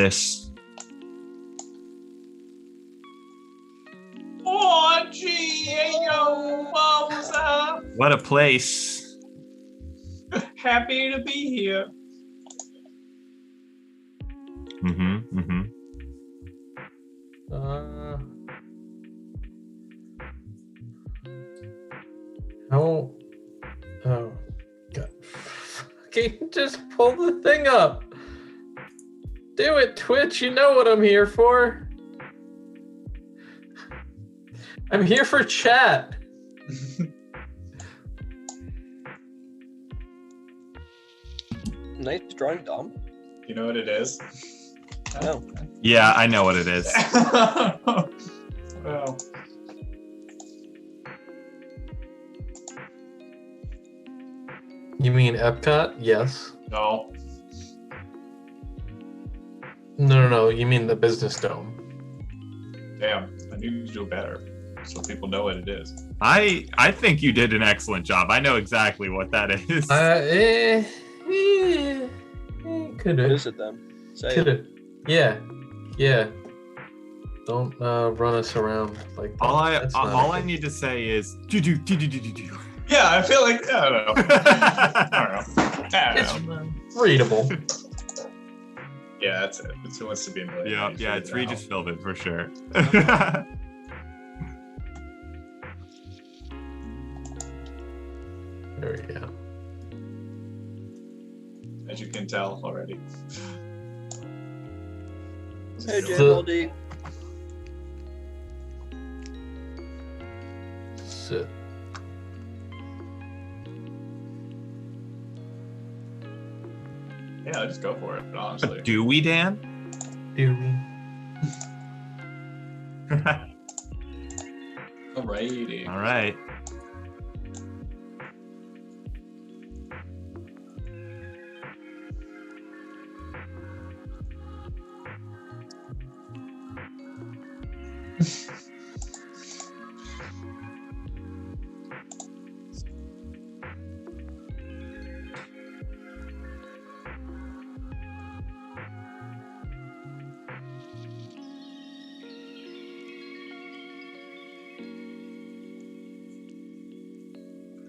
this. Oh, gee, hey, yo, what's up? What a place. Happy to be here. Oh God. Can you just pull the thing up? Do it, Twitch. You know what I'm here for. I'm here for chat. Nice drawing, Dom. You know what it is? No. Yeah, I know what it is. Well. You mean Epcot? Yes. No. No. You mean the business dome. Damn, I need to do better so people know what it is. I think you did an excellent job. I know exactly what that is. Could What have. is it then? Say Could it. have. Yeah. Don't run us around like that. All I need to say is do. Yeah, I feel like I don't know. It's readable. Yeah, that's it. It's Who Wants to Be a Millionaire. Yeah, it's Regis Philbin for sure. There we go. As you can tell already. Hey, So- JLD. Sit. Yeah, just go for it, honestly. Do we, Dan? Do we? Alrighty. All right.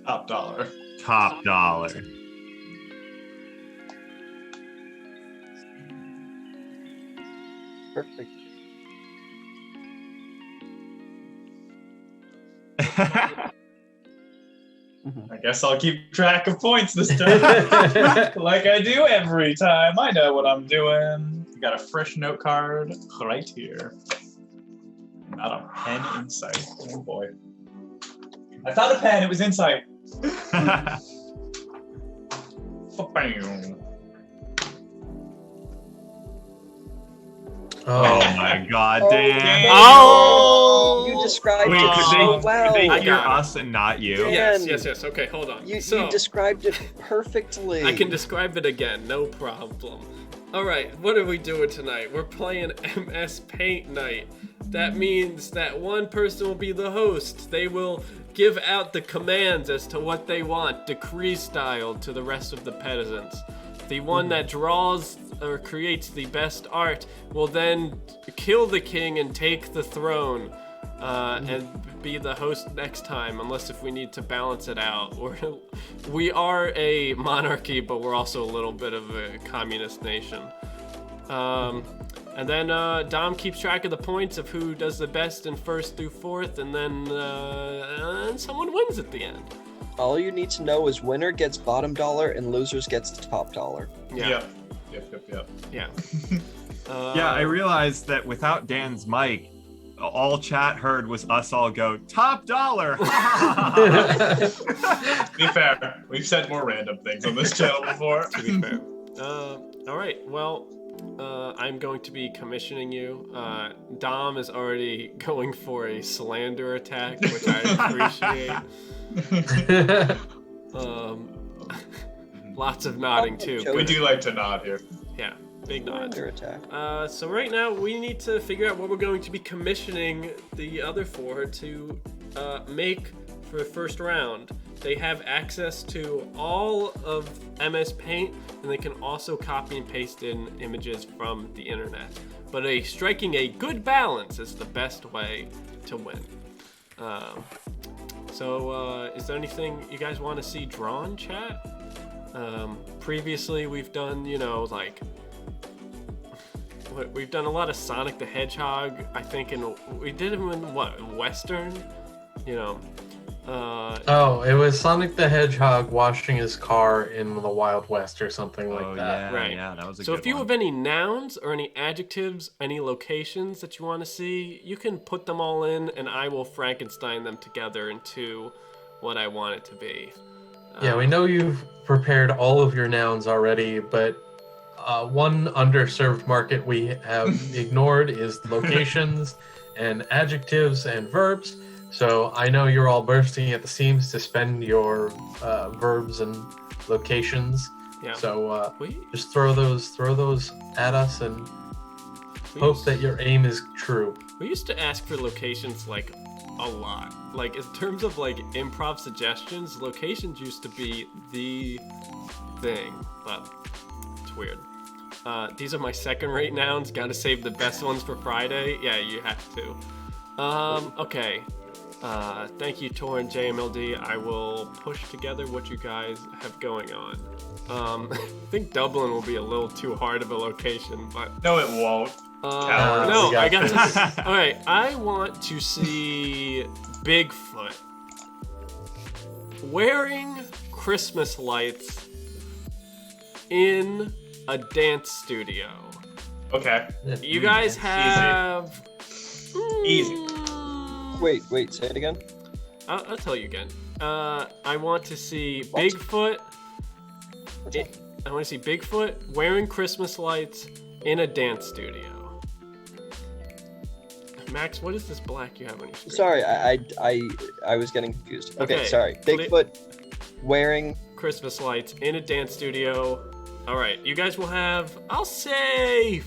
Top dollar. Top dollar. Perfect. I guess I'll keep track of points this time. Like I do every time. I know what I'm doing. You got a fresh note card right here. Not a pen in sight. Oh boy. I found a pen, it was in sight. Bam. Oh my God, Oh, Dan! Dan. Oh! You described Wait, it so well. Could they I hear got it. us and not you? Yeah. Yes. Okay, hold on. You So, described it perfectly. I can describe it again, no problem. All right, what are we doing tonight? We're playing MS Paint Night. That means that one person will be the host. They will give out the commands as to what they want, decree style, to the rest of the peasants. The one that draws or creates the best art will then kill the king and take the throne, and be the host next time, unless if we need to balance it out. We are a monarchy, but we're also a little bit of a communist nation. And then Dom keeps track of the points of who does the best in first through fourth, and then someone wins at the end. All you need to know is winner gets bottom dollar and losers gets top dollar. Yep. Yeah. Yeah, I realized that without Dan's mic, all chat heard was us all go, top dollar! Be fair, we've said more random things on this channel before. To be fair. All right. Well, I'm going to be commissioning you. Dom is already going for a slander attack, which I appreciate. Lots of nodding too. We do like to nod here. Yeah, big nod. Under attack. So right now we need to figure out what we're going to be commissioning the other four to make for the first round. they have access to all of MS Paint, and they can also copy and paste in images from the internet. But striking a good balance is the best way to win. Is there anything you guys want to see drawn, chat? Previously, we've done, we've done a lot of Sonic the Hedgehog. I think we did him in Western, it was Sonic the Hedgehog washing his car in the Wild West or something like that. Yeah, right. Yeah, that was a So good if you one. have any nouns or any adjectives, any locations that you want to see, you can put them all in, and I will Frankenstein them together into what I want it to be. Yeah, we know you've prepared all of your nouns already, but one underserved market we have ignored is locations and adjectives and verbs. So I know you're all bursting at the seams to spend your verbs and locations. Yeah. So just throw those at us and hope that your aim is true. We used to ask for locations like a lot. Like in terms of like improv suggestions, locations used to be the thing, but it's weird. These are my second-rate nouns. Gotta save the best ones for Friday. Yeah, you have to. Okay. Thank you, Tor and JMLD. I will push together what you guys have going on. I think Dublin will be a little too hard of a location, but No, it won't. no, we I got got to. All right, I want to see Bigfoot wearing Christmas lights in a dance studio. Okay. You guys have Easy. Wait, say it again. I'll tell you again. I want to see What? Bigfoot. I want to see Bigfoot wearing Christmas lights in a dance studio. Max, what is this black you have on your screen? Sorry, I was getting confused. Okay, Okay, sorry. Bigfoot wearing. Christmas lights in a dance studio. All right, you guys will have, I'll say,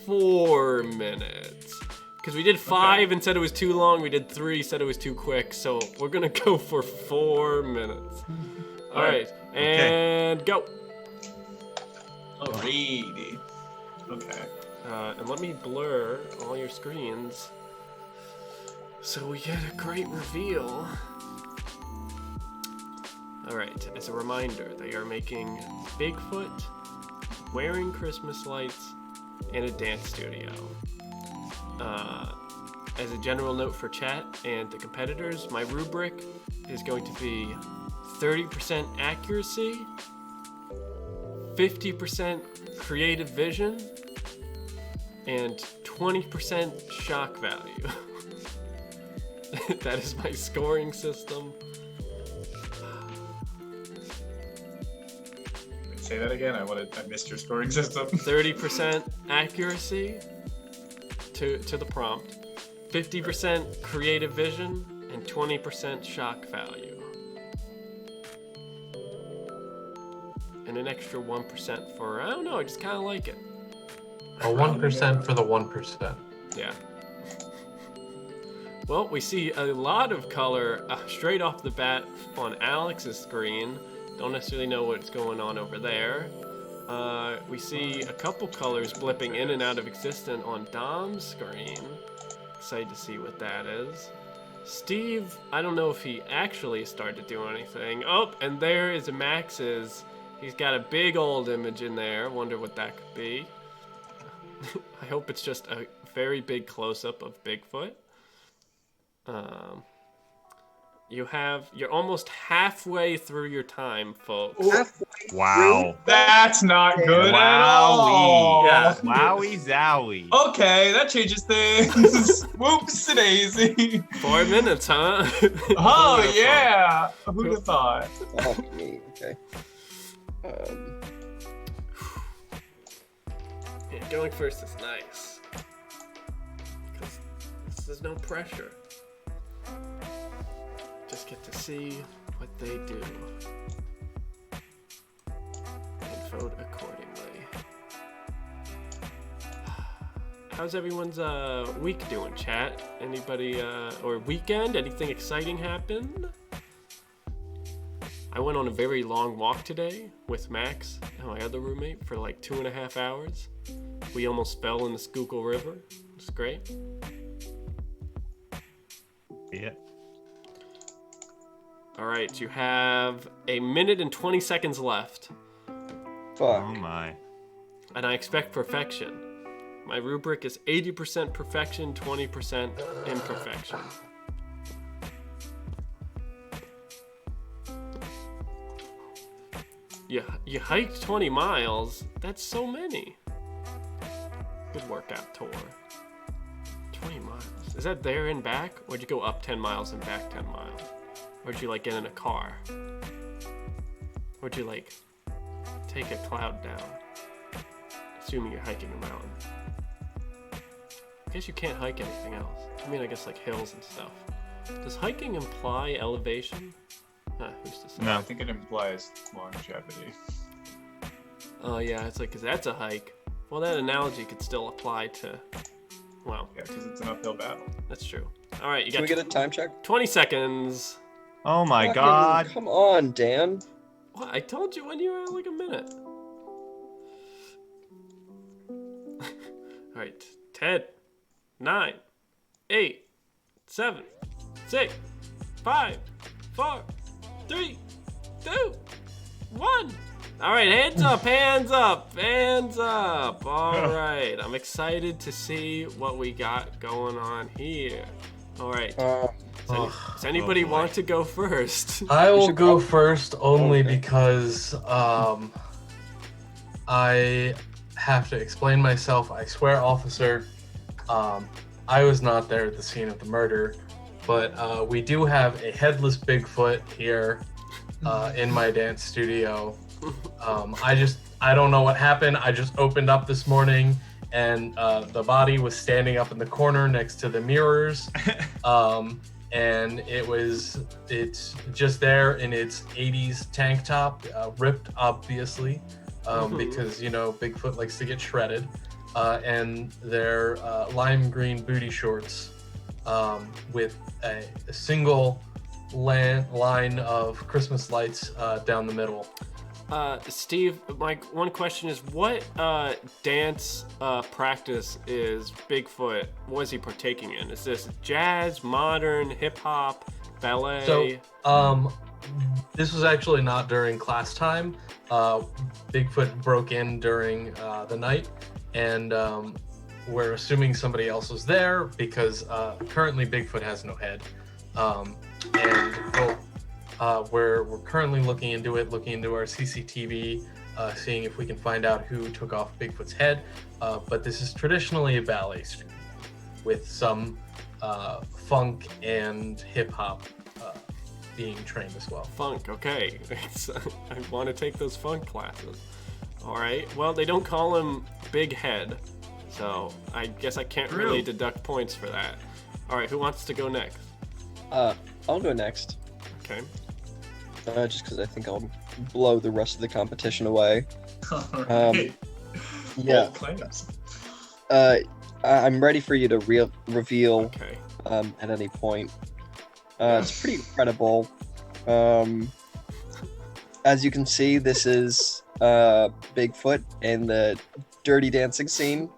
4 minutes. Because we did 5 and said it was too long. We did 3, said it was too quick. So we're going to go for 4 minutes. All right, and go. Alrighty. Okay. And let me blur all your screens so we get a great reveal. All right, as a reminder, they are making Bigfoot wearing Christmas lights in a dance studio. As a general note for chat and the competitors, my rubric is going to be 30% accuracy, 50% creative vision, and 20% shock value. That is my scoring system. Say that again. I missed your scoring system. 30% accuracy to the prompt, 50% creative vision, and 20% shock value. And an extra 1% for, I don't know, I just kind of like it. A 1% for the 1%. Yeah. Well, we see a lot of color straight off the bat on Alex's screen. Don't necessarily know what's going on over there. We see a couple colors blipping in and out of existence on Dom's screen. Excited to see what that is. Steve, I don't know if he actually started to do anything. Oh, and there is Max's. He's got a big old image in there. Wonder what that could be. I hope it's just a very big close-up of Bigfoot. You're almost halfway through your time, folks. Wow. That's not good at all. Yeah. Wowie zowie. Okay, that changes things. Whoopsie daisy. 4 minutes, huh? Oh yeah. Who'd have thought? Oh, me. Okay. Yeah, going first is nice. Because there's no pressure. Just get to see what they do. And vote accordingly. How's everyone's week doing, chat? Anybody, or weekend? Anything exciting happen? I went on a very long walk today with Max and my other roommate for like 2.5 hours. We almost fell in the Schuylkill River. It's great. Yeah. All right, you have 1 minute and 20 seconds left. Fuck. Oh my. And I expect perfection. My rubric is 80% perfection, 20% imperfection. You hiked 20 miles? That's so many. Good workout tour. 20 miles. Is that there and back? Or did you go up 10 miles and back 10 miles? Or did you like get in a car? Or did you like take a cloud down? Assuming you're hiking a mountain. I guess you can't hike anything else. I mean, I guess like hills and stuff. Does hiking imply elevation? Who's to say? No. I think it implies longevity. Oh yeah, it's like, 'cause that's a hike. Well, that analogy could still apply to, well, Yeah, because it's an uphill battle. that's true. All right, you Can got we get a time check? 20 seconds. Oh my Fucking- god. Come on, Dan. What? I told you when you were like a minute. All right, 10, 9, 8, 7, 6, 5, 4, 3, 2, 1. All right, hands up, hands up, hands up. All right, I'm excited to see what we got going on here. All right, does anybody boy. want to go first? I will should go prob- first only Okay. because I have to explain myself. I swear, officer, I was not there at the scene of the murder, but we do have a headless Bigfoot here in my dance studio. I don't know what happened. I just opened up this morning and the body was standing up in the corner next to the mirrors. And it's just there in its 80s tank top, ripped obviously, because, you know, Bigfoot likes to get shredded, and their lime green booty shorts with a single line of Christmas lights down the middle. Steve, my one question is, what dance practice is Bigfoot, was he partaking in? Is this jazz, modern, hip-hop, ballet? So, this was actually not during class time. Bigfoot broke in during the night, and we're assuming somebody else was there because currently Bigfoot has no head. We're currently looking into our CCTV, seeing if we can find out who took off Bigfoot's head. But this is traditionally a ballet studio with some funk and hip hop being trained as well. Funk, okay. I want to take those funk classes. All right. Well, they don't call him Big Head, so I guess I can't really deduct points for that. All right, who wants to go next? I'll go next. Okay. Just because I think I'll blow the rest of the competition away. Alright. Yeah. Bold claims. I'm ready for you to reveal Okay. at any point. It's pretty incredible. As you can see, this is Bigfoot in the Dirty Dancing scene.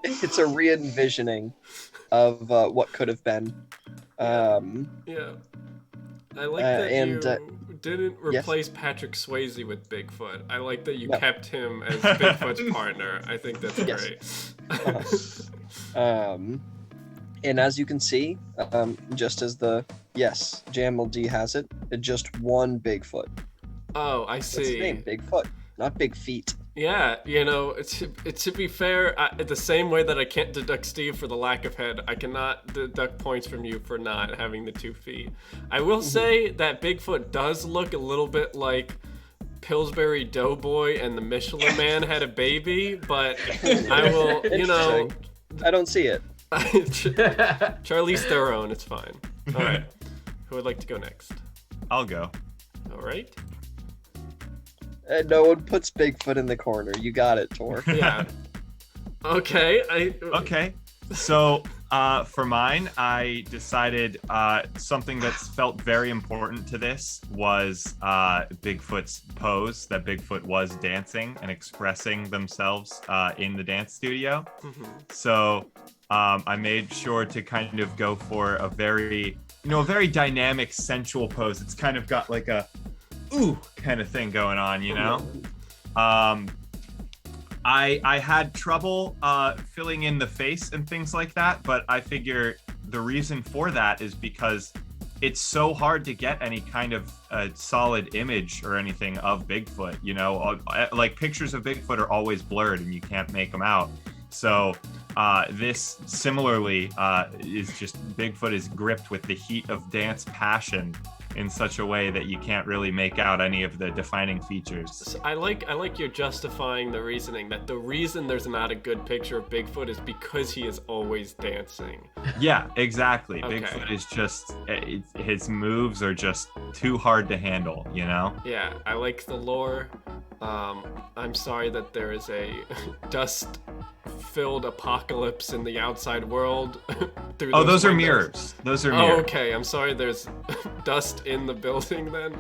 It's a re-envisioning of what could have been. Yeah. I like that and, you didn't yes? replace Patrick Swayze with Bigfoot. I like that you No. kept him as Bigfoot's partner. I think that's Yes. great. And as you can see, just as the JMLD has it, just one Bigfoot. Oh, I What's his name? see. Bigfoot, not Big Feet. Yeah, you know, to be fair, the same way that I can't deduct Steve for the lack of head, I cannot deduct points from you for not having the 2 feet. I will say that Bigfoot does look a little bit like Pillsbury Doughboy and the Michelin Man had a baby, but I will, you know, Interesting. I don't see it. Charlize Theron, it's fine. All right, who would like to go next? I'll go. All right. No one puts Bigfoot in the corner. You got it, Tor. Yeah. Okay. Okay. So For mine, I decided something that's felt very important to this was Bigfoot's pose, that Bigfoot was dancing and expressing themselves in the dance studio. So I made sure to kind of go for a very dynamic, sensual pose. It's kind of got like a ooh kind of thing going on, you know? I had trouble filling in the face and things like that, but I figure the reason for that is because it's so hard to get any kind of solid image or anything of Bigfoot, you know? Like pictures of Bigfoot are always blurred and you can't make them out. So this similarly is just Bigfoot is gripped with the heat of dance passion in such a way that you can't really make out any of the defining features. So I like you're justifying the reasoning that the reason there's not a good picture of Bigfoot is because he is always dancing. Yeah, exactly. Okay. Bigfoot is just, his moves are just too hard to handle, you know? Yeah, I like the lore. I'm sorry that there is a dust-filled apocalypse in the outside world. Through Those are windows. mirrors. Those are mirrors. Oh, okay. I'm sorry there's dust in the building then.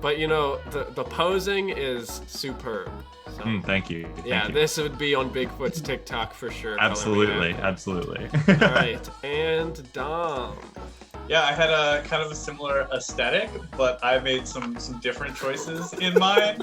But you know, the posing is superb. So, Thank you. yeah, Thank you. this would be on Bigfoot's TikTok for sure. Absolutely, absolutely. All right, and Dom. Yeah, I had a kind of a similar aesthetic, but I made some different choices in mine.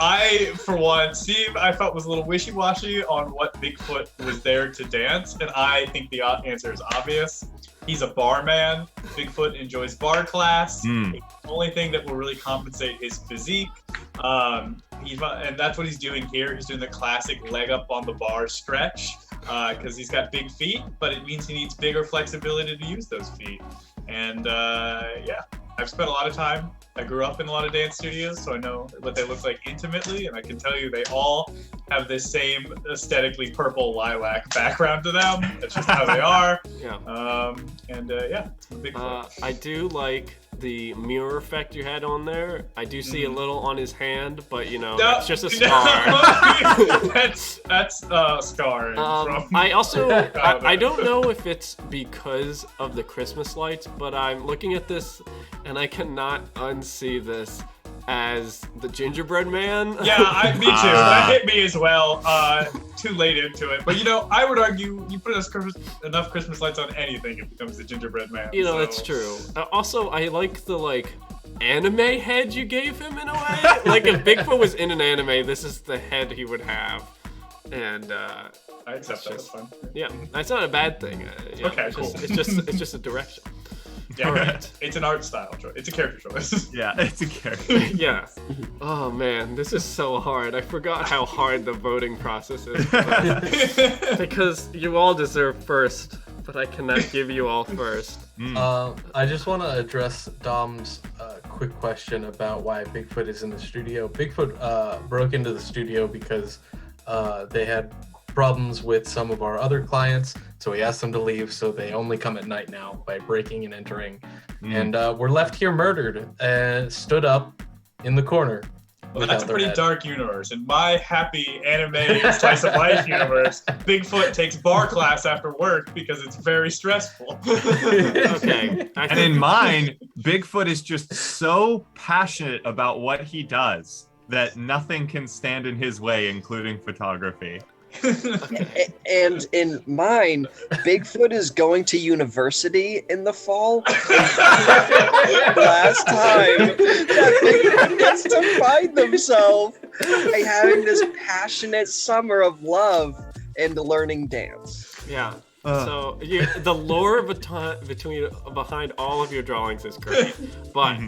I, for one, Steve, I felt was a little wishy-washy on what Bigfoot was there to dance, and I think the answer is obvious. He's a barman. Bigfoot enjoys bar class. The only thing that will really compensate his physique. And that's what he's doing here. He's doing the classic leg up on the bar stretch because he's got big feet, but it means he needs bigger flexibility to use those feet. And yeah, I've spent a lot of time. I grew up in a lot of dance studios, so I know what they look like intimately, and I can tell you they all have this same aesthetically purple lilac background to them. That's just how they are. Yeah. Yeah, it's a big I do like the mirror effect you had on there. I do see a little on his hand, but you know, it's just a scar. that's scarring. From I also, I don't know if it's because of the Christmas lights, but I'm looking at this and I cannot unsee this as the gingerbread man. Yeah, me too. That hit me as well. Too late into it. But you know, I would argue you put enough Christmas lights on anything, it becomes the gingerbread man. You know, so. that's true. Also, I like the anime head you gave him in a way. Like if Bigfoot was in an anime, this is the head he would have. And I accept that. That's fine. yeah, that's not a bad thing. Okay, cool. It's just a direction. Yeah, Alright. It's an art style choice. It's a character choice. Yeah, it's a character. Yeah. Oh man, this is so hard. I forgot how hard the voting process is. Because you all deserve first, but I cannot give you all first. I just want to address Dom's quick question about why Bigfoot is in the studio. Bigfoot broke into the studio because they had problems with some of our other clients, so we asked them to leave, so they only come at night now by breaking and entering. And we're left here murdered and stood up in the corner. Well, that's a pretty dark universe. In my happy anime slice of life universe, Bigfoot takes bar class after work because it's very stressful. Okay. And in mine, Bigfoot is just so passionate about what he does that nothing can stand in his way, including photography. And in mine, Bigfoot is going to university in the fall. Last time that Bigfoot gets to find themselves by having this passionate summer of love and learning dance. Yeah. So the lore behind all of your drawings is great, but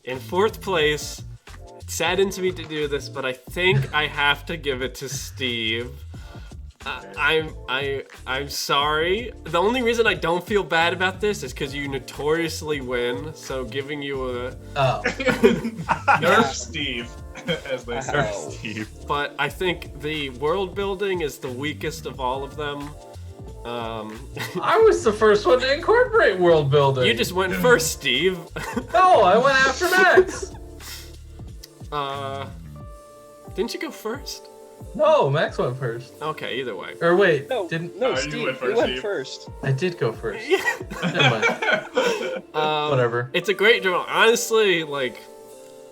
in fourth place. It saddens me to do this, but I think I have to give it to Steve. I'm sorry. The only reason I don't feel bad about this is because you notoriously win. So giving you a Nerf Steve, as they say. Nerf Steve. But I think the world building is the weakest of all of them. I was the first one to incorporate world building. You just went first, Steve. No, I went after Max. Didn't you go first? No, Max went first. Okay, either way. Or wait, No, didn't no, you Steve, went you first, went Steve. first. I did go first? Never mind. Whatever. It's a great draw. Honestly, like,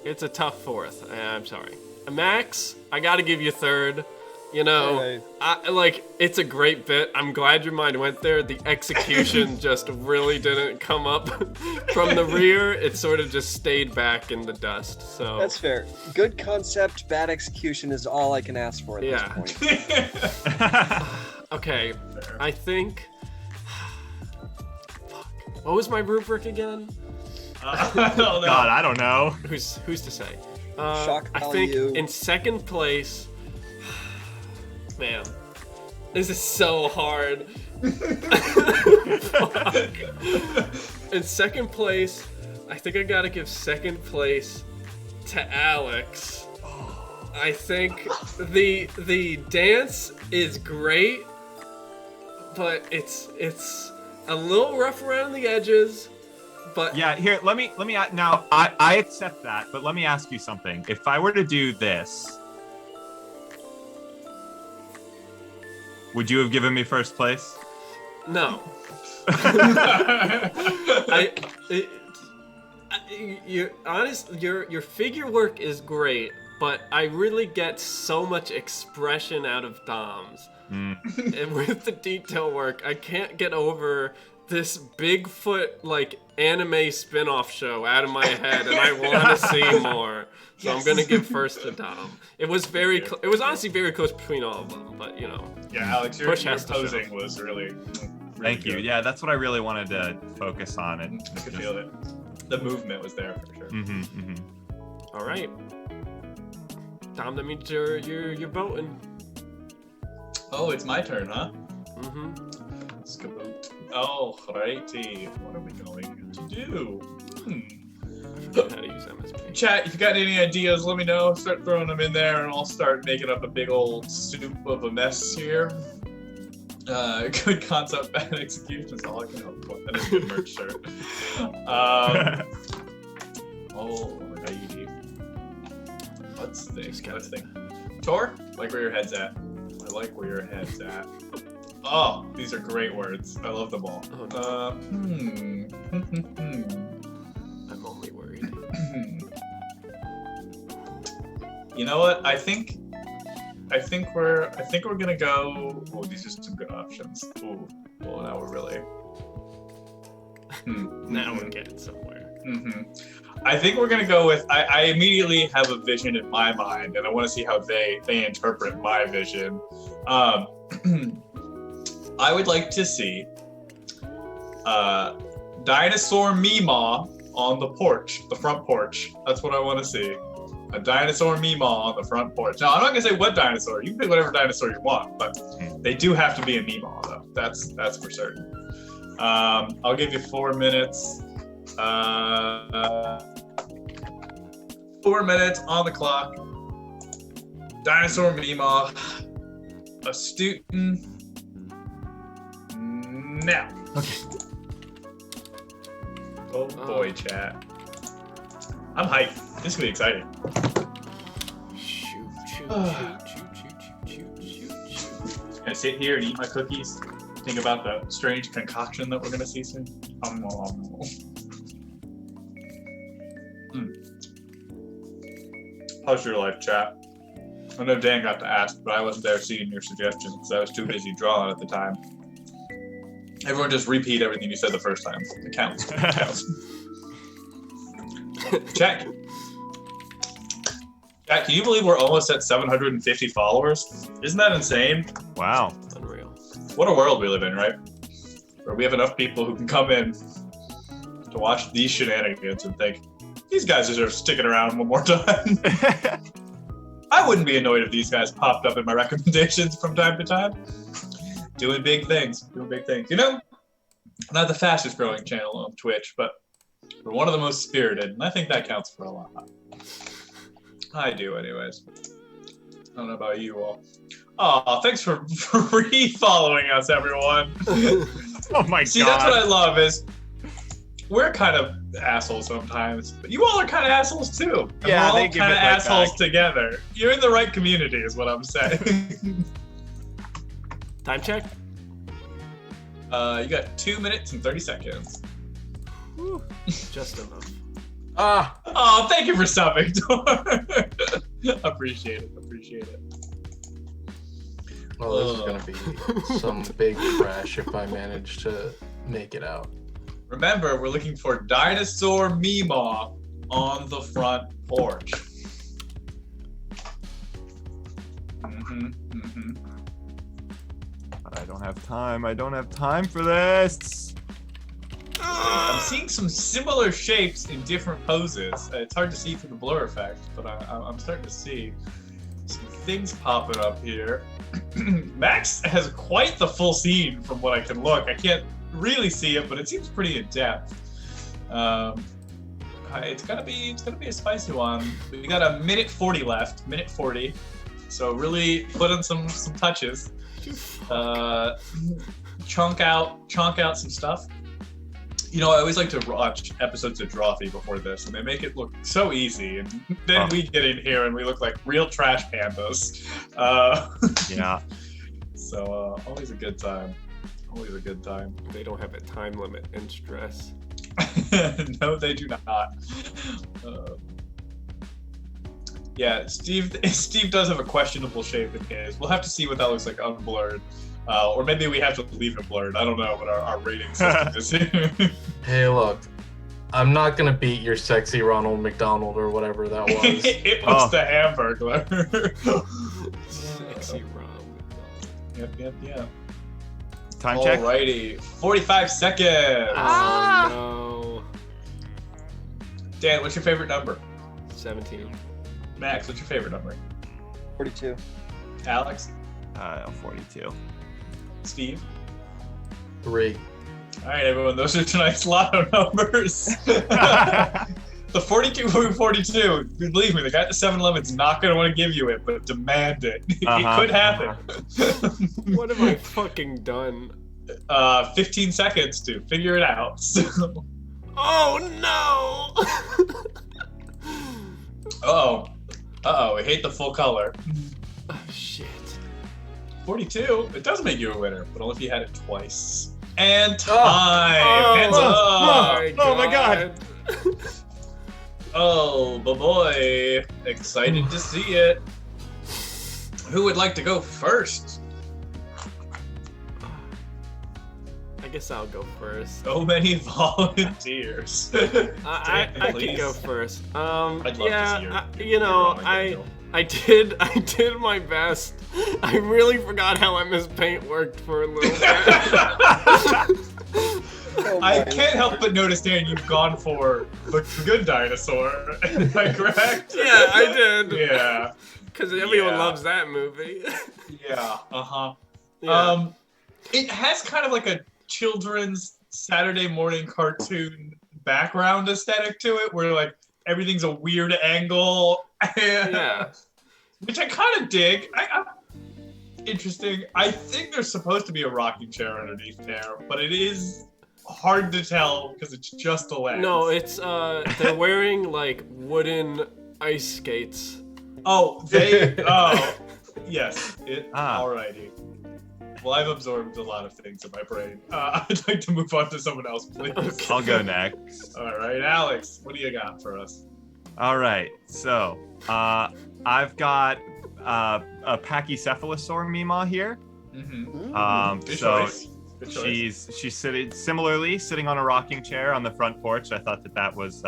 it's a tough fourth. I'm sorry. Max, I gotta give you third. You know, Alright. it's a great bit. I'm glad your mind went there. The execution just really didn't come up from the rear. It sort of just stayed back in the dust. So That's fair. Good concept, bad execution is all I can ask for at Yeah. this point. okay. I think. Fuck. What was my rubric again? I don't know. God, I don't know. Who's to say? Shock I think value. in second place. Man, this is so hard. Fuck. In second place, I think I gotta give second place to Alex. I think the dance is great, but it's a little rough around the edges. But Yeah, here, let me now I accept that, but let me ask you something. If I were to do this, would you have given me first place? no. Your figure work is great, but I really get so much expression out of Dom's. And with the detail work, I can't get over this Bigfoot like anime spin-off show out of my head, and I want to see more. So I'm gonna give first to Dom. It was it was honestly very close between all of them, but you know. Yeah, Alex, your Push has to posing show. was really Thank you. good. Yeah, that's what I really wanted to focus on. I could feel it. The movement was there for sure. All right, Dom. That means you're voting. Oh, it's my turn, huh? Mm-hmm. Skaboot. Oh, righty. What are we going to do? I forgot how to use MSP. Chat, if you got any ideas, let me know. Start throwing them in there, and I'll start making up a big old soup of a mess here. Good concept, bad execution is all I can hope for. That is a good merch shirt. Oh, righty. Let's think. Tor, like where your head's at. I like where your head's at. Oh, these are great words. I love them all. Oh, no. Hmm. I'm only worried. You know what? I think we're gonna go. Oh, these are some good options. Ooh, well now we're really. Now we're getting somewhere. I think we're gonna go with. I immediately have a vision in my mind, and I want to see how they interpret my vision. I would like to see dinosaur Meemaw on the porch, the front porch. That's what I want to see. A dinosaur Meemaw on the front porch. Now, I'm not gonna say what dinosaur. You can pick whatever dinosaur you want, but they do have to be a Meemaw, though. That's for certain. I'll give you 4 minutes. 4 minutes on the clock. Dinosaur Meemaw. A student. Now. Okay. Oh boy, chat. I'm hyped. This is gonna be exciting. Shoot. Gonna sit here and eat my cookies. Think about the strange concoction that we're gonna see soon. How's your life, chat? I know Dan got to ask, but I wasn't there seeing your suggestions because I was too busy drawing at the time. Everyone just repeat everything you said the first time. It counts. It counts. Chat, can you believe we're almost at 750 followers? Isn't that insane? Wow. Unreal. What a world we live in, right? Where we have enough people who can come in to watch these shenanigans and think, these guys deserve sticking around one more time. I wouldn't be annoyed if these guys popped up in my recommendations from time to time. Doing big things. You know, not the fastest growing channel on Twitch, but we're one of the most spirited, and I think that counts for a lot. I do, anyways. I don't know about you all. Oh, thanks for re-following us, everyone. Oh my See, god. that's what I love is we're kind of assholes sometimes, but you all are kind of assholes too. And Yeah, we're all they give kind it of right assholes back. together. You're in the right community, is what I'm saying. Time check. You got 2 minutes and 30 seconds. Whew, just enough. Ah, Oh, thank you for subbing, Tor. Appreciate it. well, this is gonna be some big crash if I manage to make it out. Remember, we're looking for Dinosaur Meemaw on the front porch. I don't have time. I don't have time for this. I'm seeing some similar shapes in different poses. It's hard to see through the blur effect, but I'm starting to see some things popping up here. Max has quite the full scene from what I can look. I can't really see it, but it seems pretty in depth. It's gonna be a spicy one. We got a minute 40 left. Minute 40. So really put in some touches. Chunk out some stuff. You know, I always like to watch episodes of Drawfee before this, and they make it look so easy. And then we get in here and we look like real trash pandas. Yeah. So always a good time. Always a good time. They don't have a time limit and stress. No, they do not. Yeah, Steve does have a questionable shape in his. We'll have to see what that looks like unblurred. Or maybe we have to leave it blurred. I don't know what our rating system is here. Hey, look, I'm not gonna beat your sexy Ronald McDonald or whatever that was. It was the Hamburglar. Sexy Rom. Yep. Time check. Alrighty, 45 seconds. Oh no. Dan, what's your favorite number? 17. Max, what's your favorite number? 42. Alex? 42. Steve? 3. All right, everyone, those are tonight's lotto numbers. The 42 for 42. Believe me, the guy at the 7-Eleven's not going to want to give you it, but demand it. It could happen. What have I fucking done? 15 seconds to figure it out. So. Oh no! Uh-oh, we hate the full color. Oh shit. 42, it does make you a winner, but only if you had it twice. And time! Oh, Hands up! Oh my god! Oh, boy. Excited to see it. Who would like to go first? I guess I'll go first. So many volunteers. I Dan, can go please. first. I'd love to see you know, I did my best. I really forgot how MS Paint worked for a little bit. Oh, I my can't help Lord. but notice, Dan, you've gone for the good dinosaur. Am I correct? Yeah, I did. Yeah. Because everyone Yeah. loves that movie. Yeah. Uh-huh. Yeah. It has kind of like a children's Saturday morning cartoon background aesthetic to it, where like everything's a weird angle. Yeah. Which I kind of dig. Interesting. I think there's supposed to be a rocking chair underneath there, but it is hard to tell because it's just a lens. No, it's they're wearing like wooden ice skates. Oh, yes. Alrighty. Well, I've absorbed a lot of things in my brain. I'd like to move on to someone else, please. Okay. I'll go next. All right, Alex, what do you got for us? All right. So, I've got a Pachycephalosaurus Meemaw here. Mm-hmm. Good So choice. Good choice. she's sitting on a rocking chair on the front porch. I thought that was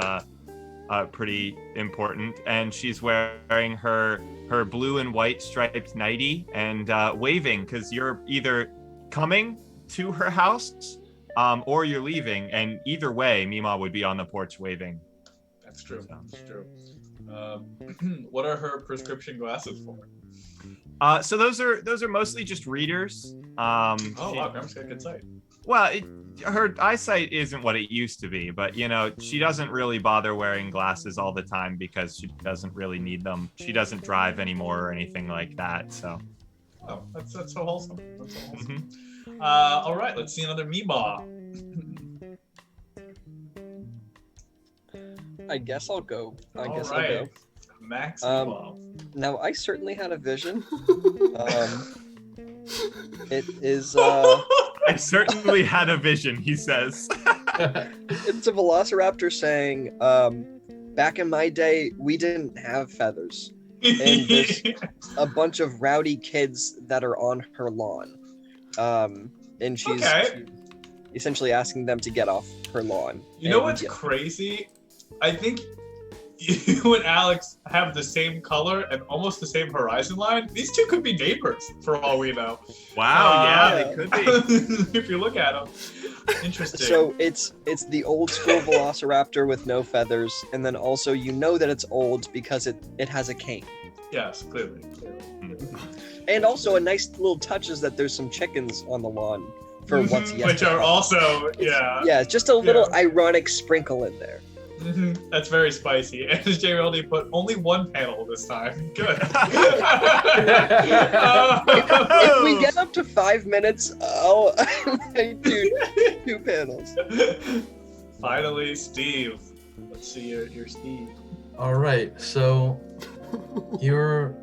pretty important, and she's wearing her blue and white striped nightie and waving because you're either coming to her house or you're leaving, and either way, Meemaw would be on the porch waving. That's true. That's true. What are her prescription glasses for? So those are mostly just readers. Wow, Grandma's got good sight. Well, her eyesight isn't what it used to be, but she doesn't really bother wearing glasses all the time because she doesn't really need them. She doesn't drive anymore or anything like that. So. Oh, that's so wholesome. That's so wholesome. Mhm. All right, let's see another Meemaw. I guess I'll go. All I'll right. go. Max Um, Meemaw. Now, I certainly had a vision. It is, I certainly had a vision, he says. it's a velociraptor saying, back in my day, we didn't have feathers. And there's a bunch of rowdy kids that are on her lawn. And she's essentially asking them to get off her lawn. You know what's crazy? I think you and Alex have the same color and almost the same horizon line. These two could be neighbors, for all we know. Wow, yeah, they could be. If you look at them. Interesting. So it's the old school velociraptor with no feathers, and then also you know that it's old because it has a cane. Yes, clearly. And also a nice little touch is that there's some chickens on the lawn for what's yet which to are come. also, Yeah, it's just a little ironic sprinkle in there. That's very spicy. And as JRLD put, only one panel this time. Good. If we get up to 5 minutes, I might do 2 panels. Finally, Steve. Let's see your Steve. All right, so you're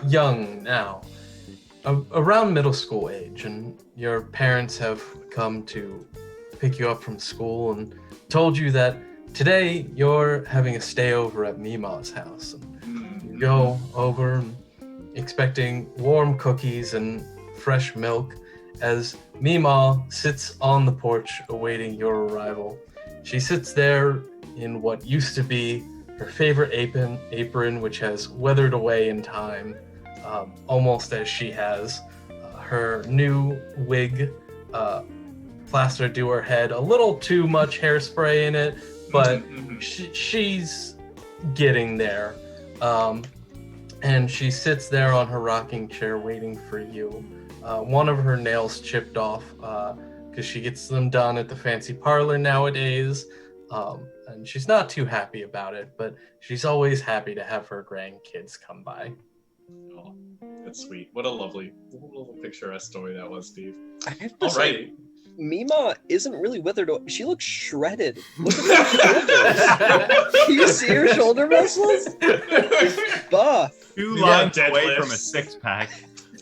young now, around middle school age, and your parents have come to pick you up from school and told you that today you're having a stay over at Meemaw's house. And you go over expecting warm cookies and fresh milk as Meemaw sits on the porch awaiting your arrival. She sits there in what used to be her favorite apron, which has weathered away in time, almost as she has her new wig plastered to her head. A little too much hairspray in it, but she's getting there. And she sits there on her rocking chair waiting for you. One of her nails chipped off because she gets them done at the fancy parlor nowadays. And she's not too happy about it, but she's always happy to have her grandkids come by. Oh, that's sweet. What a lovely little picturesque story that was, Steve. I have to say, Alrighty. Meemaw isn't really withered. She looks shredded. Look at her shoulders. Can you see her shoulder muscles? Buff. 2 Yeah, lines away deadlifts. from a 6-pack.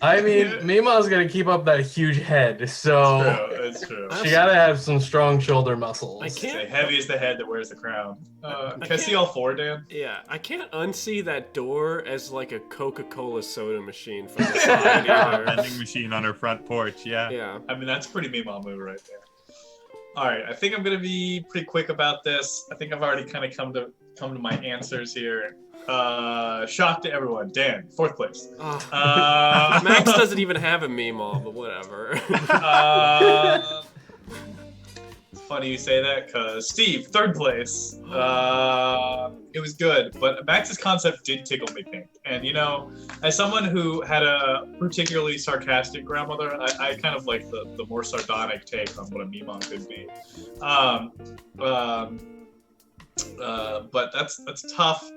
I mean, Meemaw's gonna keep up that huge head, so It's true. she gotta have some strong shoulder muscles. I It's can't. heavy as the head that wears the crown. Can I see all 4, Dan? Yeah, I can't unsee that door as like a Coca-Cola soda machine from the side either. Vending machine on her front porch, yeah. Yeah. I mean, that's a pretty Meemaw move right there. All right, I think I'm gonna be pretty quick about this. I think I've already kind of come to my answers here. Shock to everyone. Dan, 4th place. Max doesn't even have a Meemaw, but whatever. It's funny you say that, because Steve, 3rd place. It was good, but Max's concept did tickle me pink. And you know, as someone who had a particularly sarcastic grandmother, I kind of like the more sardonic take on what a Meemaw could be. But that's tough.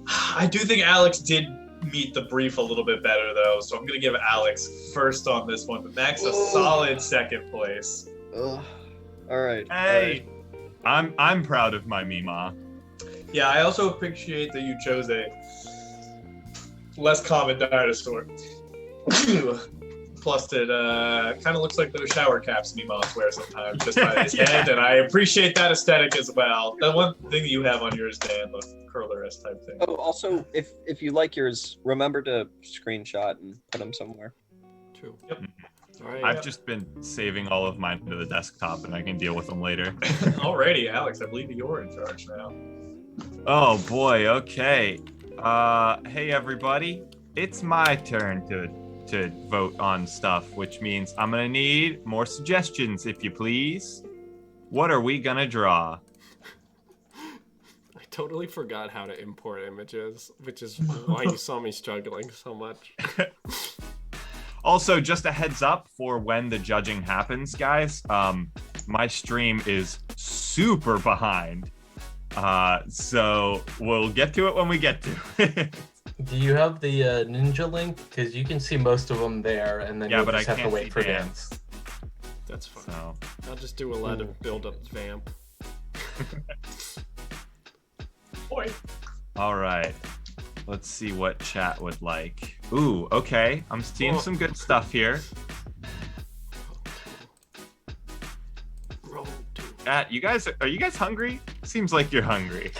I do think Alex did meet the brief a little bit better, though, so I'm gonna give Alex first on this one. But Max a solid 2nd place. Ugh. All right. Hey, I'm proud of my Meemaw. Yeah, I also appreciate that you chose a less common dinosaur. Plus, it kind of looks like those shower caps Meemaws wear sometimes, just by his head, and I appreciate that aesthetic as well. The one thing that you have on yours, Dan, the curler-esque type thing. Oh, also, if you like yours, remember to screenshot and put them somewhere. True. Yep. All right. I've just been saving all of mine to the desktop, and I can deal with them later. Alrighty, Alex, I believe you're in charge now. Oh boy, okay. Hey everybody, it's my turn to vote on stuff, which means I'm gonna need more suggestions, if you please. What are we gonna draw? I totally forgot how to import images, which is why you saw me struggling so much. Also, just a heads up for when the judging happens, guys. My stream is super behind. So we'll get to it when we get to it. Do you have the ninja link? Because you can see most of them there, and then you'll but just I have to can't wait see for Dan's. Dan's. That's fine. So I'll just do a lot of build-up vamp. point. All right. Let's see what chat would like. Ooh, okay. I'm seeing some good stuff here. Roll 2. Chat, are you guys hungry? Seems like you're hungry.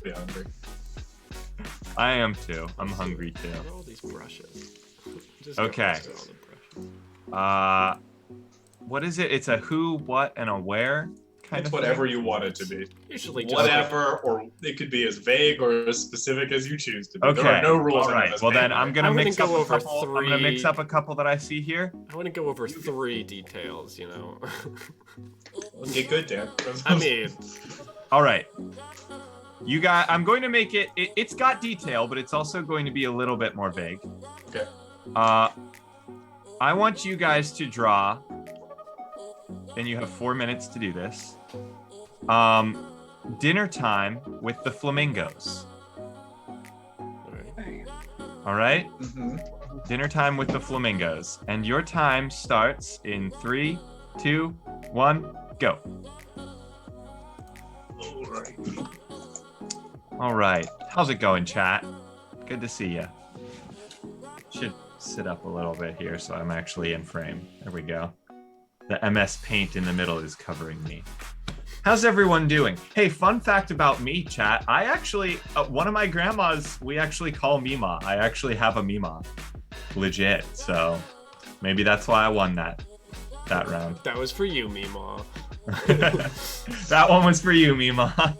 Be hungry. I am too. I'm hungry too. Where are all these brushes? Just Okay. go through all the brushes. What is it? It's a who, what, and a where kind It's of whatever thing? you want it to be. Usually just Whatever, or it could be as vague or as specific as you choose to be. Okay. There are no rules. All right. in MS Well, then Paint. I'm gonna I mix wouldn't up go a over couple. I'm gonna three. mix up a couple that I see here. I wouldn't go over 3 details, you know. Get good, Dan. I mean, All right. You got. I'm going to make it. It's got detail, but it's also going to be a little bit more vague. Okay. I want you guys to draw, and you have 4 minutes to do this. Dinner time with the Flamingos. alright. All right. Mm-hmm. Dinner time with the Flamingos, and your time starts in 3, 2, 1, go. All right. All right. How's it going, chat? Good to see you. Should sit up a little bit here so I'm actually in frame. There we go. The MS Paint in the middle is covering me. How's everyone doing? Hey, fun fact about me, chat. I actually, one of my grandmas, we actually call Mima. I actually have a Mima. Legit. So maybe that's why I won that round. That was for you, Mima. That one was for you, Mima.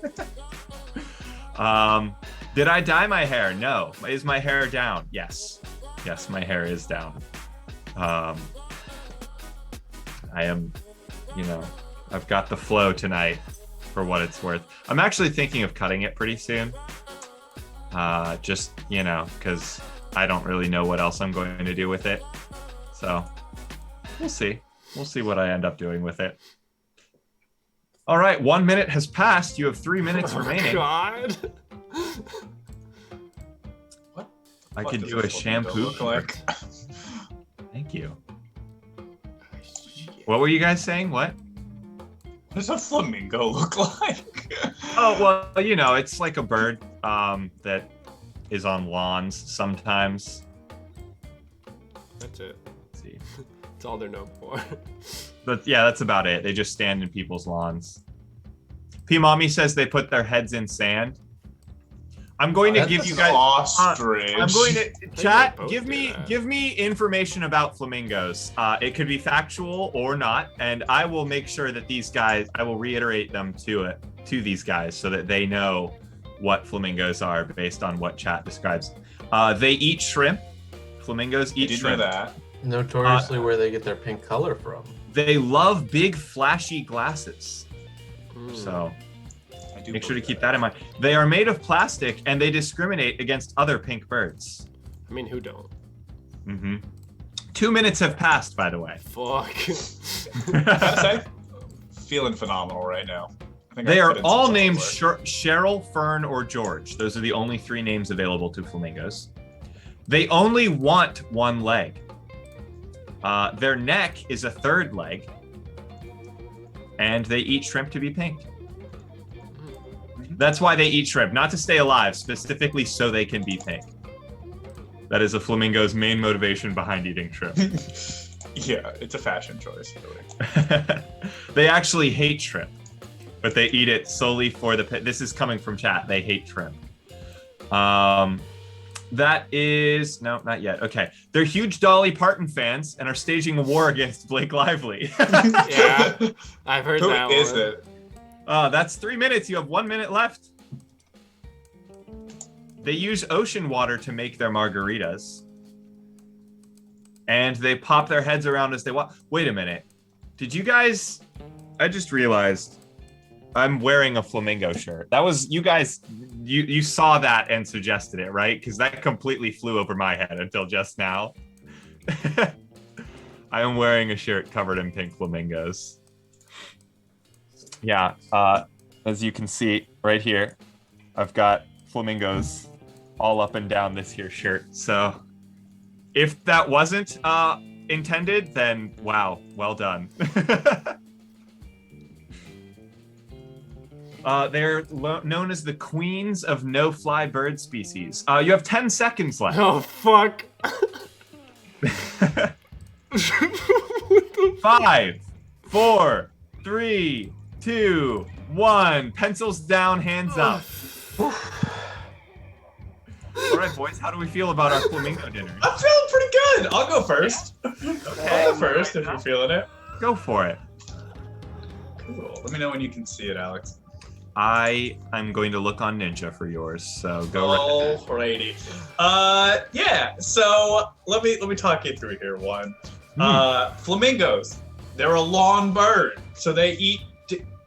Did I dye my hair? No. Is my hair down? Yes. Yes, my hair is down. I am, I've got the flow tonight for what it's worth. I'm actually thinking of cutting it pretty soon. Just, because I don't really know what else I'm going to do with it. So we'll see. We'll see what I end up doing with it. All right, 1 minute has passed. You have 3 minutes remaining. God. I What could does do a this flamingo shampoo. look like? Thank you. What were you guys saying? What? What does a flamingo look like? Oh, well, it's like a bird that is on lawns sometimes. That's it. Let's see. That's all they're known for. But yeah, that's about it. They just stand in people's lawns. P Mommy says they put their heads in sand. I'm going to That's give you an guys. ostrich. I'm going to chat. both Give do me that. give me information about flamingos. It could be factual or not, and I will make sure that these guys. I will reiterate them to these guys so that they know what flamingos are based on what chat describes. They eat shrimp. Flamingos eat Did you know shrimp. that? Notoriously where they get their pink color from. They love big flashy glasses. Mm. So I do make sure to believe keep that in mind. They are made of plastic and they discriminate against other pink birds. I mean, who don't? Mm-hmm. 2 minutes have passed, by the way. Fuck. I'm feeling phenomenal right now. I think They I are fit in all some named software. Cheryl, Fern, or George. Those are the only 3 names available to flamingos. They only want 1 leg. Their neck is a 3rd leg. And they eat shrimp to be pink. That's why they eat shrimp, not to stay alive, specifically so they can be pink. That is a flamingo's main motivation behind eating shrimp. Yeah, it's a fashion choice, really. They actually hate shrimp, but they eat it solely for the. This is coming from chat. They hate shrimp. That is no, not yet. Okay, they're huge Dolly Parton fans and are staging a war against Blake Lively. Yeah, I've heard Who that is one. it? That's 3 minutes. You have 1 minute left. They use ocean water to make their margaritas. And they pop their heads around as they walk. Wait a minute. Did you guys... I just realized I'm wearing a flamingo shirt. That was... You guys... You saw that and suggested it, right? Because that completely flew over my head until just now. I am wearing a shirt covered in pink flamingos. Yeah, as you can see right here, I've got flamingos all up and down this here shirt. So if that wasn't intended, then wow, well done. They're known as the queens of no-fly bird species. You have 10 seconds left. Oh, fuck. 5, 4, 3, 2, 1. Pencils down, hands up. All right, boys, how do we feel about our flamingo dinner? I'm feeling pretty good. I'll go first. Okay. I'll go first if you're feeling it. Go for it. Cool. Let me know when you can see it, Alex. I'm going to look on Ninja for yours, so go right ahead. Alrighty. Yeah. So let me talk you through here. One, flamingos. They're a lawn bird, so they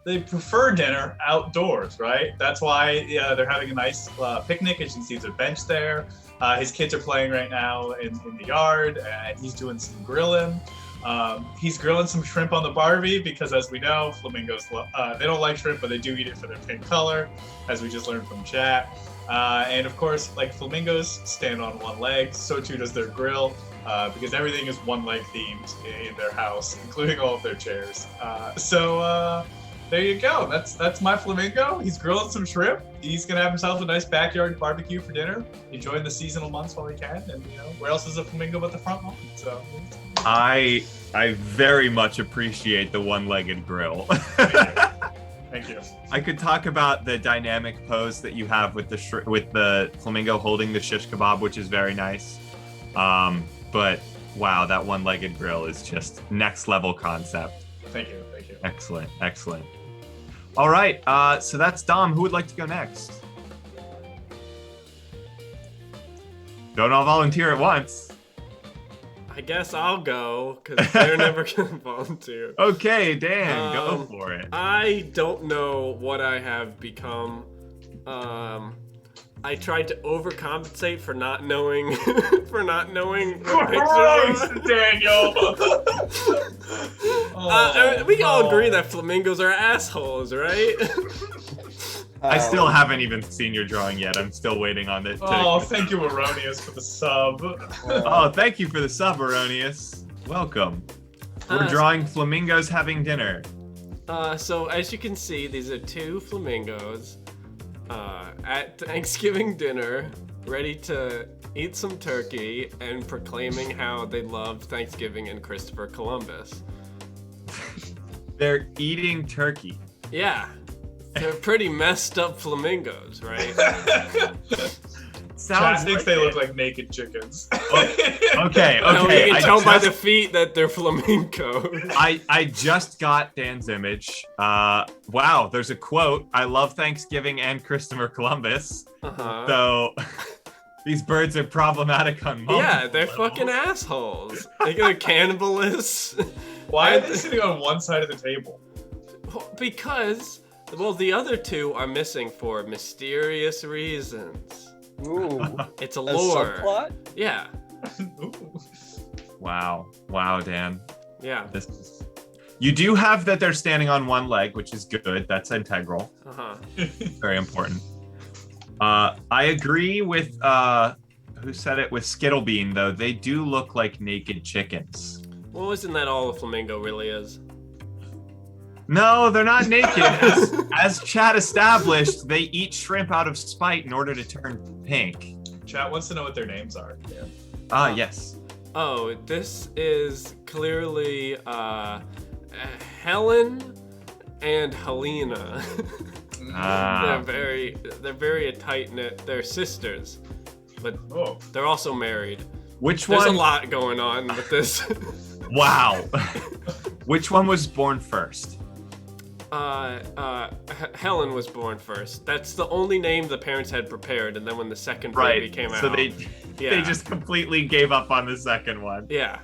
prefer dinner outdoors, right? That's why they're having a nice picnic. As you can see, there's a bench there. His kids are playing right now in the yard, and he's doing some grilling. He's grilling some shrimp on the Barbie because, as we know, flamingos, they don't like shrimp, but they do eat it for their pink color, as we just learned from chat. And of course, like flamingos stand on one leg, so too does their grill, because everything is one leg themed in their house, including all of their chairs. So there you go. That's my flamingo. He's grilling some shrimp. He's gonna have himself a nice backyard barbecue for dinner, enjoying the seasonal months while he can. And where else is a flamingo but the front lawn? So I very much appreciate the one-legged grill. Thank you. I could talk about the dynamic pose that you have with the flamingo holding the shish kebab, which is very nice. But wow, that one-legged grill is just next level concept. Thank you. Excellent. All right, so that's Dom. Who would like to go next? Don't all volunteer at once. I guess I'll go, because they're never going to volunteer. Okay, Dan, go for it. I don't know what I have become. I tried to overcompensate for not knowing what Christ, pictures Daniel! we all agree that flamingos are assholes, right? I still haven't even seen your drawing yet. I'm still waiting on it. Thank you, Erroneous, for the sub. Oh, thank you for the sub, Erroneous. Welcome. We're drawing flamingos having dinner. So as you can see, these are two flamingos at Thanksgiving dinner, ready to eat some turkey and proclaiming how they love Thanksgiving and Christopher Columbus. They're eating turkey. Yeah. They're pretty messed up flamingos, right? Chad thinks they look like naked chickens. Okay. No, you can tell by the feet that they're flamingos. I just got Dan's image. Wow, there's a quote. I love Thanksgiving and Christopher Columbus. So these birds are problematic on multiple they're levels. fucking assholes. They're cannibalists. Why are they sitting on one side of the table? Because, well, the other two are missing for mysterious reasons. Ooh. It's a A lore. subplot? Yeah. Wow, Dan. Yeah. You do have that they're standing on one leg, which is good. That's integral. Very important. I agree with who said it with Skittlebean, though. They do look like naked chickens. Well, isn't that all a flamingo really is? No, they're not naked. As Chad established, they eat shrimp out of spite in order to turn pink. Chat wants to know what their names are. Yes. Oh, this is clearly Helen and Helena. They're very tight knit. They're sisters, but they're also married. Which one? There's a lot going on with this. Wow. Which one was born first? Helen was born first. That's the only name the parents had prepared, and then when the second baby came out, so they just completely gave up on the second one. Yeah.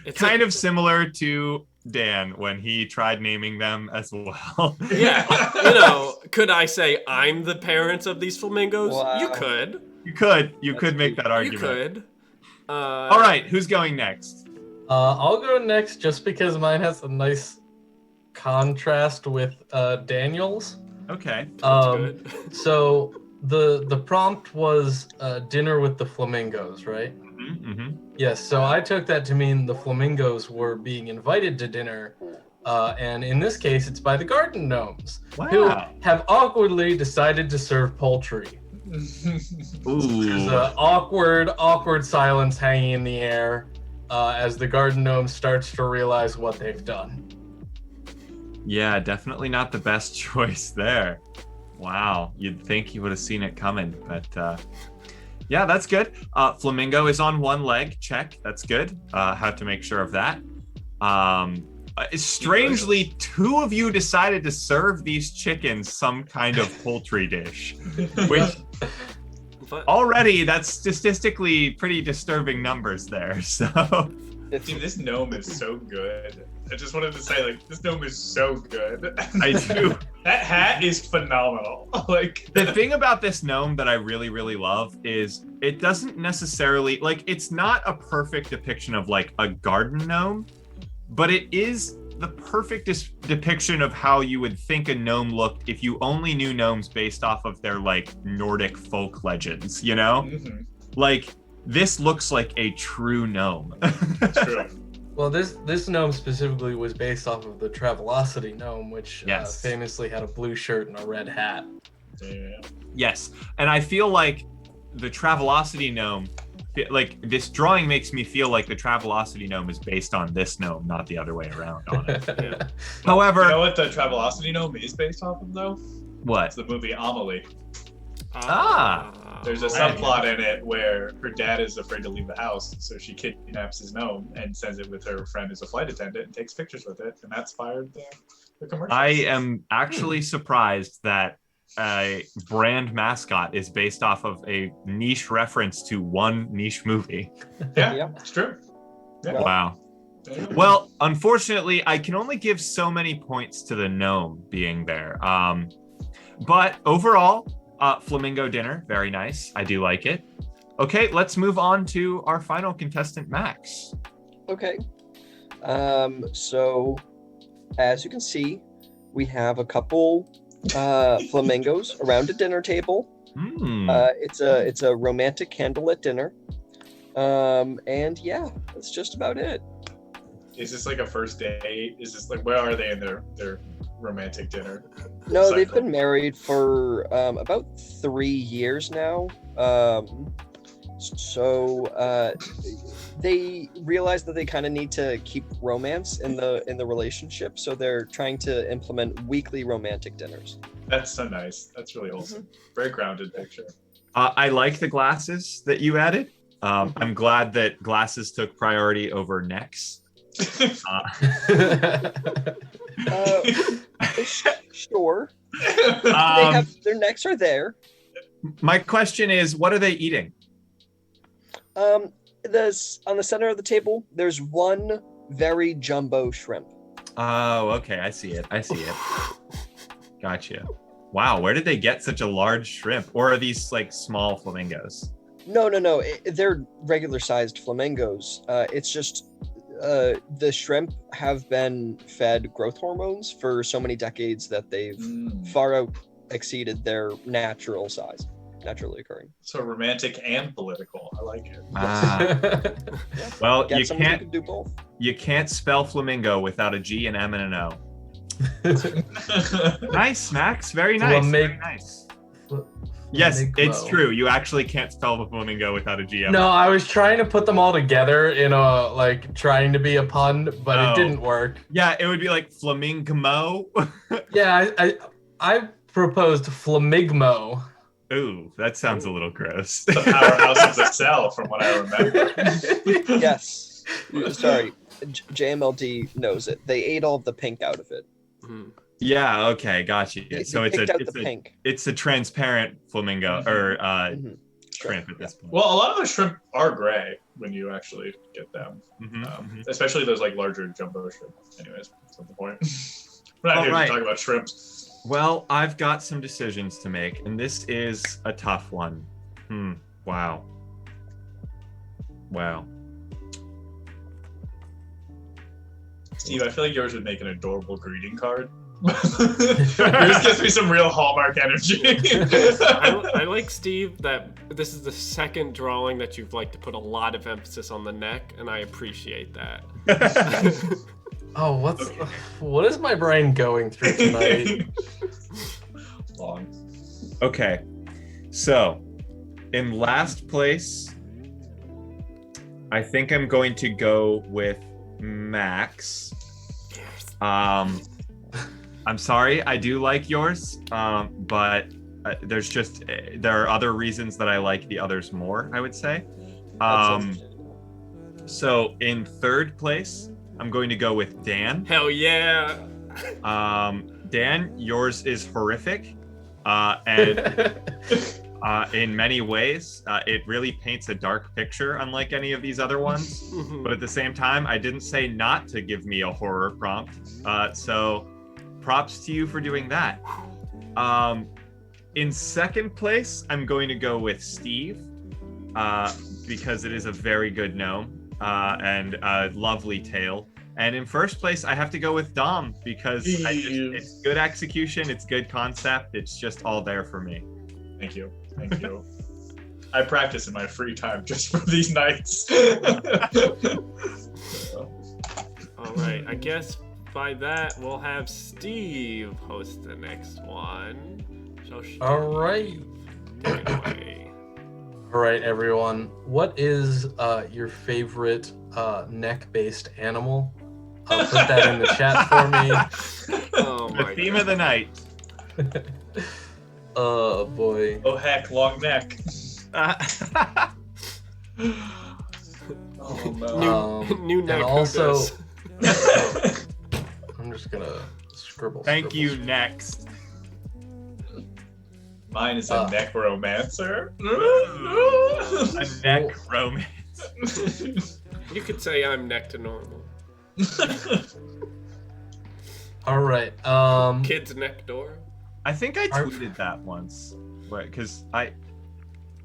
It's kind of similar to Dan when he tried naming them as well. Yeah, could I say I'm the parents of these flamingos? Wow. You could. You could make that argument. You could. All right, who's going next? I'll go next just because mine has a nice contrast with Daniel's. Okay. Good. So the prompt was dinner with the flamingos, right? Mm-hmm. Yes. So I took that to mean the flamingos were being invited to dinner And in this case, it's by the garden gnomes, Wow. who have awkwardly decided to serve poultry. There's Ooh. an awkward silence hanging in the air as the garden gnome starts to realize what they've done. Yeah, definitely not the best choice there. Wow, you'd think you would have seen it coming, but yeah, that's good. Flamingo is on one leg. Check. That's good. Have to make sure of that. Strangely, two of you decided to serve these chickens some kind of poultry dish, which already that's statistically pretty disturbing numbers there. So, Dude, this gnome is so good. I just wanted to say, like, this gnome is so good. I do. That hat is phenomenal. Like, The thing about this gnome that I really, really love is it doesn't necessarily, like, it's not a perfect depiction of, like, a garden gnome, but it is the perfect depiction of how you would think a gnome looked if you only knew gnomes based off of their, like, Nordic folk legends, you know? mhm, Like, this looks like a true gnome. true. Well, this gnome specifically was based off of the Travelocity gnome, which Yes. famously had a blue shirt and a red hat. Yeah. Yes, and I feel like the Travelocity gnome, like this drawing makes me feel like the Travelocity gnome is based on this gnome, not the other way around on it. Yeah. However, You know what the Travelocity gnome is based off of, though? what? It's the movie Amelie. There's a Right. subplot in it where her dad is afraid to leave the house, so she kidnaps his gnome and sends it with her friend as a flight attendant and takes pictures with it, and that's fired the commercial. I am actually surprised that a brand mascot is based off of a niche reference to one niche movie. Yeah, Yeah. it's true. Yeah. Wow. There you go. Well, unfortunately, I can only give so many points to the gnome being there. But overall, flamingo dinner, very nice. I do like it. Okay, let's move on to our final contestant, Max. Okay. So, as you can see, we have a couple flamingos around a dinner table. Hmm. It's a romantic candlelit dinner. And yeah, that's just about it. Is this like a first date? Is this like, where are they in their romantic dinner? No, they've cycle? been married for about 3 years now. So they realize that they kind of need to keep romance in the relationship, so they're trying to implement weekly romantic dinners. That's so nice. That's really wholesome. Very grounded picture. I like the glasses that you added. I'm glad that glasses took priority over necks. Sure, Um, their necks are there. my question is, what are they eating? This on the center of the table, there's one very jumbo shrimp. Oh, okay. I see it. Gotcha. Wow, where did they get such a large shrimp? Or are these like small flamingos? No. They're regular sized flamingos. It's just the shrimp have been fed growth hormones for so many decades that they've far out exceeded their natural size, naturally occurring. So romantic and political. I like it. Well, Get you someone who can't can do both. you can't spell flamingo without a G, an M, and an O. Nice, Max. Very nice. Very nice. Yes, it's true. You actually can't spell the flamingo without a G. M. No, I was trying to put them all together in a like trying to be a pun, but Oh. it didn't work. Yeah, it would be like flamingo. Yeah, I proposed flamigmo. Ooh, that sounds a little gross. The powerhouse of the cell, from what I remember. Yes. Sorry, JMLD knows it. They ate all of the pink out of it. Mhm. Yeah. Okay. Gotcha. They So it's picked out the a pink. it's a transparent flamingo or Mhm. shrimp at this point. Well, a lot of the shrimp are gray when you actually get them, Mhm. especially those like larger jumbo shrimp. Anyways, that's not the point. We're not All here right. to talk about shrimp. Well, I've got some decisions to make, and this is a tough one. Wow. Steve, I feel like yours would make an adorable greeting card. Yours gives me some real Hallmark energy. I like, Steve, that this is the second drawing that you've like to put a lot of emphasis on the neck, and I appreciate that. Oh, Okay. what is my brain going through tonight? Long. Okay, so in last place, I think I'm going to go with Max. I'm sorry, I do like yours, but there are other reasons that I like the others more, I would say. So in third place, I'm going to go with Dan. Hell yeah. Dan, yours is horrific, and in many ways, it really paints a dark picture, unlike any of these other ones. But at the same time, I didn't say not to give me a horror prompt, so props to you for doing that. In second place, I'm going to go with Steve, because it is a very good gnome and a lovely tale. And in first place, I have to go with Dom because it's good execution, it's good concept, it's just all there for me. Thank you. Thank you. I practice in my free time just for these nights. All right, I guess by that we'll have Steve host the next one. So All right. take it away. All right, everyone. What is your favorite neck-based animal? Put that in the chat for me. Oh The my theme God. of the night. Oh boy. Oh heck, long neck. Oh no. New neck. and who also, does? I'm just gonna scribble. Thank scribble, you, scribble. next. Mine is a necromancer. A neck romance. You could say I'm neck to normal. All right. Kids neck door. I think I tweeted that once, because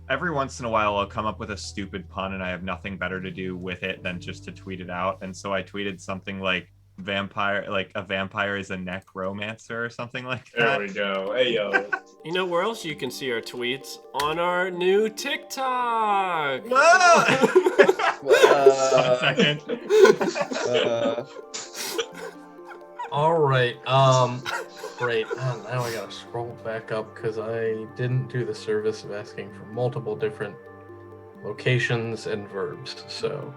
every once in a while I'll come up with a stupid pun and I have nothing better to do with it than just to tweet it out, and so I tweeted something like a vampire is a necromancer or something like that. There we go. Hey yo. You know where else you can see our tweets? On our new TikTok. Whoa! 1 second. All right. Great. Now I gotta scroll back up because I didn't do the service of asking for multiple different locations and verbs. So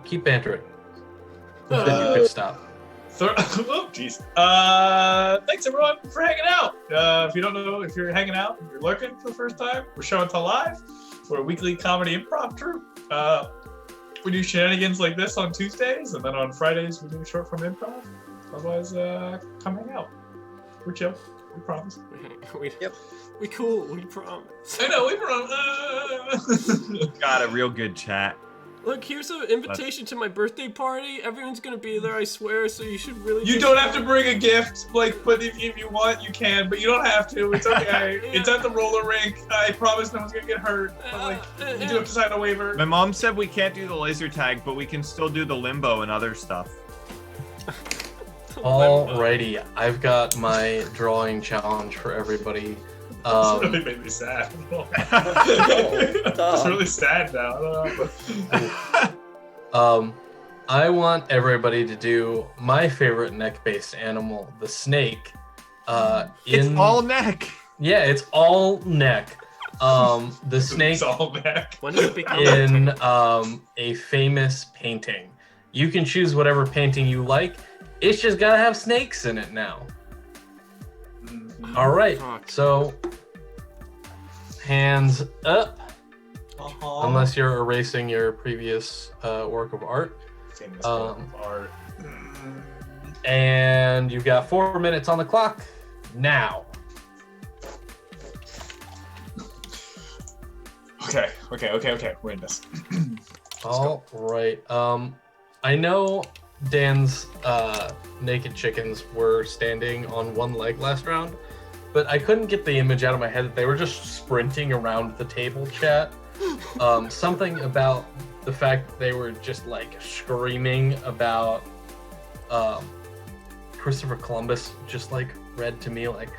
keep bantering. Then you could stop. Oh, jeez. Thanks everyone for hanging out. If you don't know, if you're hanging out, if you're lurking for the first time, we're Show and Tell Live. We're a weekly comedy improv troupe. We do shenanigans like this on Tuesdays, and then on Fridays we do short form improv. Otherwise, come hang out. We're chill. We promise. We cool. We promise. I know, we promise. Got a real good chat. Look, here's an invitation to my birthday party. Everyone's gonna be there, I swear. So you should really. You don't have to bring a gift, but if you want, you can. But you don't have to. It's okay. Yeah. It's at the roller rink. I promise no one's gonna get hurt. But you do have to sign a waiver. My mom said we can't do the laser tag, but we can still do the limbo and other stuff. Alrighty, I've got my drawing challenge for everybody. This really made me sad. It's really sad now. I don't know. I want everybody to do my favorite neck-based animal, the snake. It's all neck. Yeah, it's all neck. The snake It's all back. When does it become in a famous painting. You can choose whatever painting you like. It's just gotta have snakes in it now. All right, Fuck. so hands up, unless you're erasing your previous work of art. Famous work of art. And you've got 4 minutes on the clock now. Okay. We're in this. All right. I know Dan's naked chickens were standing on one leg last round, but I couldn't get the image out of my head that they were just sprinting around the table chat. Something about the fact that they were just like screaming about Christopher Columbus just like read to me like,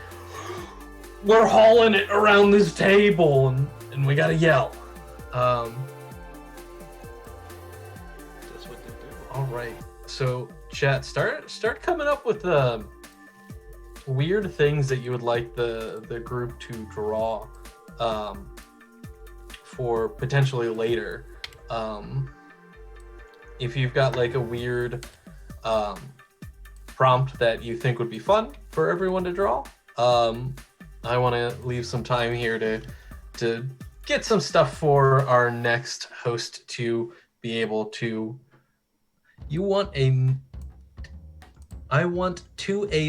we're hauling it around this table and we gotta yell. right. So, chat, start coming up with weird things that you would like the group to draw for potentially later. If you've got like a weird prompt that you think would be fun for everyone to draw, I want to leave some time here to get some stuff for our next host to be able to. I want a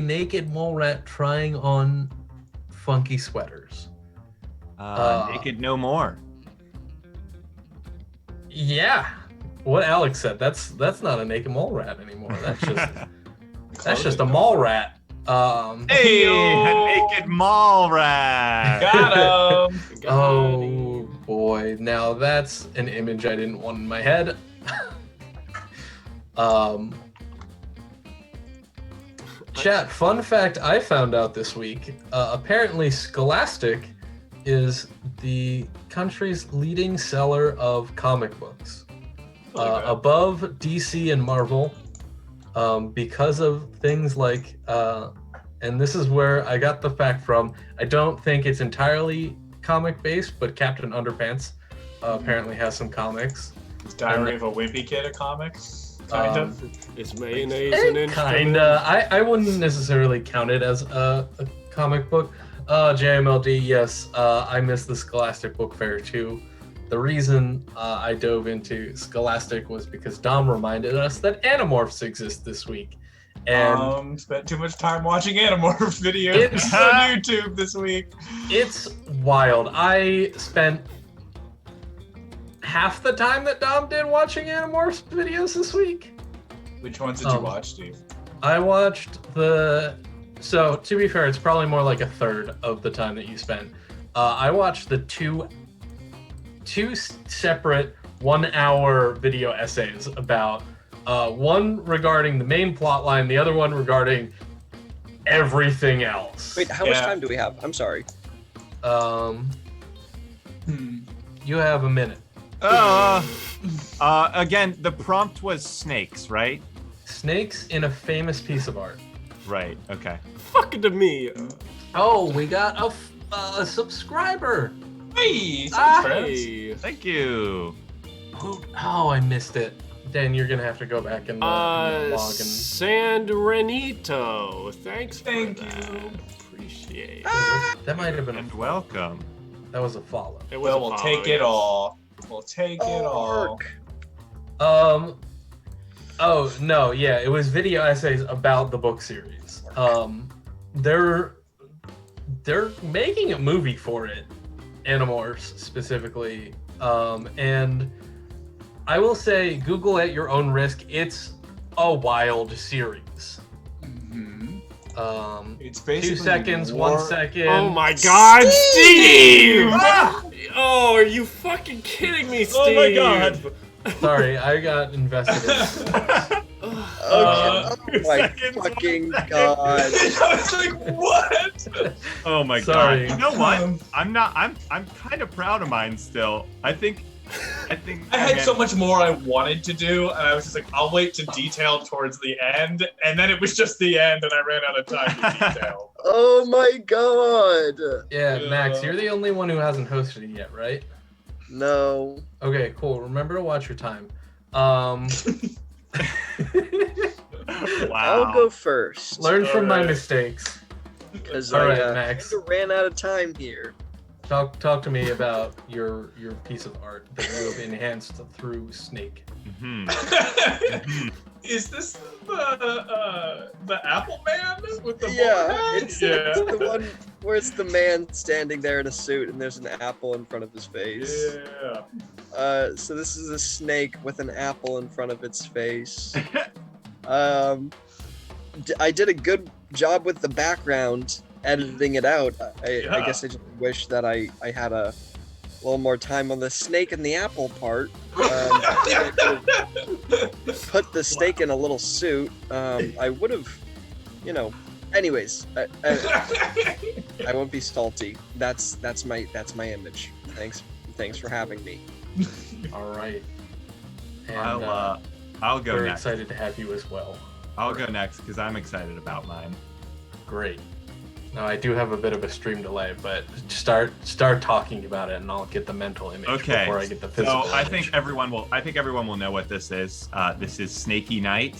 naked mole rat trying on funky sweaters. Naked no more. Yeah, what Alex said. That's not a naked mole rat anymore. That's just a mall rat. Hey, a naked mall rat. Got him. Oh boy, now that's an image I didn't want in my head. Chat, fun fact I found out this week. Apparently Scholastic is the country's leading seller of comic books. Above DC and Marvel, because of things like, and this is where I got the fact from, I don't think it's entirely comic based, but Captain Underpants apparently has some comics. Is Diary of a Wimpy Kid a comic? Kind of. Is mayonnaise an instrument? Kinda. I wouldn't necessarily count it as a comic book. JMLD, yes, I missed the Scholastic Book Fair too. The reason I dove into Scholastic was because Dom reminded us that Animorphs exist this week. And spent too much time watching Animorph videos on YouTube this week. It's wild. I spent half the time that Dom did watching Animorphs videos this week. Which ones did you watch, Steve? I watched so to be fair, it's probably more like a third of the time that you spent. I watched the two separate 1 hour video essays about one regarding the main plot line, the other one regarding everything else. Wait, how much time do we have? I'm sorry. You have a minute. Again, the prompt was snakes, right? Snakes in a famous piece of art. Right. Okay. Fuck to me. Oh, we got a subscriber. Hey, Hey. Thank you. Oh, I missed it. Dan, you're gonna have to go back and log and. Sandrenito. Thanks for Thank that. you. Appreciate it. That might have been And welcome. That was a follow. It was a We'll follow, take it yes. all. We'll take it all. Oh no, yeah, it was video essays about the book series. They're making a movie for it, Animorphs specifically. And I will say, Google at your own risk. It's a wild series. It's basically 2 seconds, 1 second. Oh my God, Steve! Oh, are you fucking kidding me, Steve? Oh my God. Sorry, I got invested in Oh my seconds, fucking 1 second. god. I was like, what? Oh my Sorry. god. You know what? I'm kind of proud of mine still. I think I had so much more I wanted to do, and I was just like, I'll wait to detail towards the end, and then it was just the end, and I ran out of time to detail. Oh my god. Yeah, Max, you're the only one who hasn't hosted it yet, right? No. Okay, cool. Remember to watch your time. Wow. I'll go first. Learn from my Alright. mistakes. Because All right, I Max. ran out of time here. Talk to me about your piece of art that you have enhanced through Snake. Mhm. Is this the Apple Man with the Yeah, bowler hat? it's the one where it's the man standing there in a suit and there's an apple in front of his face. Yeah. So this is a snake with an apple in front of its face. I did a good job with the background, editing it out. I guess I just wish that I had a little more time on the snake and the apple part. Put the snake in a little suit. I would have, Anyways, I won't be salty. That's my image. Thanks for having me. All right. And, I'll go Very next. excited to have you as well. I'll go next because I'm excited about mine. Great. Now I do have a bit of a stream delay, but start talking about it, and I'll get the mental image before I get the physical. So I image. think everyone will know what this is. This is Snaky Night.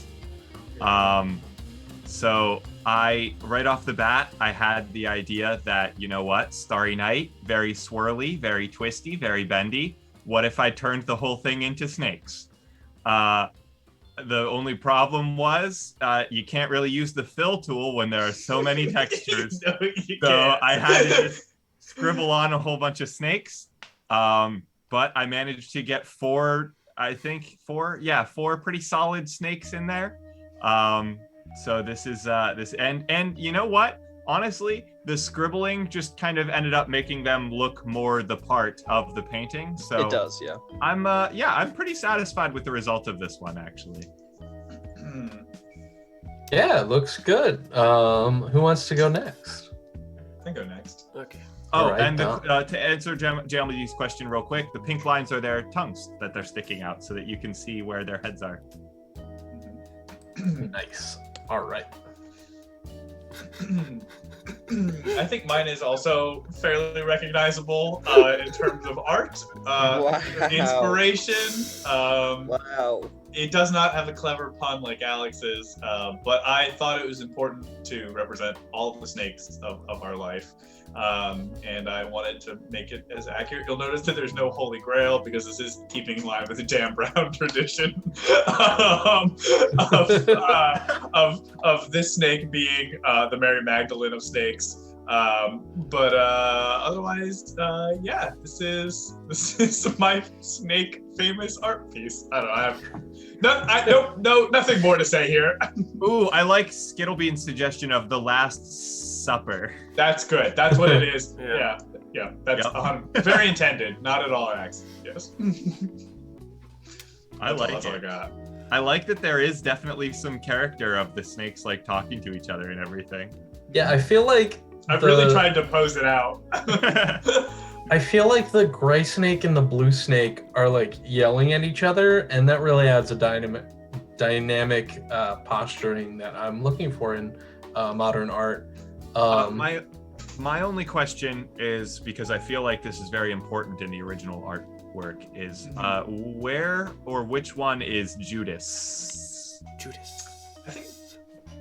So right off the bat, I had the idea that, you know what, Starry Night, very swirly, very twisty, very bendy. What if I turned the whole thing into snakes? The only problem was you can't really use the fill tool when there are so many textures. No, you So can't. I had to just scribble on a whole bunch of snakes. But I managed to get four pretty solid snakes in there. So this is and you know what? Honestly, the scribbling just kind of ended up making them look more the part of the painting. So It does, yeah. I'm pretty satisfied with the result of this one, actually. Yeah, it looks good. Who wants to go next? I can go next. Okay. Oh, All right, and Dom. to answer Jamily's question real quick, the pink lines are their tongues that they're sticking out so that you can see where their heads are. Nice. All right. I think mine is also fairly recognizable in terms of art, Wow. inspiration. Wow. It does not have a clever pun like Alex's, but I thought it was important to represent all the snakes of our life. And I wanted to make it as accurate. You'll notice that there's no Holy Grail because this is keeping in line with the Dan Brown tradition of this snake being the Mary Magdalene of snakes. But otherwise, yeah, this is my snake famous art piece. I don't know. Nothing more to say here. Ooh, I like Skittlebean's suggestion of the Last Supper. That's good. That's what it is. Yeah. Yeah. That's Yep. very intended, not at all acts. Yes. That's all I got. I like that there is definitely some character of the snakes like talking to each other and everything. Yeah, I feel like I've really tried to pose it out. I feel like the gray snake and the blue snake are like yelling at each other, and that really adds a dynamic posturing that I'm looking for in modern art. My only question is, because I feel like this is very important in the original artwork, is where or which one is Judas? Judas. I think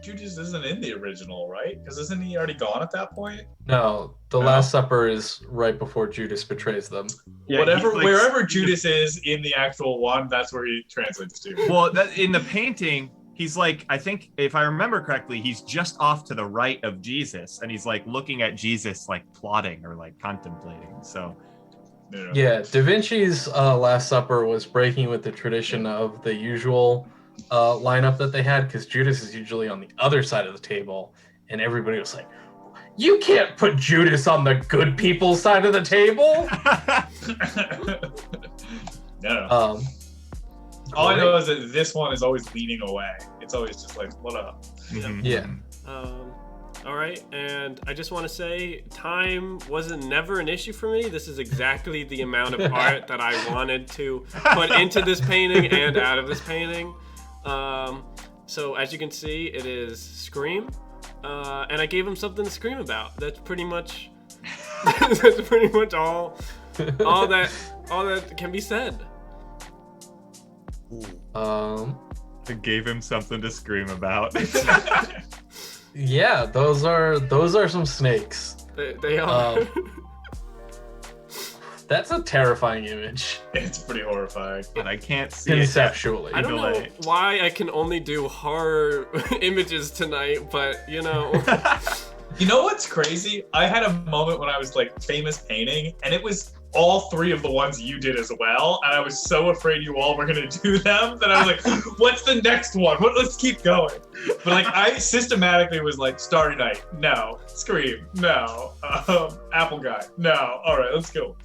Judas isn't in the original, right? Because isn't he already gone at that point? No, the No. Last Supper is right before Judas betrays them. Yeah, he's like- Wherever Judas is in the actual one, that's where he translates to. Well, in the painting, he's like, I think if I remember correctly, he's just off to the right of Jesus, and he's like looking at Jesus, like plotting or like contemplating. So Yeah, Da Vinci's Last Supper was breaking with the tradition of the usual lineup that they had, because Judas is usually on the other side of the table, and everybody was like, "You can't put Judas on the good people's side of the table." No. All I know is that this one is always leaning away. It's always just like, what up? Yeah. All right, and I just want to say, time wasn't never an issue for me. This is exactly the amount of art that I wanted to put into this painting and out of this painting. So as you can see, it is Scream, and I gave him something to scream about. That's pretty much all that can be said. I gave him something to scream about. Yeah, those are some snakes. They are. That's a terrifying image. It's pretty horrifying. But I can't see it. Conceptually. I don't know why I can only do horror images tonight, but you know. You know what's crazy? I had a moment when I was like famous painting, and it was all three of the ones you did as well, and I was so afraid you all were gonna do them that I was like, what's the next one? Let's keep going. But like I systematically was like, Starry Night, no. Scream, no. Apple Guy, no. All right, let's go.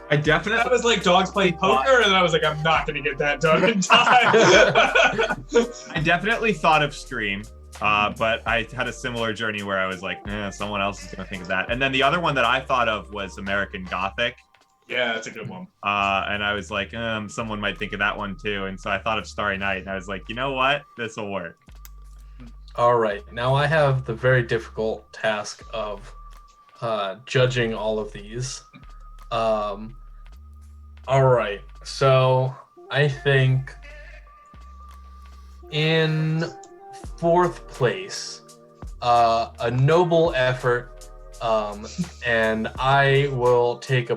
I definitely That was like dogs playing poker, and then I was like, I'm not gonna get that done in time. I definitely thought of Scream, but I had a similar journey where I was like, someone else is gonna think of that. And then the other one that I thought of was American Gothic. Yeah, that's a good one. And I was like, someone might think of that one too. And so I thought of Starry Night, and I was like, you know what? This will work. All right, now I have the very difficult task of judging all of these. All right, so I think in fourth place, a noble effort, and I will take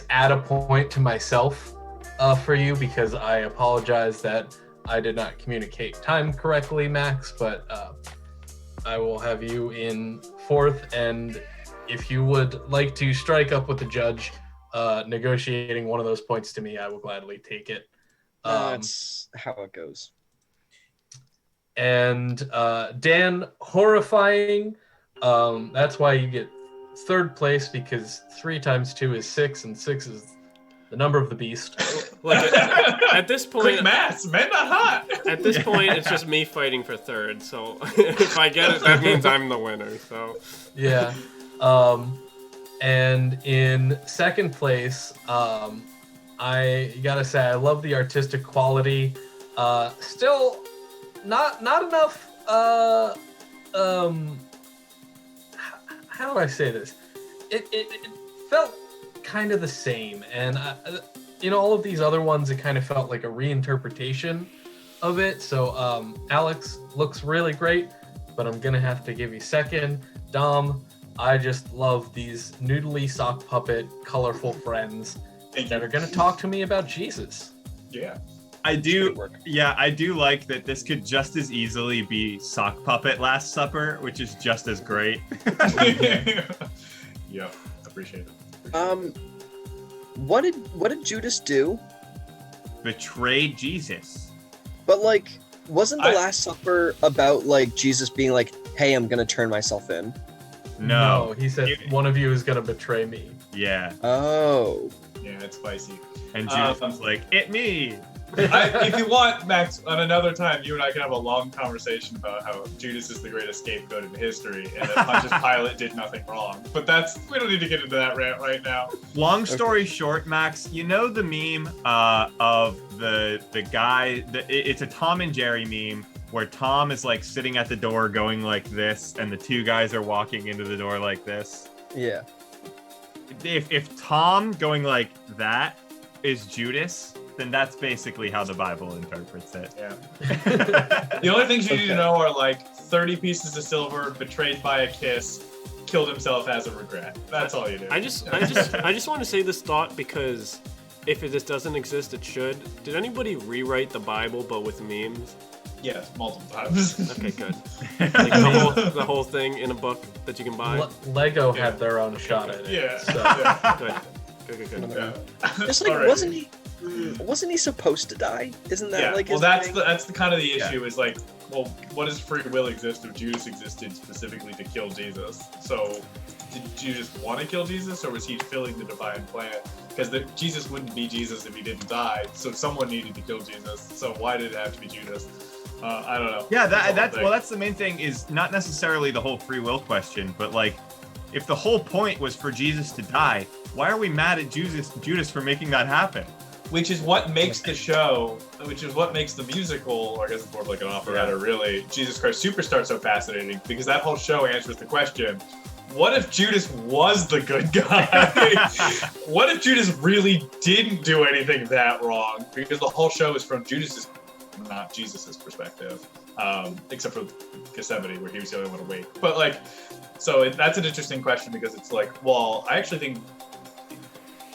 add a point to myself for you, because I apologize that I did not communicate time correctly, Max, but I will have you in fourth, and if you would like to strike up with the judge, negotiating one of those points to me, I will gladly take it. That's how it goes. And Dan, horrifying. That's why you get third place, because 3 times 2 is 6, and 6 is the number of the beast. Like at this point, Quick maths, men not hot. At this point, it's just me fighting for third. So if I get it, that means I'm the winner. So yeah. And in second place, I gotta say I love the artistic quality. Still, not enough. How do I say this? It felt kind of the same, and in all of these other ones, it kind of felt like a reinterpretation of it. So Alex looks really great, but I'm gonna have to give you second. Dom, I just love these noodly sock puppet, colorful friends that are gonna talk to me about Jesus. Yeah. I do like that this could just as easily be Sock Puppet Last Supper, which is just as great. Yeah, appreciate it. What did Judas do? Betrayed Jesus. But like, wasn't the Last Supper about like Jesus being like, "Hey, I'm gonna turn myself in"? No, he said one of you is gonna betray me. Yeah. Oh. Yeah, it's spicy. And Judas was like, "It me." If you want, Max, on another time, you and I can have a long conversation about how Judas is the greatest scapegoat in history, and that Pontius Pilate did nothing wrong. But we don't need to get into that rant right now. Long story short, Max, you know the meme of the guy. It's a Tom and Jerry meme where Tom is like sitting at the door going like this, and the 2 guys are walking into the door like this. Yeah. If Tom going like that is Judas, then that's basically how the Bible interprets it. Yeah. The only things you need to know are like 30 pieces of silver, betrayed by a kiss, killed himself as a regret. That's all you do. I just want to say this thought, because if this doesn't exist, it should. Did anybody rewrite the Bible but with memes? Yes, multiple times. Okay, good. Like the whole thing in a book that you can buy. Lego had their own shot at it. Yeah. So. Yeah. Good. Yeah. Just like, Alrighty. wasn't he supposed to die? Isn't that like his that's thing? the kind of the issue is like, well, what does free will exist if Judas existed specifically to kill Jesus? So did Judas want to kill Jesus, or was he filling the divine plan? Because Jesus wouldn't be Jesus if he didn't die, so someone needed to kill Jesus. So why did it have to be Judas? I don't know. Yeah, that's the main thing, is not necessarily the whole free will question, but like, if the whole point was for Jesus to die, why are we mad at Judas for making that happen? Which is what makes the show, which is what makes the musical, or I guess it's more of like an operetta, really, Jesus Christ Superstar so fascinating, because that whole show answers the question, what if Judas was the good guy? What if Judas really didn't do anything that wrong? Because the whole show is from Judas's, not Jesus's perspective, except for Gethsemane, where he was the only one awake. But like, so that's an interesting question, because it's like, well, I actually think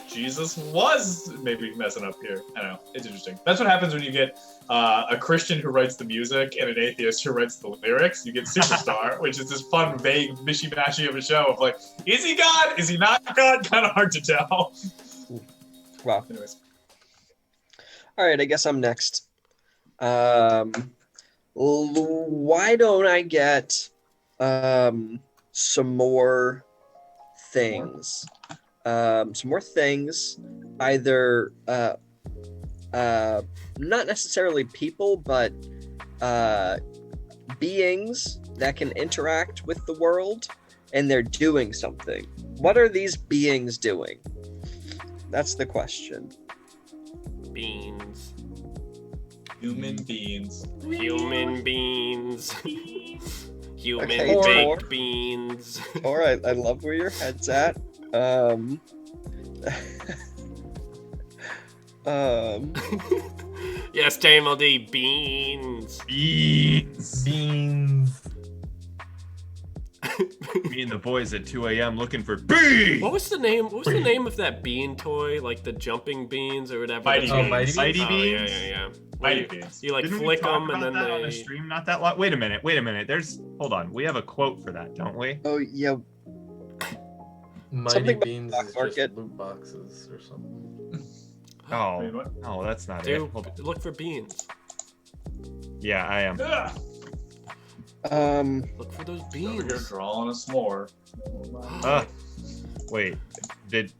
Jesus was maybe messing up here. I don't know. It's interesting. That's what happens when you get a Christian who writes the music and an atheist who writes the lyrics. You get Superstar, which is this fun, vague, mishy-mashy of a show of like, is he God? Is he not God? Kind of hard to tell. Wow. Anyways. All right, I guess I'm next. Why don't I get some more things? Some more things, either not necessarily people, but beings that can interact with the world, and they're doing something. What are these beings doing? That's the question. Beans. Human beings. Human beans. Human Okay, baked Tor. beans. All right, I love where your head's at. Um, Yes, JMLD, beans. Beans. Beans. Me and the boys at 2 a.m. looking for beans. What was the name? What was the name of that bean toy? Like the jumping beans or whatever. Mighty Oh, beans. Mighty Beans? Mighty Oh, beans. yeah. Mighty You- beans. You like Didn't we flick talk them and about then that on a they. stream not that long? Wait a minute. Hold on. We have a quote for that, don't we? oh yeah, Mighty Something about Beans Black is Market. just loot boxes or something. Wait, Oh, what? no, that's not Dude, it. Hold on. look for beans. Yeah, I am. Ugh. Look for those Over here beans. drawing a s'more. Wait, did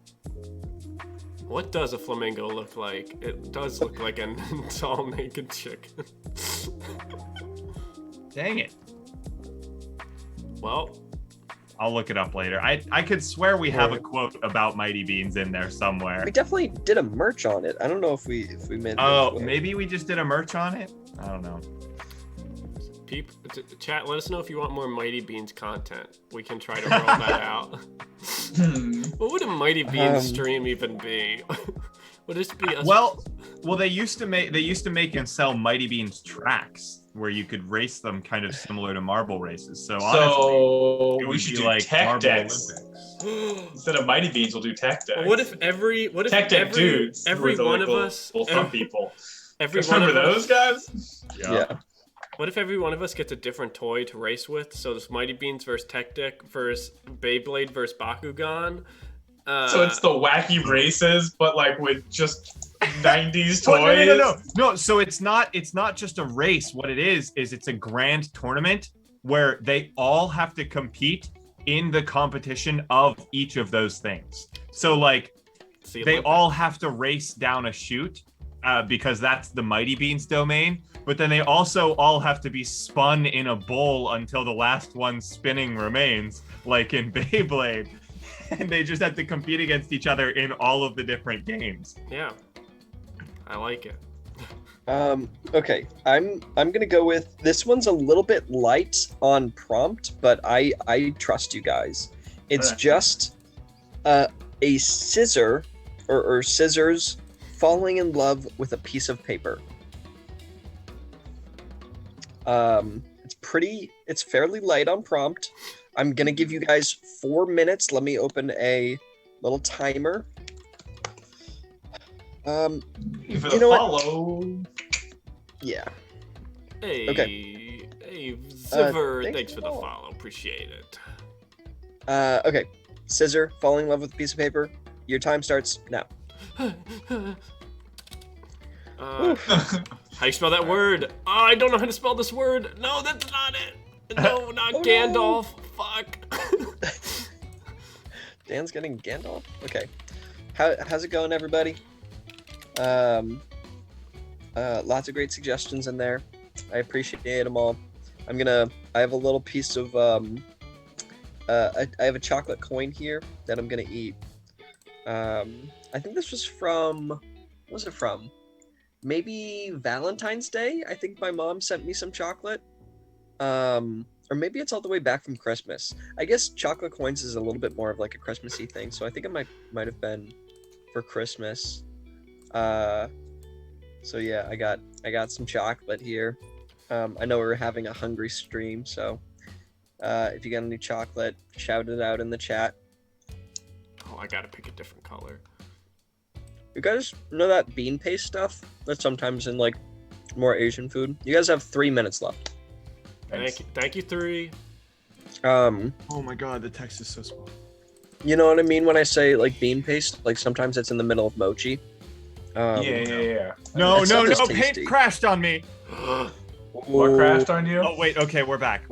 What does a flamingo look like? It does look like a tall naked chicken. dang it? Well, I'll look it up later. I could swear we have a quote about Mighty Beans in there somewhere. we definitely did a merch on it. I don't know if we made. Oh, maybe we just did a merch on it. I don't know. chat, let us know if you want more Mighty Beans content. We can try to roll that out. What would a Mighty Beans stream even be? Would this be a... Well, they used to make and sell Mighty Beans tracks where you could race them kind of similar to marble races. So honestly, So it we would should be do like tech Marble decks. Olympics. Instead of Mighty Beans, we'll do tech decks. What if every dudes? every who are one the of us some people. every Just one remember of us, those guys? Yeah. what if every one of us gets a different toy to race with? So this Mighty Beans versus Tech Deck versus Beyblade versus Bakugan. So it's the wacky races, but like with just 90s Oh, toys. no. So it's not just a race. What it is it's a grand tournament where they all have to compete in the competition of each of those things. So like they all have to race down a chute because that's the Mighty Beans domain. But then they also all have to be spun in a bowl until the last one spinning remains, like in Beyblade. And they just have to compete against each other in all of the different games. Yeah, I like it. Okay, I'm gonna go with this one's a little bit light on prompt, but I trust you guys. It's Alright. just a scissor or scissors falling in love with a piece of paper. It's fairly light on prompt. I'm gonna give you guys 4 minutes. Let me open a little timer. For You the know what? follow. Yeah. Hey, Okay. hey, Ziver, thanks thanks for for the the follow. follow. Appreciate it. Okay. Scissor falling in love with a piece of paper. Your time starts now. How you spell that word? Oh, I don't know how to spell this word. No, that's not it. No, not Oh, no. Gandalf. Fuck. Dan's getting Gandalf. Okay. How's it going, everybody? Lots of great suggestions in there. I appreciate them all. I have a little piece of I have a chocolate coin here that I'm gonna eat. I think this was from, what was it from? Maybe Valentine's Day. I think my mom sent me some chocolate. Or maybe it's all the way back from Christmas. I guess chocolate coins is a little bit more of like a Christmassy thing, so I think it might have been for Christmas. So yeah, I got some chocolate here. I know we're having a hungry stream, so if you got any chocolate, shout it out in the chat. Oh, I gotta pick a different color. You guys know that bean paste stuff that's sometimes in like more Asian food? You guys have 3 minutes left. Thank you, 3. Oh my god, the text is so small. You know what I mean when I say like bean paste? Like sometimes it's in the middle of mochi. Yeah. No, That stuff is paint tasty. crashed on me. What crashed on you? Oh wait, okay, we're back.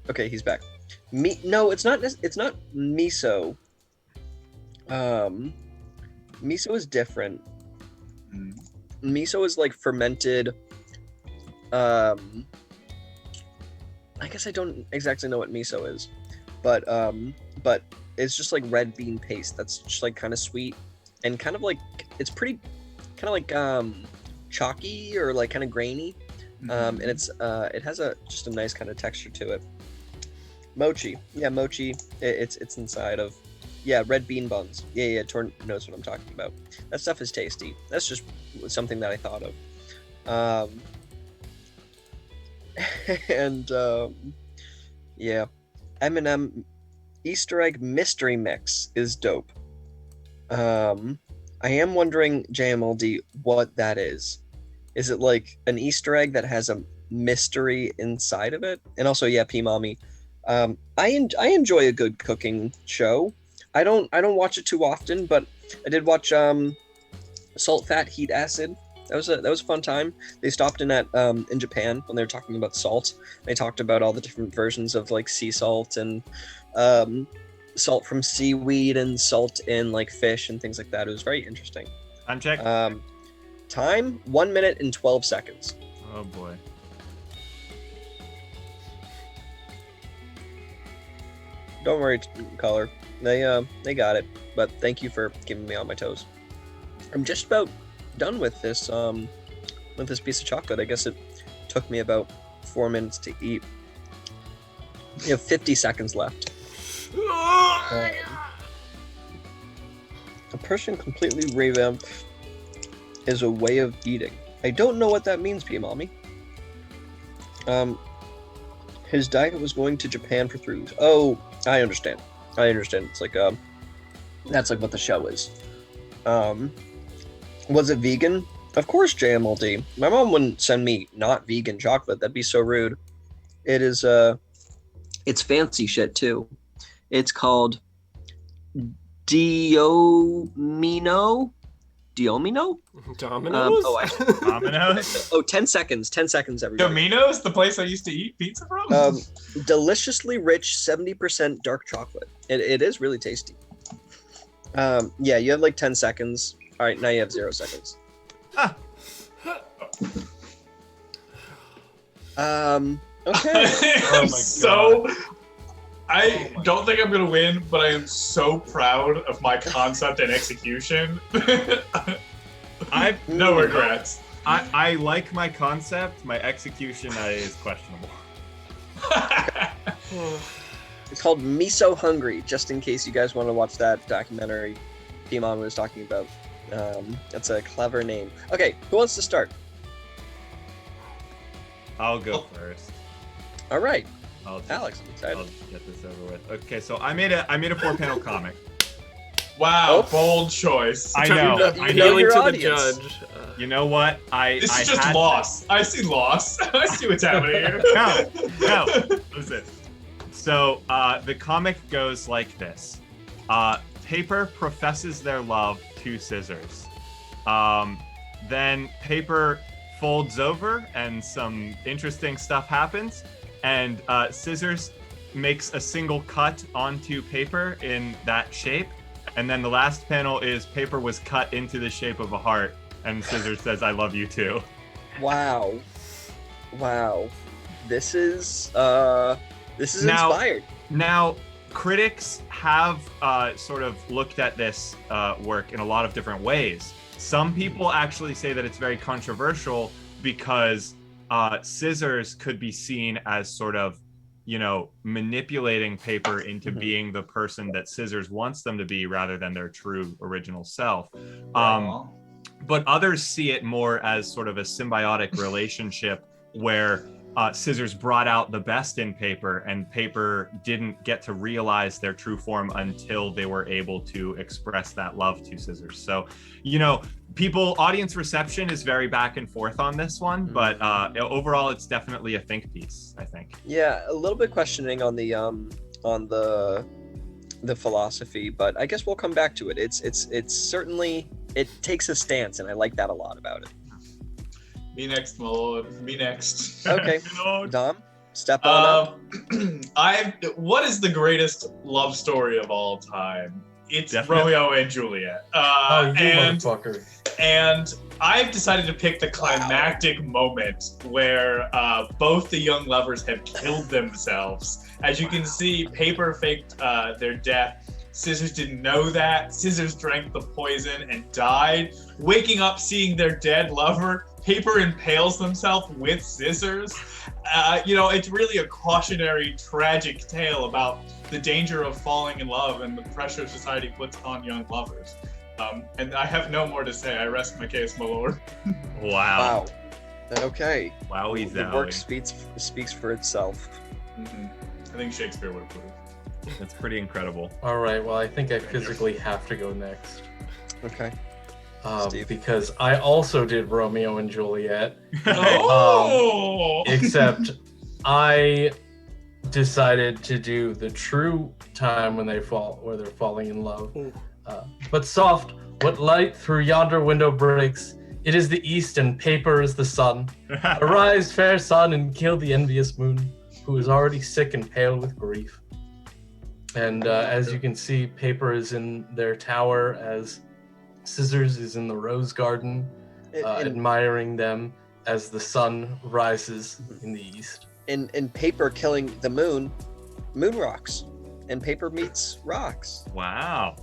Okay, he's back. No, it's not miso. Miso is different. Miso is like fermented. I guess I don't exactly know what miso is, but it's just like red bean paste that's just like kind of sweet. and kind of like it's pretty, kind of like chalky or like kind of grainy, and it has just a nice kind of texture to it. Mochi, mochi. It's inside of red bean buns. Torn knows what I'm talking about. That stuff is tasty. That's just something that I thought of. And M&M Easter egg mystery mix is dope. I am wondering, JMLD, what that is. Is it like an Easter egg that has a mystery inside of it? And also, P Mommy, I enjoy a good cooking show. I don't watch it too often, but I did watch Salt, Fat, Heat, Acid. That was a fun time. They stopped in Japan when they were talking about salt. They talked about all the different versions of like sea salt and salt from seaweed and salt in like fish and things like that. It was very interesting. I'm checking. Time 1 minute and 12 seconds. Oh boy. Don't worry, caller. They got it. But thank you for keeping me on my toes. I'm just about done with this piece of chocolate. I guess it took me about 4 minutes to eat. You have 50 seconds left. A person completely revamped is a way of eating. I don't know what that means, P Mommy. His diet was going to Japan for 3 weeks. Oh, I understand. It's like that's like what the show is. Was it vegan? Of course, JMLD. My mom wouldn't send me not vegan chocolate. That'd be so rude. It is it's fancy shit too. It's called Diomino? Domino's? Domino's? 10 seconds. 10 seconds, everybody. Domino's, the place I used to eat pizza from? Deliciously rich 70% dark chocolate. It is really tasty. You have like 10 seconds. All right, now you have 0 seconds. Okay. Oh my God. I don't think I'm gonna win, but I am so proud of my concept and execution. I've no regrets. I like my concept. My execution is questionable. It's called Me So Hungry, just in case you guys want to watch that documentary Pimon was talking about. That's a clever name. Okay, who wants to start? I'll go first. All right. Alex, I'm excited. I'll get this over with. Okay, so I made a 4-panel comic. Wow, bold choice. I know. Appealing to the judge. You know what? This is just loss. I see loss. I see what's happening here. No. Listen. So the comic goes like this. Paper professes their love to Scissors. Then Paper folds over and some interesting stuff happens. And Scissors makes a single cut onto Paper in that shape. And then the last panel is Paper was cut into the shape of a heart. And Scissors says, I love you too. Wow. This is inspired. Now, critics have sort of looked at this work in a lot of different ways. Some people actually say that it's very controversial because Scissors could be seen as sort of, manipulating Paper into being the person that Scissors wants them to be rather than their true original self. But others see it more as sort of a symbiotic relationship where Scissors brought out the best in Paper, and Paper didn't get to realize their true form until they were able to express that love to Scissors. So, audience reception is very back and forth on this one, but overall, it's definitely a think piece, I think. Yeah, a little bit questioning on the philosophy, but I guess we'll come back to it. It's certainly, it takes a stance, and I like that a lot about it. Me next, my lord. Me next. Okay. Dom, step on up. What is the greatest love story of all time? It's Definitely. Romeo and Juliet. Motherfucker. And I've decided to pick the climactic moment where both the young lovers have killed themselves. As you can see, Paper faked their death. Scissors didn't know that. Scissors drank the poison and died. Waking up, seeing their dead lover, Paper impales themselves with Scissors. It's really a cautionary, tragic tale about the danger of falling in love and the pressure society puts on young lovers. And I have no more to say. I rest my case, my lord. Wow. Okay. Wow, he's The work speaks for itself. Mm-hmm. I think Shakespeare would approve. That's pretty incredible. All right. Well, I think I physically have to go next. Okay. Steve. Because I also did Romeo and Juliet. Oh! Except I decided to do the true time when they're falling in love. But soft, what light through yonder window breaks? It is the east, and Paper is the sun. Arise, fair sun, and kill the envious moon, who is already sick and pale with grief. And as you can see, Paper is in their tower as Scissors is in the rose garden, admiring them as the sun rises in the east. In Paper killing the moon rocks. And Paper meets rocks. Wow.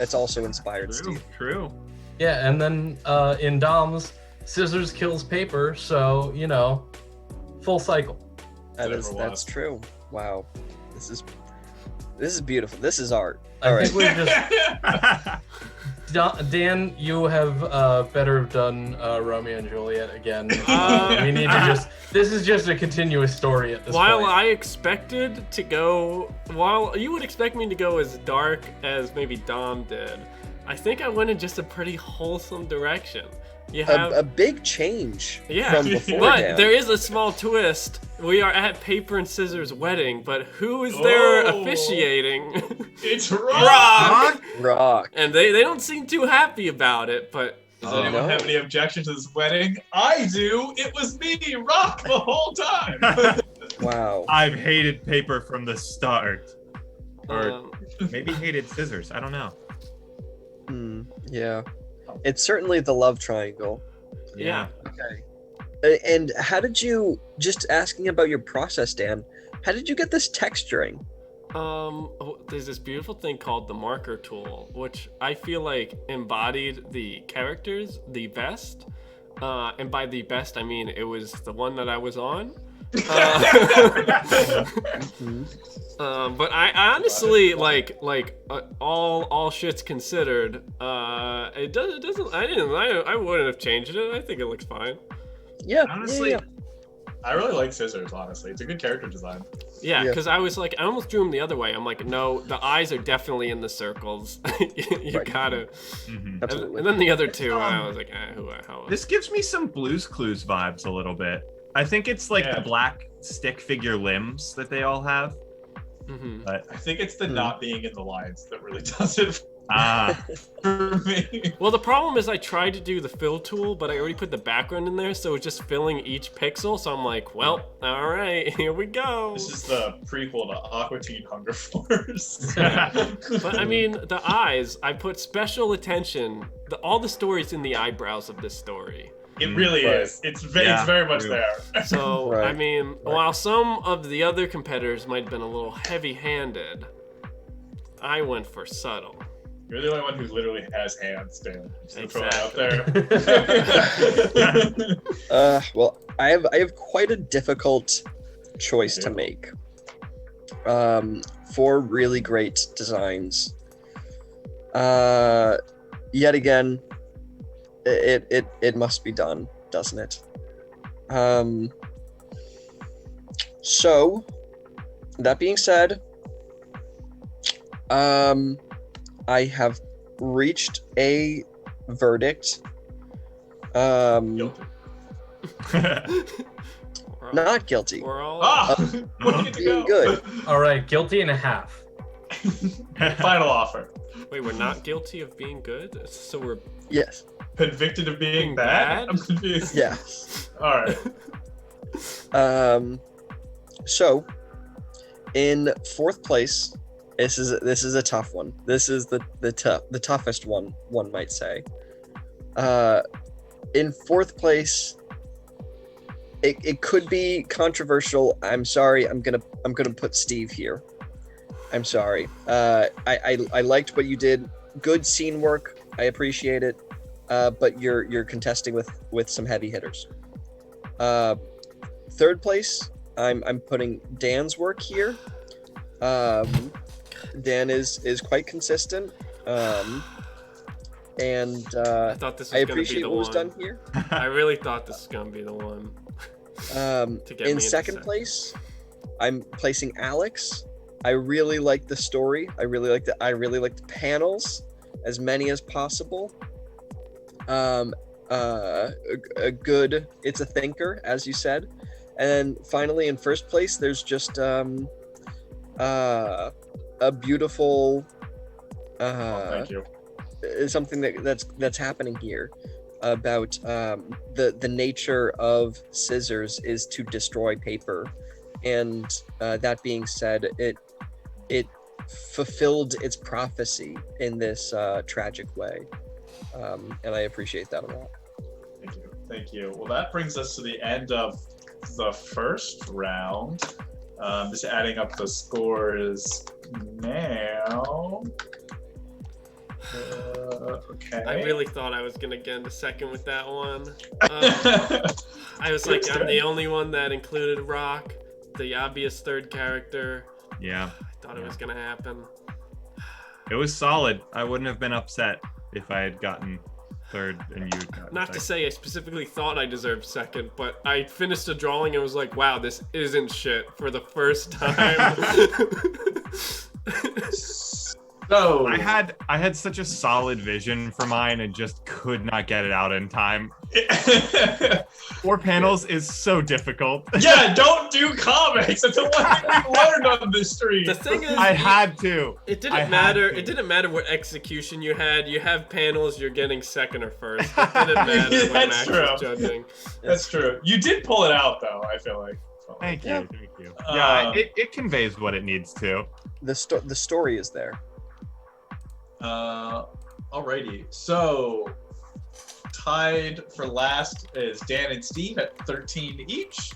It's also inspired, True. Steve. True. Yeah, and then in Dom's, Scissors kills Paper, so, full cycle. That's true. Wow. This is beautiful. This is art. I All right. think we've just... Dan, you have better have done Romeo and Juliet again. We need to just... This is just a continuous story at this point. While I expected to go... While you would expect me to go as dark as maybe Dom did, I think I went in just a pretty wholesome direction. You have a big change yeah, from before. but Dan. there is a small twist. We are at Paper and Scissors' wedding, but who is there officiating? It's Rock! Rock. And they don't seem too happy about it, but... Does anyone have any objection to this wedding? I do! It was me, Rock, the whole time! Wow. I've hated Paper from the start. Or maybe hated Scissors. I don't know. Yeah. It's certainly the love triangle. Yeah. Okay. And how did you, just asking about your process, Dan, how did you get this texturing? There's this beautiful thing called the marker tool, which I feel like embodied the characters the best. And by the best, I mean it was the one that I was on. But I honestly all shits considered, it doesn't. I wouldn't have changed it. I think it looks fine. Yeah. Honestly, yeah. I really like Scissors, honestly. It's a good character design. Yeah, because I was like, I almost drew him the other way. I'm like, no, the eyes are definitely in the circles. you Right. gotta. Absolutely. And then the other two, I was like, how? This gives me some Blue's Clues vibes a little bit. I think it's like the black stick figure limbs that they all have. But I think it's the not being in the lines that really does it for me. Well, the problem is I tried to do the fill tool, but I already put the background in there, so it's just filling each pixel. So I'm like, well, all right, here we go. This is the prequel to Aqua Teen Hunger Force. But I mean, the eyes, I put special attention. All the story's in the eyebrows of this story. It really is. It's very much there. So, I mean, while some of the other competitors might have been a little heavy-handed, I went for subtle. You're the only one who literally has hands, Dan. Just throw it out there. Well, I have quite a difficult choice to make. For really great designs. Yet again, it must be done, doesn't it? So that being said, I have reached a verdict. Guilty. Not guilty. We're all... What did you Being good. All right, guilty and a half. Final offer. Wait, we're not guilty of being good? So we're... Yes. Convicted of being Being bad? bad? I'm confused. Yes. All right. So in fourth place, this is a tough one. This is the toughest one might say. In fourth place, it could be controversial. I'm sorry. I'm gonna put Steve here. I'm sorry. I liked what you did. Good scene work. I appreciate it. But you're contesting with some heavy hitters. Third place, I'm putting Dan's work here. Dan is quite consistent. And I thought this was I gonna be appreciate the what was one. done here. I really thought this was gonna be the one. To get me In into second second. place, I'm placing Alex. I really like the story. I really like the panels, as many as possible. A good. It's a thinker, as you said. And then finally, in first place, there's just a beautiful. Thank you. Something that's happening here about the nature of scissors is to destroy paper, and that being said, it fulfilled its prophecy in this tragic way, and I appreciate that a lot. Thank you. Thank you. Well, that brings us to the end of the first round. Just adding up the scores now. Okay. I really thought I was gonna get into second with that one. I was like, I'm the only one that included Rock, the obvious third character. Yeah. I thought it was gonna happen. It was solid. I wouldn't have been upset if I had gotten third and you got Not to second. say I specifically thought I deserved second, but I finished the drawing and was like, wow, this isn't shit for the first time. So I had such a solid vision for mine and just could not get it out in time. 4 panels is so difficult. yeah, don't do comics. That's the one thing we learned on this stream. The thing is, I had to. it I didn't had matter. to. It didn't matter what execution you had. You have panels. You're getting second or first. It didn't matter when That's Max was true. judging. That's true. You did pull it out, though. I feel like. Thank you. Yeah. Thank you. Yeah, Um, it conveys what it needs to. The story is there. Alrighty. So tied for last is Dan and Steve at 13 each,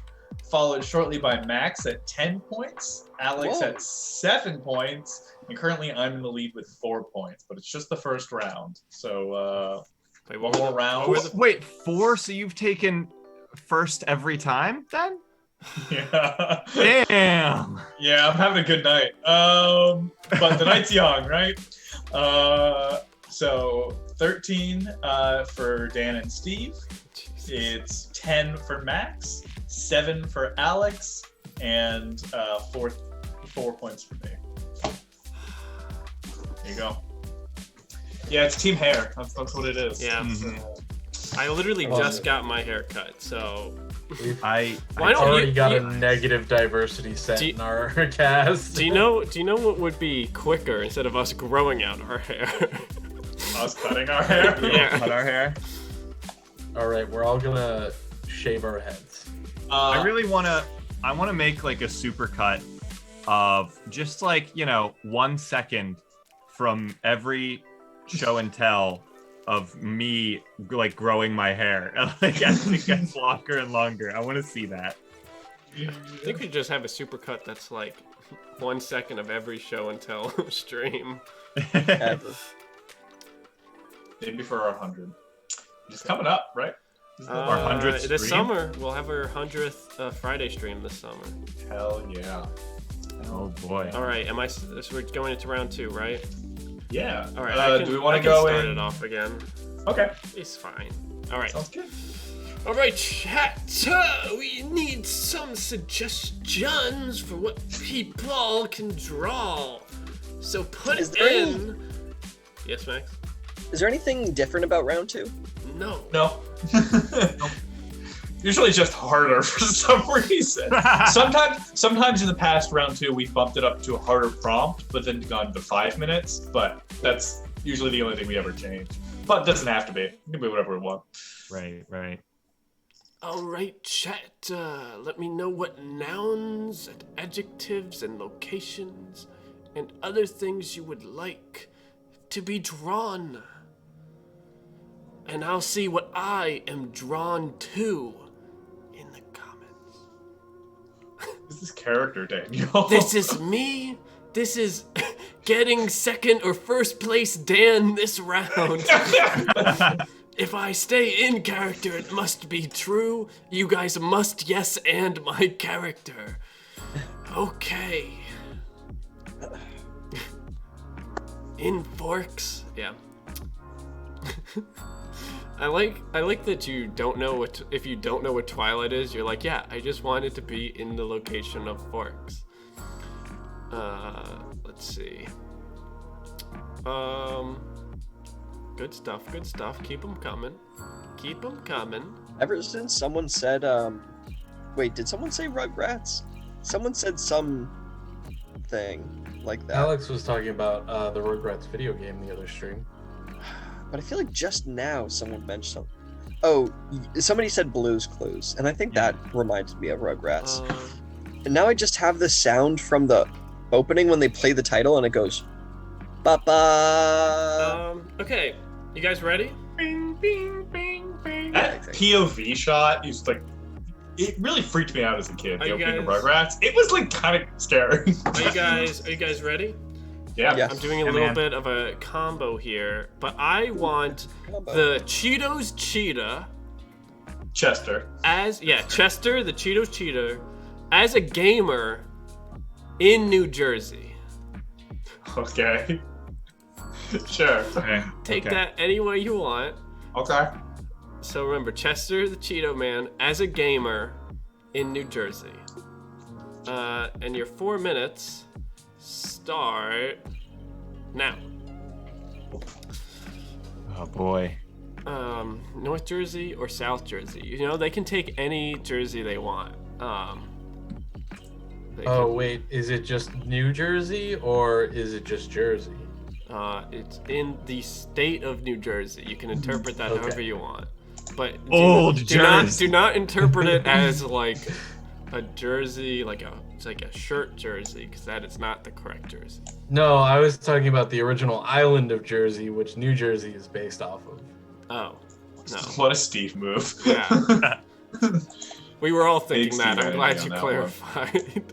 followed shortly by Max at 10 points, Alex Whoa. at 7 points, and currently I'm in the lead with 4 points. But it's just the first round. So Wait, one what more were round. the- Wait, 4? So you've taken first every time then? Yeah. Damn. Yeah, I'm having a good night. But the night's young, right? So 13 for Dan and Steve. It's 10 for Max, 7 for Alex, and 4 points for me. There you go. Yeah, it's team hair. That's what it is. Yeah. Mhm. I literally Oh, just yeah. got my hair cut, so I why don't Already you? got you- a negative diversity set Do you- in our cast. Do you know what would be quicker instead of us growing out our hair? Us cutting our hair. Yeah. cut our hair. All right, we're all gonna shave our heads. I really want to make like a super cut of just like, 1 second from every show and tell of me like growing my hair like as it gets longer and longer. I want to see that. I think we just have a supercut that's like 1 second of every show and tell stream. Ever. Maybe for our 100. It's coming up, right? Our 100th This stream? summer, we'll have our 100th Friday stream this summer. Hell yeah. Oh boy. All right, so we're going into round 2, right? Yeah. All right. Do we want I to can go start in? it off again. Okay. It's fine. All right. Sounds good. All right, chat. We need some suggestions for what people can draw. So put Is there in. Yes, Max. Is there anything different about round 2? No. No. Usually just harder for some reason. Sometimes in the past round 2 we bumped it up to a harder prompt, but then gone to 5 minutes. But that's usually the only thing we ever change. But it doesn't have to be. It can be whatever we want. Right. All right, chat. Let me know what nouns and adjectives and locations and other things you would like to be drawn. And I'll see what I am drawn to in the comments. Who's this character, Daniel? This is me. This is getting second or first place Dan this round. If I stay in character, it must be true. You guys must yes and my character. Okay. In forks. Yeah. I like that you don't know if you don't know what Twilight is, you're like, yeah, I just wanted to be in the location of forks. Let's see. Good stuff. Keep them coming. Ever since someone said, wait, did someone say Rugrats? Someone said something like that. Alex was talking about the Rugrats video game the other stream. But I feel like just now someone mentioned something. Oh, somebody said Blue's Clues, and I think that reminded me of Rugrats. And now I just have the sound from the opening when they play the title, and it goes, ba-ba. Okay, you guys ready? Bing, bing, bing, bing. That POV shot is like, it really freaked me out as a kid. Are The you opening of guys- Rugrats. It was like kind of scary. Are you guys ready? Yeah. Yeah. I'm doing a little bit of a combo here, but I want the Cheetos Cheetah Chester. Chester, the Cheetos Cheetah, as a gamer in New Jersey. Okay. Sure. Take that any way you want. Okay. So remember, Chester, the Cheeto Man, as a gamer in New Jersey. And your 4 minutes start now. Oh boy. North Jersey or South Jersey. You know, they can take any jersey they want. Wait, is it just New Jersey or is it just Jersey? It's in the state of New Jersey. You can interpret that however you want. But do not interpret it as like a jersey, it's like a shirt jersey, because that is not the correct jersey. No, I was talking about the original island of Jersey, which New Jersey is based off of. Oh, no. What a Steve move. Yeah. We were all thinking Big that. Steve I'm glad energy you on that clarified.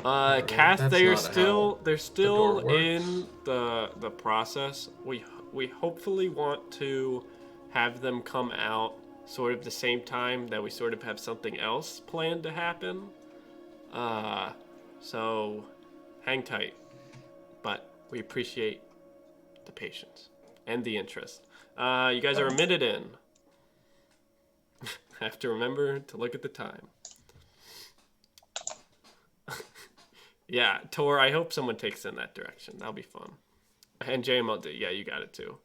Alright. Kath, That's they're not still door works. in the process. We hopefully want to have them come out sort of the same time that we sort of have something else planned to happen. So hang tight. But we appreciate the patience and the interest. You guys are a minute in. Have to remember to look at the time. Yeah, Tor, I hope someone takes in that direction. That'll be fun. And JMLD, yeah, you got it too.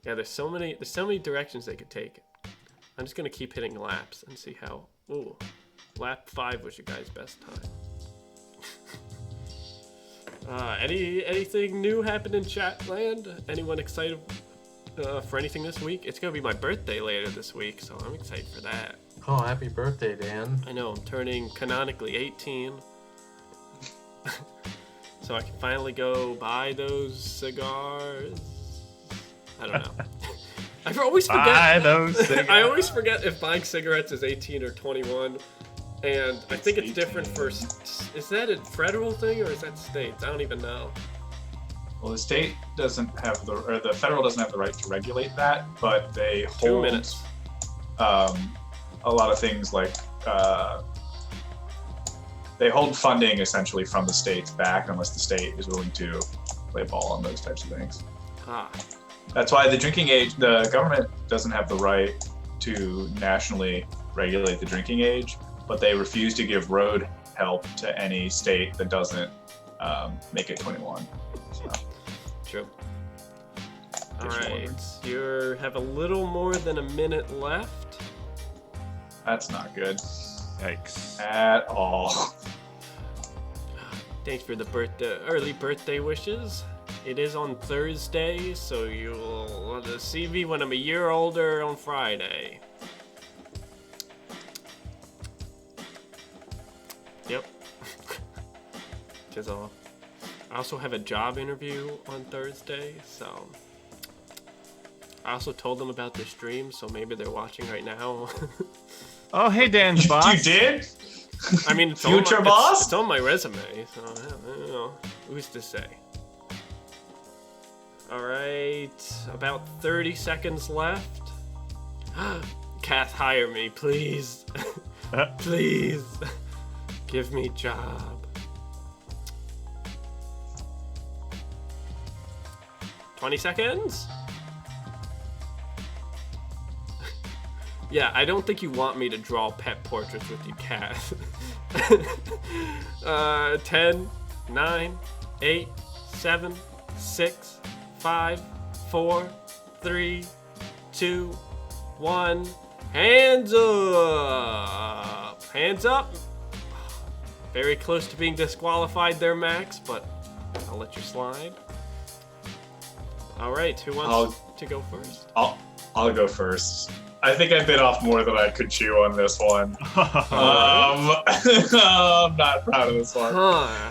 Yeah, there's so many directions they could take it. I'm just gonna keep hitting laps and see how. Ooh, lap 5 was your guys' best time. Anything new happened in chat land? Anyone excited for anything this week? It's gonna be my birthday later this week, so I'm excited for that. Oh, happy birthday, Dan. I know, I'm turning canonically 18. So I can finally go buy those cigars. I don't know. I always forget. Buy those cigars. I always forget if buying cigarettes is 18 or 21. And I think it's different for... Is that a federal thing or is that states? I don't even know. Well, the state doesn't have the federal doesn't have the right to regulate that, but they hold 2 minutes. A lot of things like they hold funding essentially from the states back unless the state is willing to play ball on those types of things. That's why the government doesn't have the right to nationally regulate the drinking age, but they refuse to give road help to any state that doesn't make it 21. So. True. All right, you have a little more than a minute left. That's not good Yikes. at all. Thanks for the early birthday wishes. It is on Thursday, so you'll see me when I'm a year older on Friday. Yep. Because I also have a job interview on Thursday, so I also told them about their stream, so maybe they're watching right now. Oh, hey, Dan's boss. You did? I mean, it's Future on boss? It's on my resume, so I don't know. Who's to say? All right, about 30 seconds left. Kath, hire me, please. Please. Give me job. 20 seconds? Yeah, I don't think you want me to draw pet portraits with you, Kath. 10, 9, 8, 7, 6, 5, 4, 3, 2, 1. Hands up! Hands up! Very close to being disqualified there, Max, but I'll let you slide. All right, who wants to go first? I'll go first. I think I bit off more than I could chew on this one. I'm not proud of this one. Huh.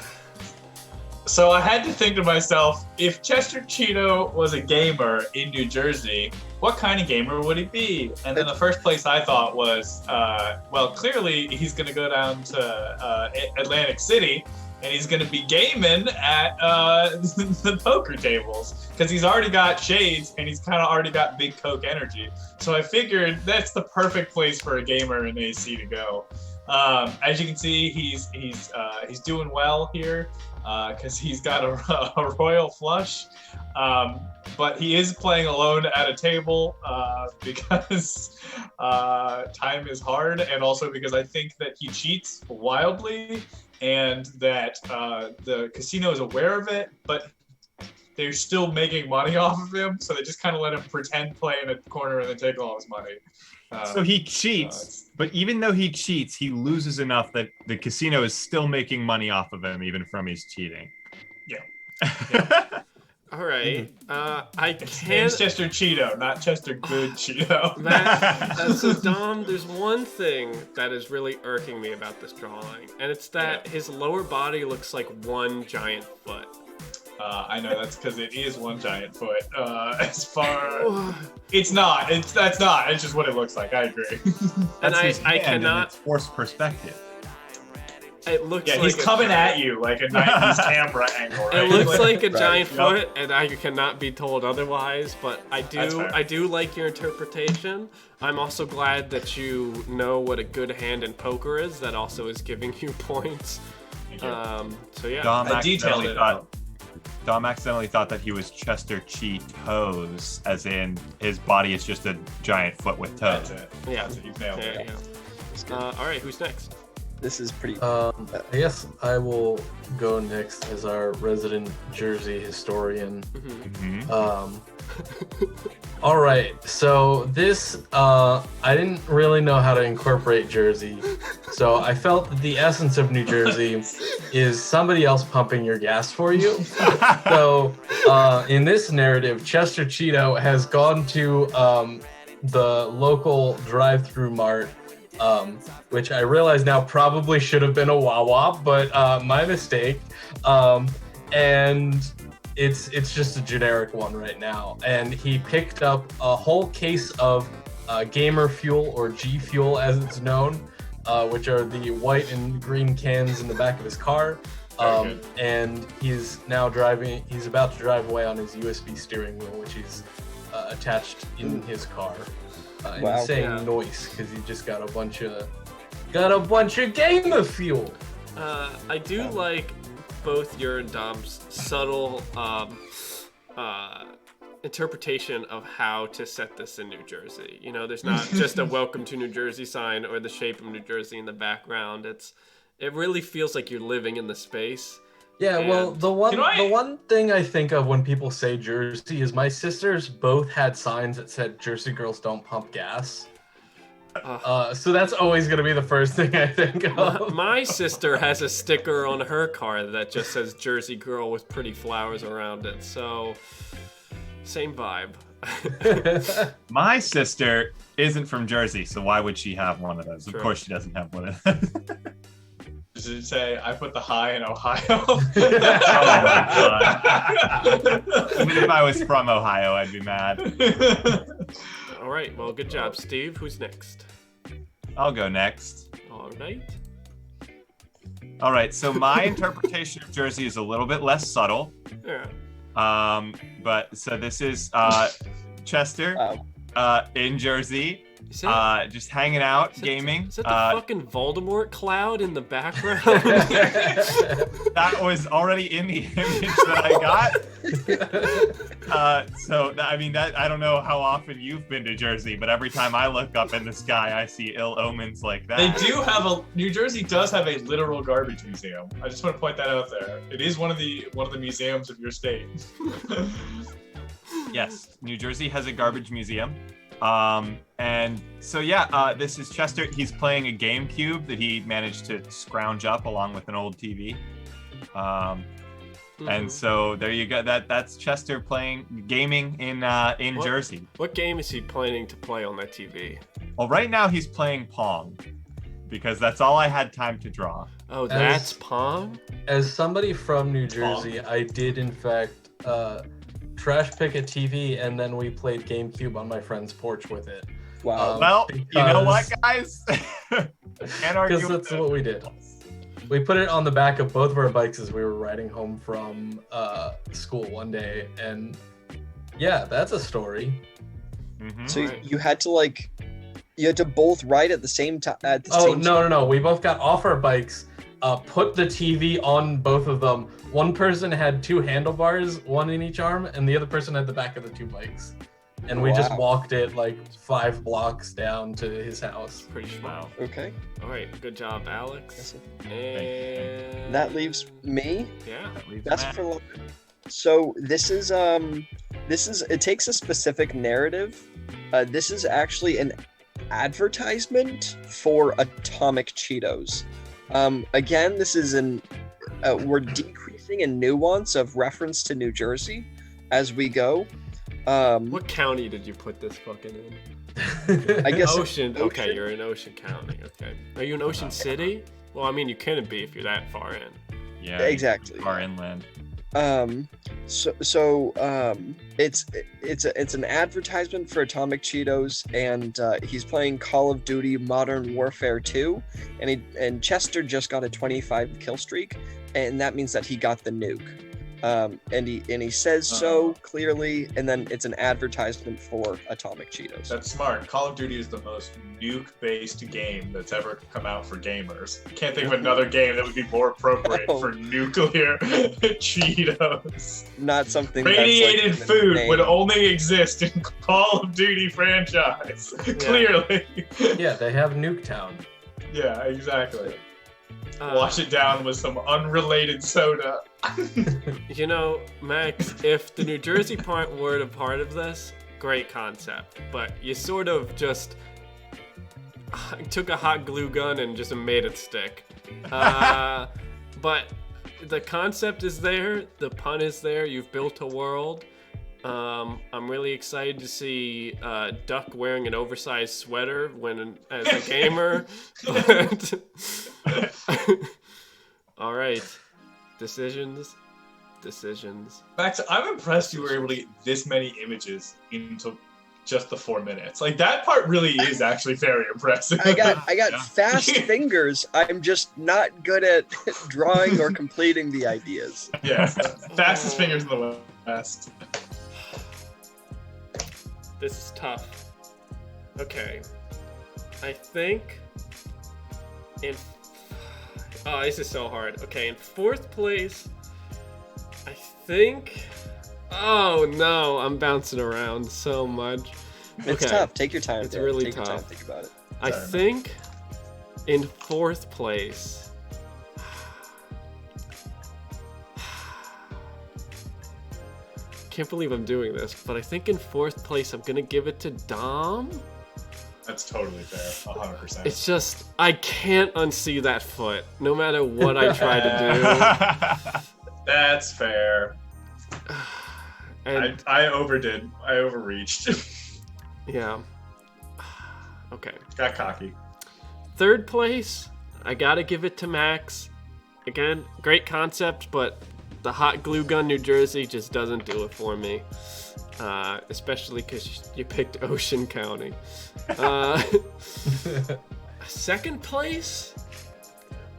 So I had to think to myself, if Chester Cheeto was a gamer in New Jersey, what kind of gamer would he be? And then the first place I thought was, well, clearly he's going to go down to Atlantic City, and he's going to be gaming at the poker tables, because he's already got shades, and he's kind of already got big Coke energy. So I figured that's the perfect place for a gamer in AC to go. As you can see, he's doing well here, because he's got a royal flush. But he is playing alone at a table because time is hard, and also because I think that he cheats wildly, and that the casino is aware of it, but they're still making money off of him, so they just kind of let him pretend play in a corner and then take all his money. So he cheats, but even though he cheats, he loses enough that the casino is still making money off of him, even from his cheating. Yeah. All right. It's Chester Cheeto, not Chester Good Cheeto. So Dom, there's one thing that is really irking me about this drawing, and it's that his lower body looks like one giant foot. I know that's because it is one giant foot. As far it's not. That's not. It's just what it looks like. I agree. And I cannot. It's forced perspective. It looks. Yeah, like he's coming at you like a 90s camera angle. Right? It looks like a giant foot, and I cannot be told otherwise. But I do like your interpretation. I'm also glad that you know what a good hand in poker is. That also is giving you points. So yeah, Dom accidentally thought that he was Chester Cheetos, as in his body is just a giant foot with toes. That's it. Yeah. That's it. You nailed it. Yeah. All right, who's next? This is pretty. I guess I will go next as our resident Jersey historian. All right, so this I didn't really know how to incorporate Jersey, so I felt that the essence of New Jersey is somebody else pumping your gas for you. So in this narrative, Chester Cheeto has gone to the local drive-through mart, which I realize now probably should have been a Wawa, but my mistake. And it's just a generic one right now. And he picked up a whole case of Gamer Fuel, or G Fuel as it's known, which are the white and green cans in the back of his car. And he's about to drive away on his USB steering wheel, which he's attached in his car. And he's saying noise because he just got a bunch of Gamer Fuel. I do like both your and Dom's subtle interpretation of how to set this in New Jersey. You know, there's not just a "Welcome to New Jersey" sign or the shape of New Jersey in the background. It really feels like you're living in the space. Yeah, well, the one thing I think of when people say Jersey is my sisters both had signs that said "Jersey girls don't pump gas." So that's always going to be the first thing I think of. My sister has a sticker on her car that just says Jersey Girl with pretty flowers around it. So, same vibe. My sister isn't from Jersey, so why would she have one of those? True. Of course she doesn't have one of those. Does it say, I put the high in Ohio? Oh my God. Even if I was from Ohio, I'd be mad. All right. Well, good job, Steve. Who's next? I'll go next. All right. All right. So my interpretation of Jersey is a little bit less subtle. Yeah. But so this is Chester in Jersey. Is that, Just hanging out, gaming. Is that the fucking Voldemort cloud in the background? That was already in the image that I got. I don't know how often you've been to Jersey, but every time I look up in the sky, I see ill omens like that. They do have New Jersey does have a literal garbage museum. I just want to point that out there. It is one of the museums of your state. Yes, New Jersey has a garbage museum. And so this is Chester. He's playing a GameCube that he managed to scrounge up along with an old TV. And so there you go. That's Chester gaming in Jersey. What game is he planning to play on that TV? Well, right now he's playing Pong because that's all I had time to draw. Oh, that's Pong? As somebody from New Jersey, I did in fact trash pick a TV, and then we played GameCube on my friend's porch with it. Wow. Well, you know what, guys? Can't argue. Because that's what we did. We put it on the back of both of our bikes as we were riding home from school one day, and yeah, that's a story. Mm-hmm. So you had to both ride at the same time. No. We both got off our bikes, put the TV on both of them. One person had two handlebars, one in each arm, and the other person had the back of the two bikes. And we just walked it like 5 blocks down to his house. Pretty smart. Okay. All right, good job, Alex. And That leaves me. Yeah. That's for. So this is it takes a specific narrative. This is actually an advertisement for Atomic Cheetos. Again, this is we're decreasing in nuance of reference to New Jersey as we go. What county did you put this fucking in? I guess Ocean. Okay, you're in Ocean County. Okay. Are you in Ocean City? Well, I mean, you couldn't be if you're that far in. Yeah. Exactly. Far inland. It's an advertisement for Atomic Cheetos, and he's playing Call of Duty Modern Warfare 2, and Chester just got a 25 kill streak, and that means that he got the nuke. And he says so clearly, and then it's an advertisement for Atomic Cheetos. That's smart. Call of Duty is the most nuke-based game that's ever come out for gamers. I can't think of another game that would be more appropriate for nuclear Cheetos. Not something Radiated that's food name. would only exist in Call of Duty franchise. Clearly. Yeah, they have Nuketown. Yeah, exactly. Wash it down with some unrelated soda. You know, Max, if the New Jersey part were a part of this, great concept. But you sort of just took a hot glue gun and just made it stick. But the concept is there, the pun is there, you've built a world. I'm really excited to see Duck wearing an oversized sweater as a gamer. All right. Decisions. Max, I'm impressed you were able to get this many images into just the 4 minutes. Like, that part really is actually very impressive. I got fast fingers. I'm just not good at drawing or completing the ideas. Yes, fastest fingers in the West. This is tough. Okay. I think this is so hard. Okay, in 4th place, I think... Oh no, I'm bouncing around so much. It's tough. Take your time. It's Dan. really Take tough. Your time. Think about it. I think in 4th place... Can't believe I'm doing this, but I think in 4th place I'm gonna give it to Dom. That's totally fair, 100%. It's just, I can't unsee that foot, no matter what I try to That's fair. do. And I overdid. I overreached. yeah. Okay. Got cocky. 3rd place, I gotta give it to Max. Again, great concept, but the hot glue gun New Jersey just doesn't do it for me. especially because you picked Ocean County. Second place?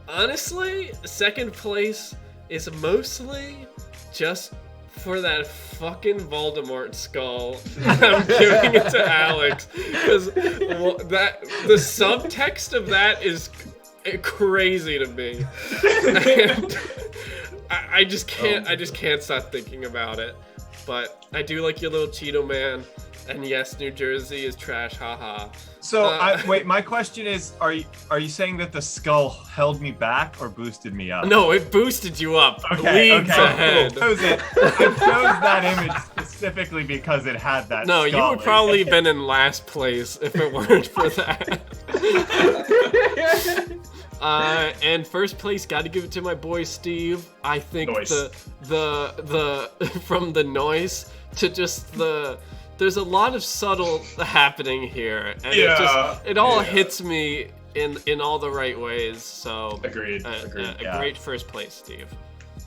Honestly, second place is mostly just for that fucking Voldemort skull. I'm giving it to Alex because the subtext of that is crazy to me. And I just can't stop thinking about it. But I do like your little Cheeto man, and yes, New Jersey is trash, haha. So wait, my question is, are you saying that the skull held me back or boosted me up? No, it boosted you up. Okay, Leagues ahead. It chose that image specifically because it had that No, skull. you would probably been in last place if it weren't for that. And first place, got to give it to my boy Steve. I think Noise. the from the noise to just there's a lot of subtle happening here, and it all hits me in all the right ways. So Agreed. Great first place, Steve.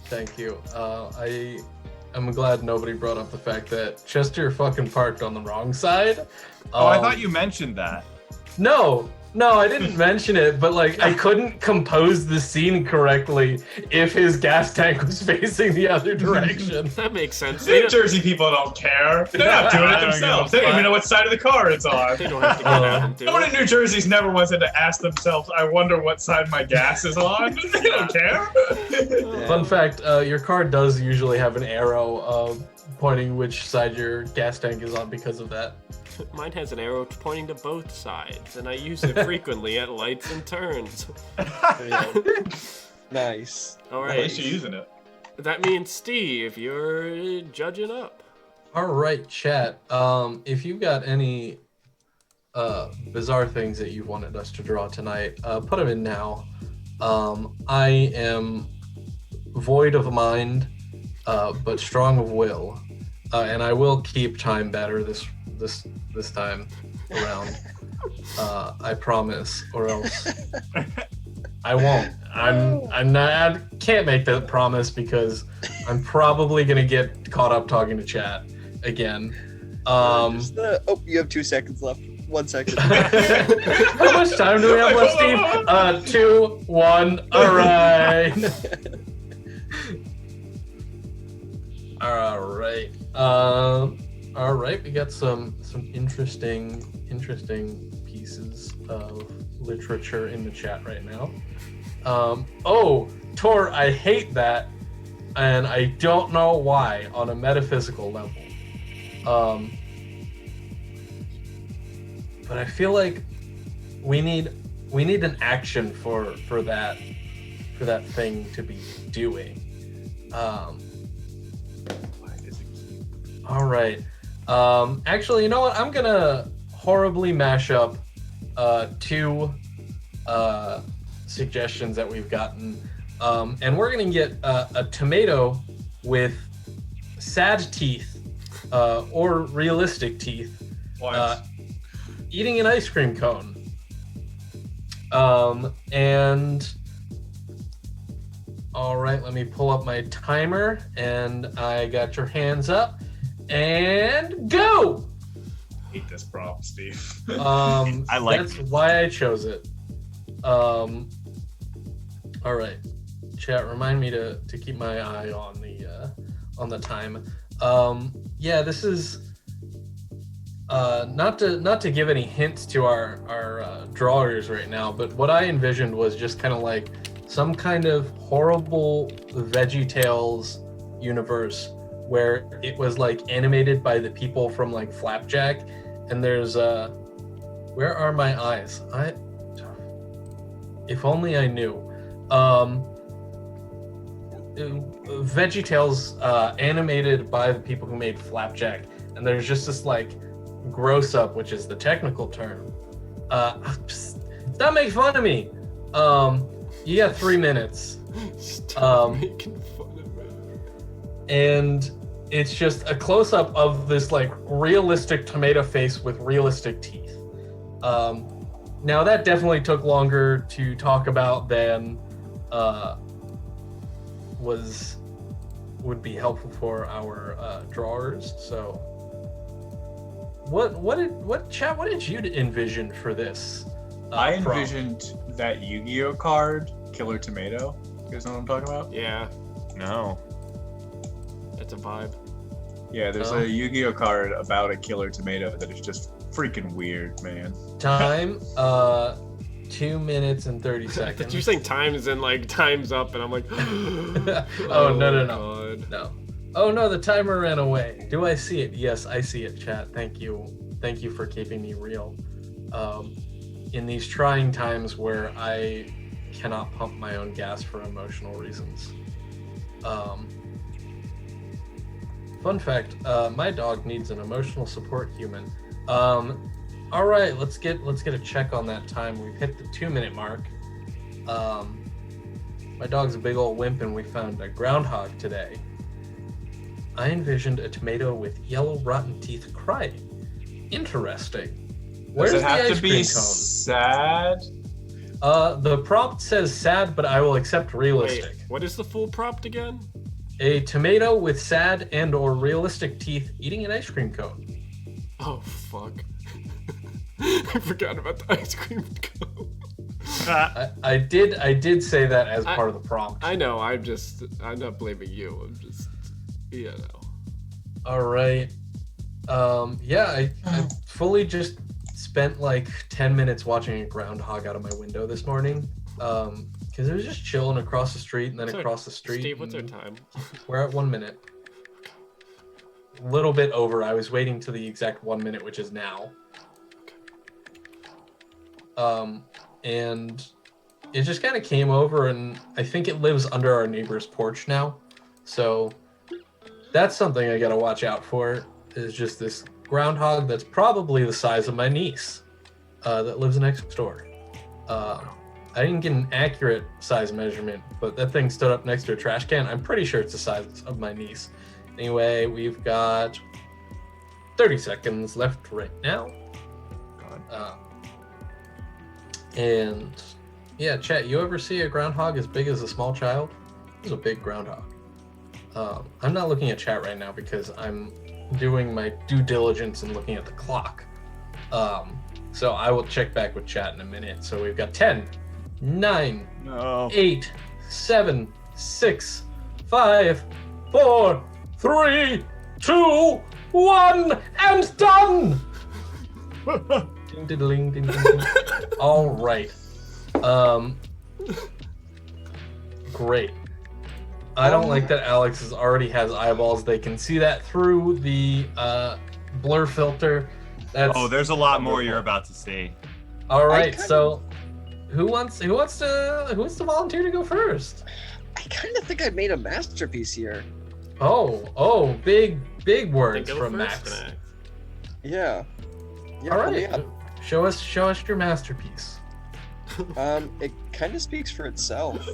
Thank you. I'm glad nobody brought up the fact that Chester fucking parked on the wrong side. I thought you mentioned that. No, I didn't mention it, but like I couldn't compose the scene correctly if his gas tank was facing the other direction. That makes sense. New Jersey people don't care. They're not doing it themselves. They don't even know what side of the car it's on. They don't have to get out and do No one it. in New Jersey's never wanted to ask themselves, I wonder what side my gas is on. They don't care. Fun fact, your car does usually have an arrow pointing which side your gas tank is on because of that. Mine has an arrow pointing to both sides, and I use it frequently at lights and turns. Nice. All At least right, you're using it. that means Steve, you're judging up. All right, chat. If you've got any bizarre things that you wanted us to draw tonight, put them in now. I am void of mind, but strong of will, and I will keep time better this time around. I promise, or else I won't. I'm not. I can't make that promise because I'm probably gonna get caught up talking to chat again. You have 2 seconds left. 1 second. How much time do we have left, Steve? 2, 1. All right. All right. All right. We got some interesting pieces of literature in the chat right now. Tor, I hate that, and I don't know why on a metaphysical level. But I feel like we need an action for that thing to be doing. All right. Actually, you know what? I'm gonna horribly mash up 2 suggestions that we've gotten, and we're gonna get a tomato with sad teeth or realistic teeth. What? Eating an ice cream cone. And all right, let me pull up my timer, and I got your hands up, and go. Hate this prompt, Steve. I like that's why I chose it. All right, chat. Remind me to keep my eye on the time. Yeah, this is. Not to give any hints to our drawers right now, but what I envisioned was just kind of like some kind of horrible VeggieTales universe where it was like animated by the people from like Flapjack, and there's where are my eyes? If only I knew. VeggieTales animated by the people who made Flapjack, and there's just this like gross up, which is the technical term. Stop making fun of me. You got 3 minutes. Stop making fun of me. And it's just a close-up of this like realistic tomato face with realistic teeth. Now that definitely took longer to talk about than would be helpful for our drawers. So what did you envision for this? I prompt? envisioned that Yu-Gi-Oh card, Killer Tomato. You guys know what I'm talking about? Yeah, No. that's a vibe. Yeah, there's Oh. a Yu-Gi-Oh card about a killer tomato that is just freaking weird, man. Time 2 minutes and 30 seconds. You're saying times and like time's up, and I'm like, Oh, no. God. No. Oh no, the timer ran away. Do I see it? Yes, I see it, chat. Thank you for keeping me real. In these trying times where I cannot pump my own gas for emotional reasons. Fun fact, my dog needs an emotional support human. All right, let's get a check on that time. We've hit the 2-minute mark. My dog's a big old wimp, and we found a groundhog today. I envisioned a tomato with yellow rotten teeth crying. Interesting. Where's Does it the have ice to be cream sad? cone? The prompt says sad, but I will accept realistic. Wait, what is the full prompt again? A tomato with sad and or realistic teeth eating an ice cream cone. Oh fuck! I forgot about the ice cream cone. I did say that as part of the prompt. I know. I'm not blaming you. I'm just, you know. All right. I fully just spent like 10 minutes watching a groundhog out of my window this morning. Because it was just chilling across the street and then What's our- across the street. Steve, what's our and time? We're at 1 minute. A little bit over. I was waiting to the exact 1 minute, which is now. And it just kind of came over, and I think it lives under our neighbor's porch now. So that's something I gotta watch out for, is just this groundhog that's probably the size of my niece that lives next door. I didn't get an accurate size measurement, but that thing stood up next to a trash can. I'm pretty sure it's the size of my niece. Anyway, we've got 30 seconds left right now. And yeah, chat, you ever see a groundhog as big as a small child? It was a big groundhog. I'm not looking at chat right now because I'm doing my due diligence and looking at the clock. So I will check back with chat in a minute. So we've got 10, 9, No. 8, 7, 6, 5, 4, 3, 2, 1, and done! Ding, ding, ding, ding, ding. All right. Great. I don't like that Alex already has eyeballs. They can see that through the blur filter. That's There's a lot more you're about to see. all right. So, who wants to volunteer to go first? I kind of think I made a masterpiece here. Oh, big words Then go from first, Max. Max. Yeah. All pull me right. up. Show us your masterpiece. It kind of speaks for itself.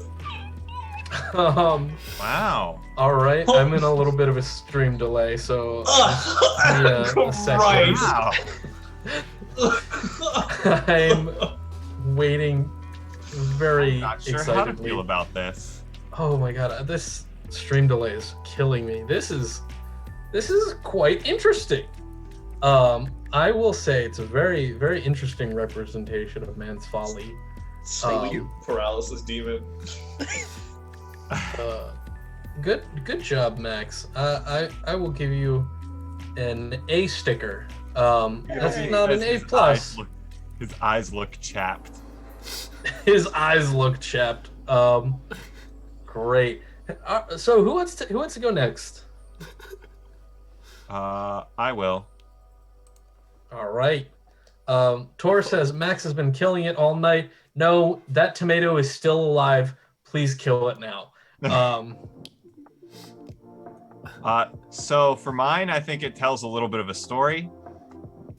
Wow. All right. I'm in a little bit of a stream delay, so a second. Wow. I'm waiting very Not sure how to excitedly. feel about this. Oh my god, this stream delay is killing me. This is quite interesting. I will say it's a very, very interesting representation of man's folly. Paralysis demon. Good job, Max. I will give you an A sticker. That's Yay. not an A plus. His eyes look chapped. His eyes look chapped. Great. So who wants to go next? I will. All right. Tor says Max has been killing it all night. No, that tomato is still alive. Please kill it now. So for mine, I think it tells a little bit of a story.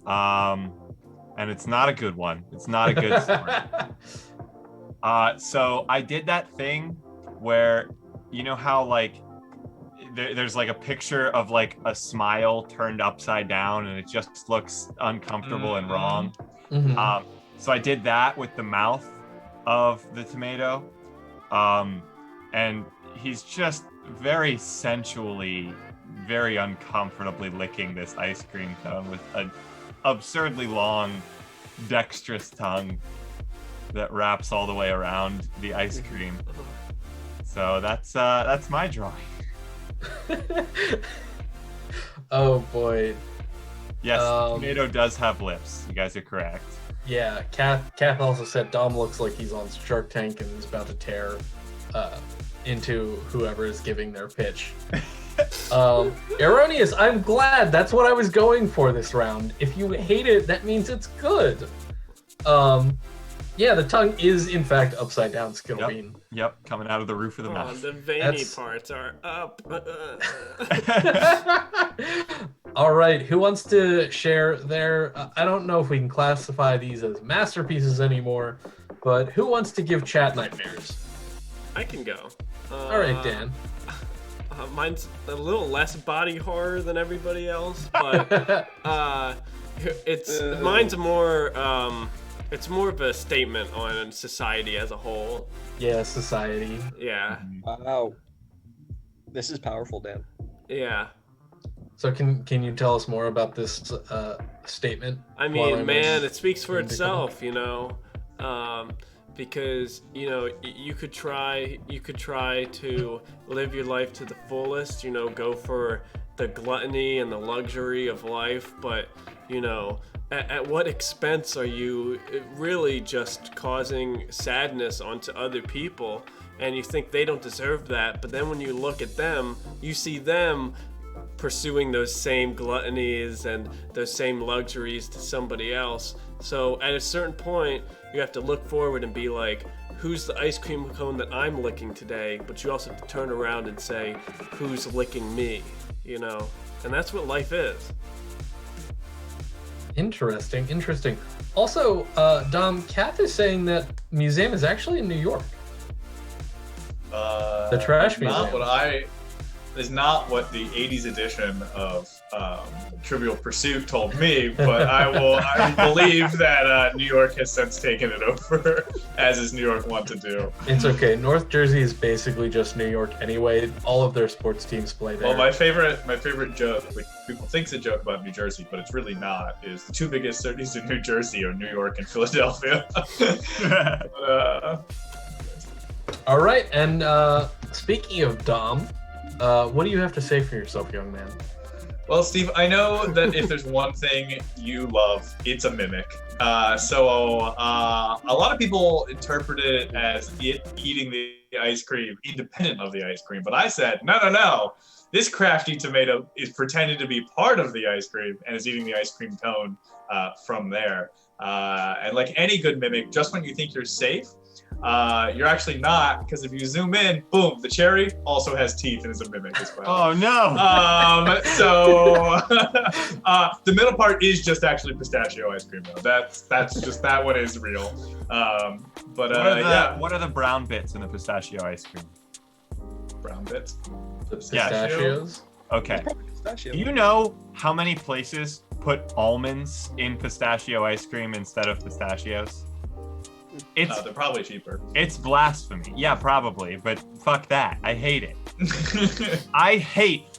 And it's not a good one. It's not a good story. So I did that thing where, you know how like there's like a picture of like a smile turned upside down and it just looks uncomfortable and wrong. Mhm. So I did that with the mouth of the tomato. And he's just very sensually, very uncomfortably licking this ice cream cone with a absurdly long, dexterous tongue that wraps all the way around the ice cream. So that's my drawing. Oh boy. Yes, tomato does have lips. You guys are correct. Yeah, Kath also said Dom looks like he's on Shark Tank and he's about to tear into whoever is giving their pitch. Erroneous, I'm glad. That's what I was going for this round. If you hate it, that means it's good. Yeah, the tongue is in fact upside down, Skittle Bean. Yep, coming out of the roof of the mouth. The veiny parts are up. All right, who wants to share their... I don't know if we can classify these as masterpieces anymore, but who wants to give chat nightmares? I can go. All right, Dan. Mine's a little less body horror than everybody else, but mine's more... it's more of a statement on society as a whole. Yeah, society. Yeah. Wow. This is powerful, Dan. Yeah. So can you tell us more about this statement? I mean, man, it speaks for itself, you know, because you know you could try to live your life to the fullest, you know, go for the gluttony and the luxury of life, but you know, at what expense are you really just causing sadness onto other people? And you think they don't deserve that, but then when you look at them, you see them pursuing those same gluttonies and those same luxuries to somebody else. So at a certain point, you have to look forward and be like, who's the ice cream cone that I'm licking today? But you also have to turn around and say, who's licking me? You know? And that's what life is. Interesting. Also, Dom, Kath is saying that museum is actually in New York. The Trash Museum. Is not what the 80s edition of Trivial Pursuit told me, but I believe that New York has since taken it over, as is New York want to do. It's okay. North Jersey is basically just New York anyway. All of their sports teams play there. Well, my favorite joke, which people think's a joke about New Jersey, but it's really not, is the two biggest cities in New Jersey are New York and Philadelphia. All right, and speaking of Dom, what do you have to say for yourself, young man? Well, Steve, I know that if there's one thing you love, it's a mimic. So a lot of people interpret it as it eating the ice cream independent of the ice cream. But I said, no. This crafty tomato is pretending to be part of the ice cream and is eating the ice cream cone from there. And like any good mimic, just when you think you're safe, you're actually not, because if you zoom in, boom, the cherry also has teeth and is a mimic as well. Oh no! So the middle part is just actually pistachio ice cream though. That's just, that one is real. What are the brown bits in the pistachio ice cream? Brown bits? The pistachios? Okay. Pistachio. Do you know how many places put almonds in pistachio ice cream instead of pistachios? They're probably cheaper. It's blasphemy. Yeah, probably, but fuck that. I hate it.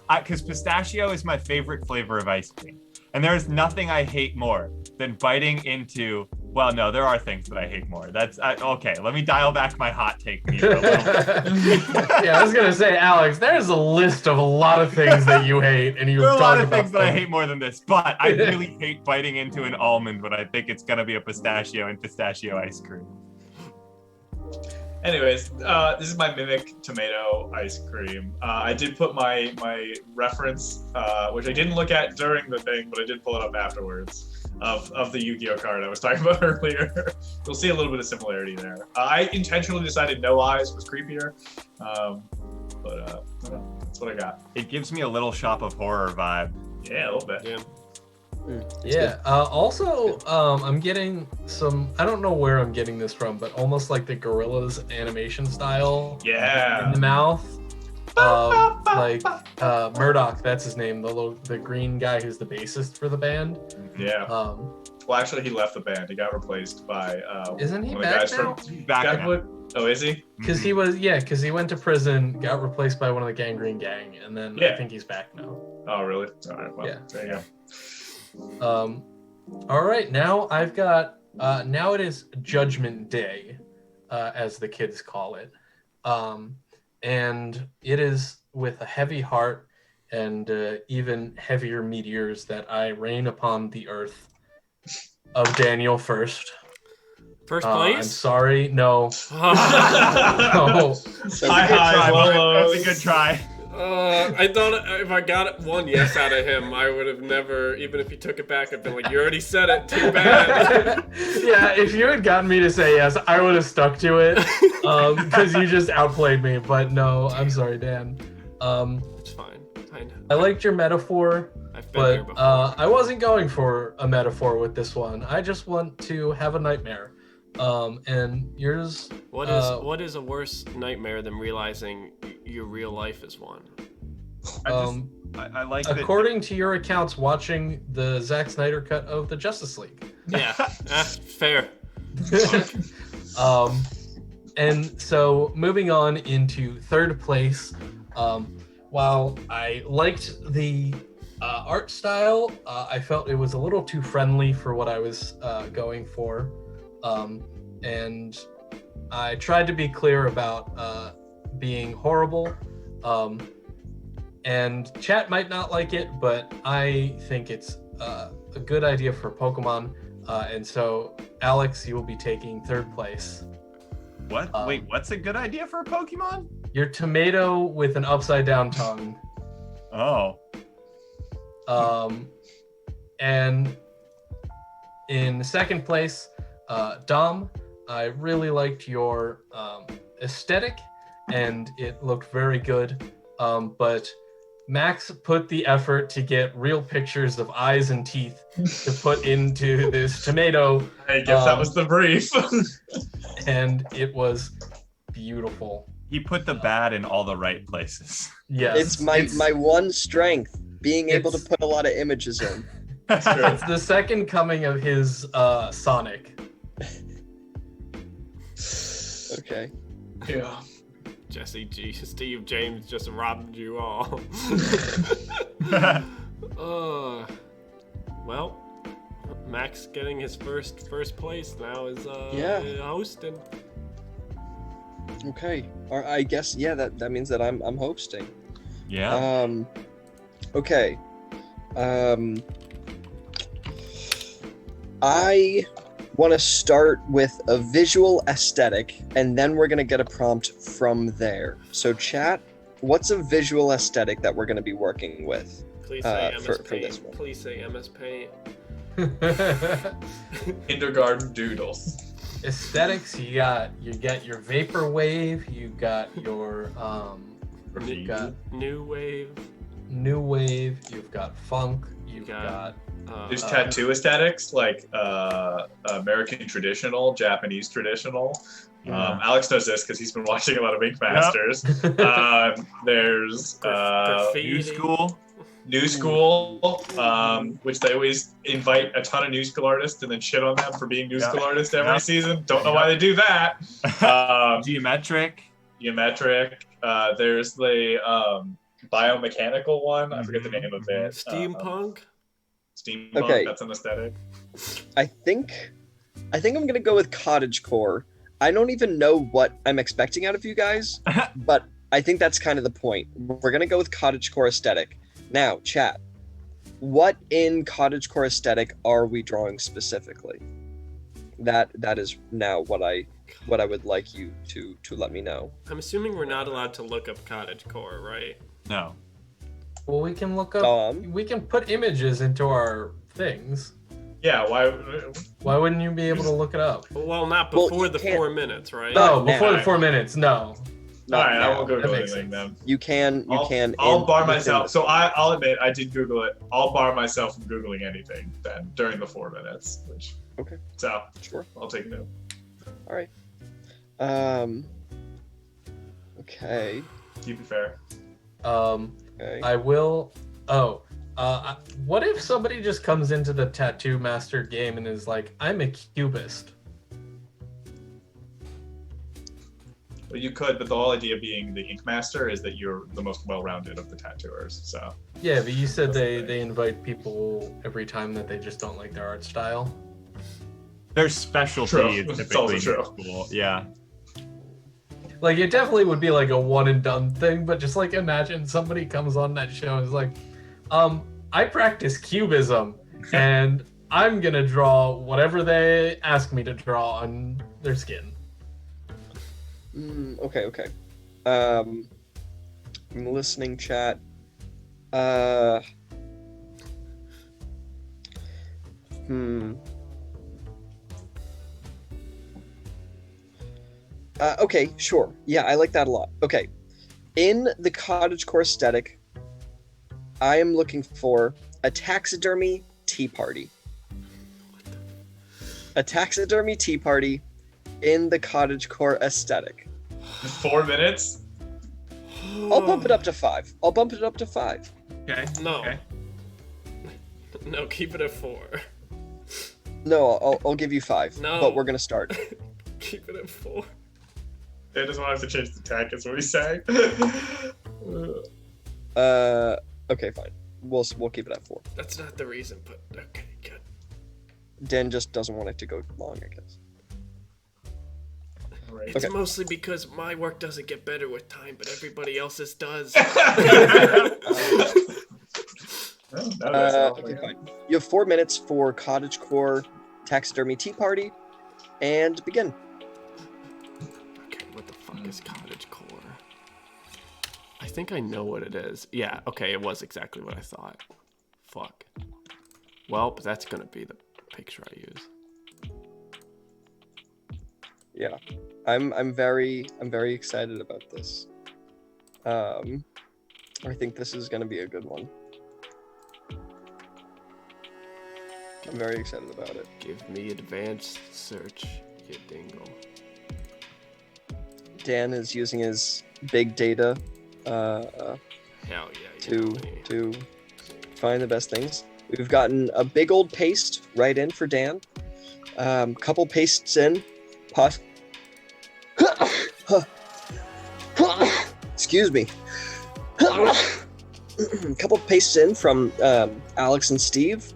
Because pistachio is my favorite flavor of ice cream. And there's nothing I hate more than biting into, well, no, there are things that I hate more. Okay, let me dial back my hot take meter a little bit. Yeah, I was going to say, Alex, there's a list of a lot of things that you hate, and you've There are a lot of about things that I hate more than this, but I really hate biting into an almond when I think it's going to be a pistachio and pistachio ice cream. Anyways, this is my mimic tomato ice cream. I did put my reference, which I didn't look at during the thing, but I did pull it up afterwards, of the Yu-Gi-Oh card I was talking about earlier. You'll see a little bit of similarity there. I intentionally decided no eyes was creepier, but that's what I got. It gives me a Little Shop of Horror vibe. Yeah, a little bit. Yeah. Yeah. Also, I'm getting some. I don't know where I'm getting this from, but almost like the Gorillas animation style. Yeah. In the mouth. Murdoch. That's his name. The green guy who's the bassist for the band. Yeah. Well, actually, he left the band. He got replaced by Isn't he one of the back guys now? from Back now. Deadwood. Oh, is he? Because he went to prison, got replaced by one of the Gangrene Gang, and then I think he's back now. Oh, really? All right. Well, Yeah. there you go. All right, now I've got. Now it is Judgment Day, as the kids call it, and it is with a heavy heart and even heavier meteors that I rain upon the earth of Daniel first. First I'm place? sorry, no. Hi, That's a hi, good try, Mark. That's a Lolos. good try. I thought if I got one yes out of him, I would have never, even if he took it back, I'd been like, you already said it, too bad. Yeah, if you had gotten me to say yes, I would have stuck to it, because you just outplayed me. But no, I'm sorry, Dan. It's fine. I liked your metaphor, I've been there but before. I wasn't going for a metaphor with this one. I just want to have a nightmare. And yours. What is a worse nightmare than realizing your real life is one? I like that. According to your accounts, watching the Zack Snyder cut of the Justice League. Yeah, fair. And so moving on into third place, while I liked the art style, I felt it was a little too friendly for what I was going for. And I tried to be clear about being horrible. And chat might not like it, but I think it's a good idea for Pokemon. And so, Alex, you will be taking third place. What? Wait, what's a good idea for a Pokemon? Your tomato with an upside down tongue. Oh. And in second place, Dom, I really liked your aesthetic, and it looked very good. But Max put the effort to get real pictures of eyes and teeth to put into this tomato. I guess that was the brief. And it was beautiful. He put the bad in all the right places. Yes. It's my one strength, being able to it's- put a lot of images in. It's the second coming of his Sonic. Okay. Yeah. Jesse G. Steve James just robbed you all. Well, Max getting his first place now is hosting. Okay. Or I guess that means that I'm hosting. Yeah. Okay. I want to start with a visual aesthetic, and then we're going to get a prompt from there. So chat, what's a visual aesthetic that we're going to be working with? Please say MS for Paint. this one. Please say MS Paint. Kindergarten doodles. Aesthetics, you got your vaporwave, you got your you've got New Wave. new wave, you've got funk, you've got- got There's tattoo aesthetics like American traditional, Japanese traditional. Alex knows this because he's been watching a lot of Ink Masters. There's Graffiti. New school. New School, which they always invite a ton of new school artists and then shit on them for being new school artists every season. Don't know why they do that. Geometric. Geometric. There's the biomechanical one. I forget the name of it. Steampunk. Steampunk. Okay. That's an aesthetic. I think I'm gonna go with cottagecore. I don't even know what I'm expecting out of you guys, but I think that's kind of the point. We're gonna go with cottagecore aesthetic. Now, chat, what in cottagecore aesthetic are we drawing specifically? That is now what I would like you to let me know. I'm assuming we're not allowed to look up cottagecore, right? No. well, we can look up we can put images into our things. Yeah, why? Why wouldn't you be able to look it up? Well, not Well, before you the can't- 4 minutes, right? No, before now. the 4 minutes, no. All right, I won't go That to makes anything then. You can. I'll bar myself. So I'll admit I did Google it. I'll bar myself from Googling anything then during the 4 minutes. Which, Okay. So Sure. I'll take note. All right. Okay. Keep it fair. Okay. I will. What if somebody just comes into the Tattoo Master game and is like, I'm a cubist? Well, you could, but the whole idea of being the ink master is that you're the most well-rounded of the tattooers. So Yeah, but you said That's the they, thing. they invite people every time that they just don't like their art style. Their specialty True. is It's also typically true. cool. Yeah. Like, it definitely would be like a one and done thing, but just like imagine somebody comes on that show and is like, I practice cubism and I'm gonna draw whatever they ask me to draw on their skin. Okay. I'm listening, chat. Okay, sure. Yeah, I like that a lot. Okay. In the cottagecore aesthetic, I am looking for a taxidermy tea party. A taxidermy tea party in the cottagecore aesthetic. 4 minutes. I'll bump it up to 5. Okay. No. Okay. No, keep it at 4. No, I'll give you 5. No. But we're gonna start. Keep it at 4. They just want us to change the tack, is what he's saying. Okay, fine. We'll keep it at 4. That's not the reason, but okay, good. Dan just doesn't want it to go long, I guess. Right. It's Okay. mostly because my work doesn't get better with time, but everybody else's does. Okay, fine. You have 4 minutes for cottagecore taxidermy tea party, and begin. Okay, what the fuck is cottage core? I think I know what it is. Yeah, okay, it was exactly what I thought. Fuck. Well, but that's gonna be the picture I use. Yeah, I'm very excited about this. I think this is gonna be a good one. I'm very excited about it. Give me advanced search, you dingle. Dan is using his big data Hell yeah. to find the best things. We've gotten a big old paste right in for Dan. Couple pastes in. Excuse me. Couple pastes in from Alex and Steve.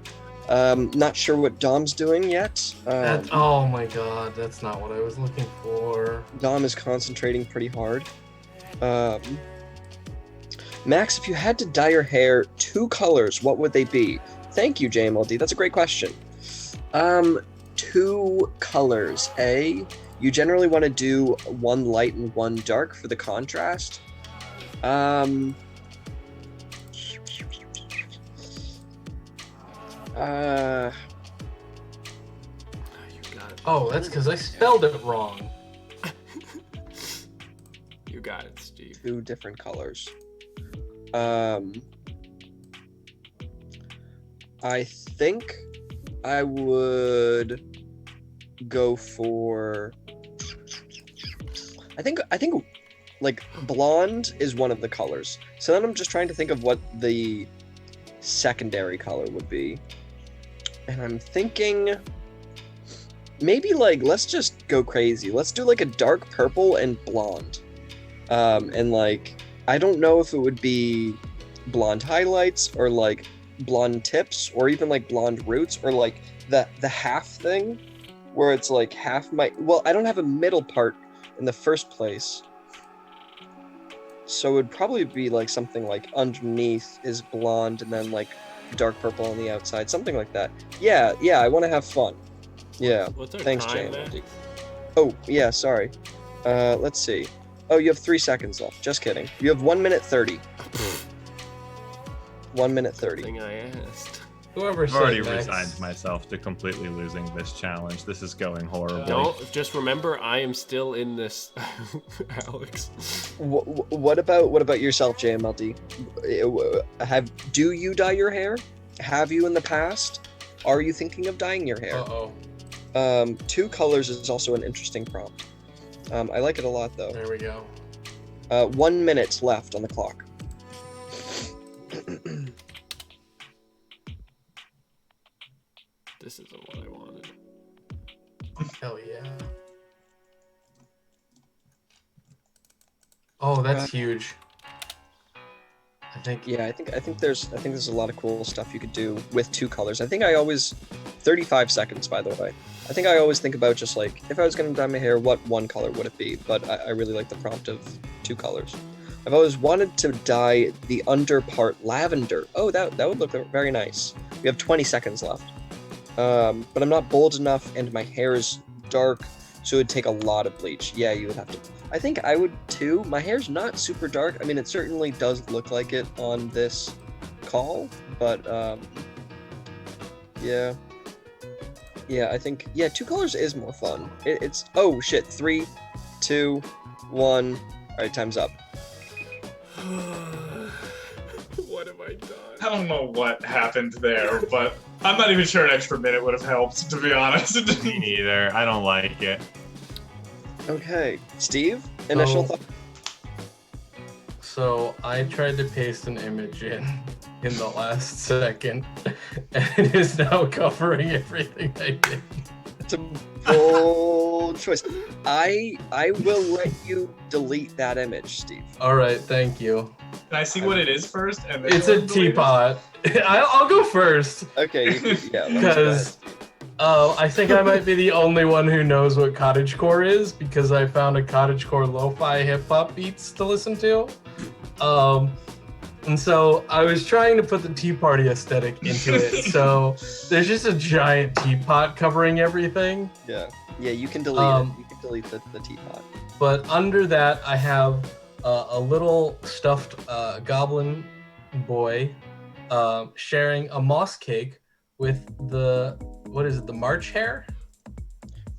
Not sure what Dom's doing yet. Oh my god, that's not what I was looking for. Dom is concentrating pretty hard. Max, if you had to dye your hair 2 colors, what would they be? Thank you, JMLD. That's a great question. 2 colors. You generally want to do 1 light and 1 dark for the contrast. You got it. Oh, that's because I spelled it wrong. You got it, Steve. 2 different colors. I think I would go for. I think like blonde is one of the colors. So then I'm just trying to think of what the secondary color would be, and I'm thinking maybe like let's just go crazy. Let's do like a dark purple and blonde, and like I don't know if it would be blonde highlights or like blonde tips or even like blonde roots or like the half thing where it's like half my. Well, I don't have a middle part in the first place. So it would probably be like something like underneath is blonde and then like dark purple on the outside, something like that. Yeah, I want to have fun. Yeah. What's our Thanks, time, Jane. Max? Oh, yeah, sorry. Let's see. Oh, you have 3 seconds left. Just kidding. You have 1 minute 30. 1 minute 30. Thing I asked. Whoever I've said already Max. resigned myself to completely losing this challenge. This is going horribly. Don't just remember I am still in this, Alex. What about yourself, JMLD? Do you dye your hair? Have you in the past? Are you thinking of dyeing your hair? Uh-oh. 2 colors is also an interesting prompt. I like it a lot though. There we go. 1 minute left on the clock. This isn't what I wanted. Hell yeah. Oh, that's huge. I think. Yeah, I think there's a lot of cool stuff you could do with 2 colors. I think I always 35 seconds, by the way. I think I always think about just like if I was gonna dye my hair, what one color would it be? But I really like the prompt of 2 colors. I've always wanted to dye the under part lavender. Oh, that would look very nice. We have 20 seconds left. But I'm not bold enough, and my hair is dark, so it would take a lot of bleach. Yeah, you would have to. I think I would too. My hair's not super dark. I mean, it certainly does look like it on this call, but yeah. Yeah, I think 2 colors is more fun. It's oh shit, 3, 2, 1. All right, time's up. What have I done? I don't know what happened there, but I'm not even sure an extra minute would have helped, to be honest. Me neither. I don't like it. Okay, Steve, initial thought. So I tried to paste an image in the last second, and it is now covering everything I did. It's a bold choice. I will let you delete that image, Steve. All right, thank you. Can I see what it is first? And then It's a teapot. I'll go first. Okay, let's go ahead. Because I think I might be the only one who knows what cottagecore is, because I found a cottagecore lo-fi hip-hop beats to listen to. And so I was trying to put the tea party aesthetic into it. So there's just a giant teapot covering everything. Yeah, you can delete it. You can delete the teapot. But under that, I have a little stuffed goblin boy sharing a moss cake with the March hare?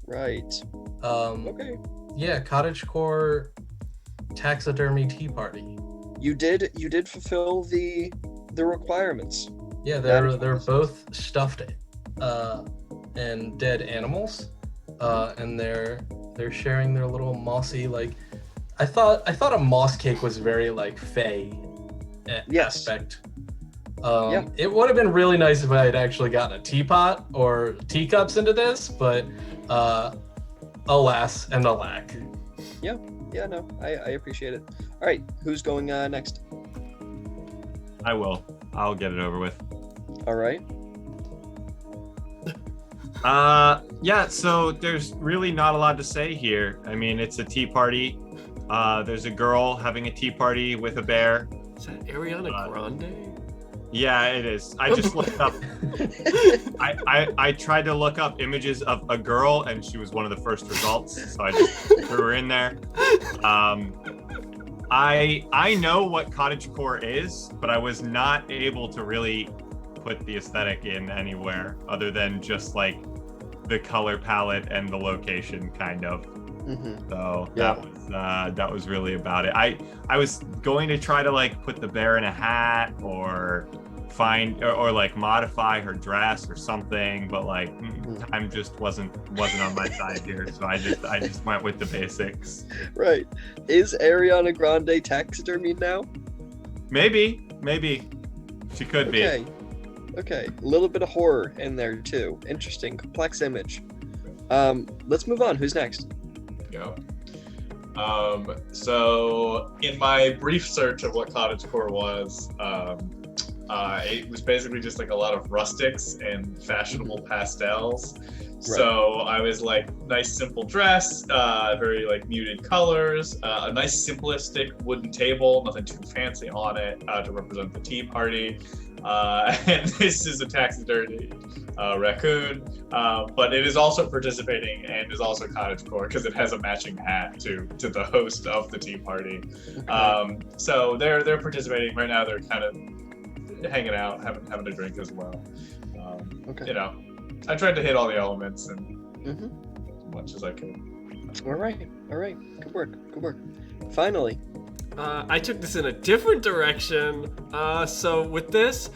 Right. Okay. Yeah, cottagecore taxidermy tea party. You did fulfill the requirements. Yeah, they're both stuffed and dead animals, and they're sharing their little mossy like. I thought a moss cake was very like fey aspect. It would have been really nice if I had actually gotten a teapot or teacups into this, but alas and alack. Yeah, no, I appreciate it. All right, who's going next? I will. I'll get it over with. All right. Yeah, so there's really not a lot to say here. I mean, it's a tea party. There's a girl having a tea party with a bear. Is that Ariana Grande? Yeah, it is. I just looked up. I tried to look up images of a girl, and she was one of the first results. So I just threw her in there. I know what cottagecore is, but I was not able to really put the aesthetic in anywhere other than just like the color palette and the location, kind of. Mm-hmm. So that was really about it. I was going to try to like put the bear in a hat or find or like modify her dress or something, but like time just wasn't on my side here, so I just went with the basics. Right. Is Ariana Grande taxidermy now? Maybe she could be. Okay, a little bit of horror in there too. Interesting, complex image. Let's move on. Who's next? Go. So in my brief search of what cottagecore was, it was basically just like a lot of rustics and fashionable pastels. Right. So I was like, nice simple dress, very like muted colors, a nice simplistic wooden table, nothing too fancy on it to represent the tea party. And this is a taxidermy raccoon, but it is also participating and is also cottagecore because it has a matching hat to the host of the tea party. Okay. So they're participating right now. They're kind of hanging out, having a drink as well. Okay. You know, I tried to hit all the elements and as much as I could. All right. Good work. Finally. I took this in a different direction. So with this,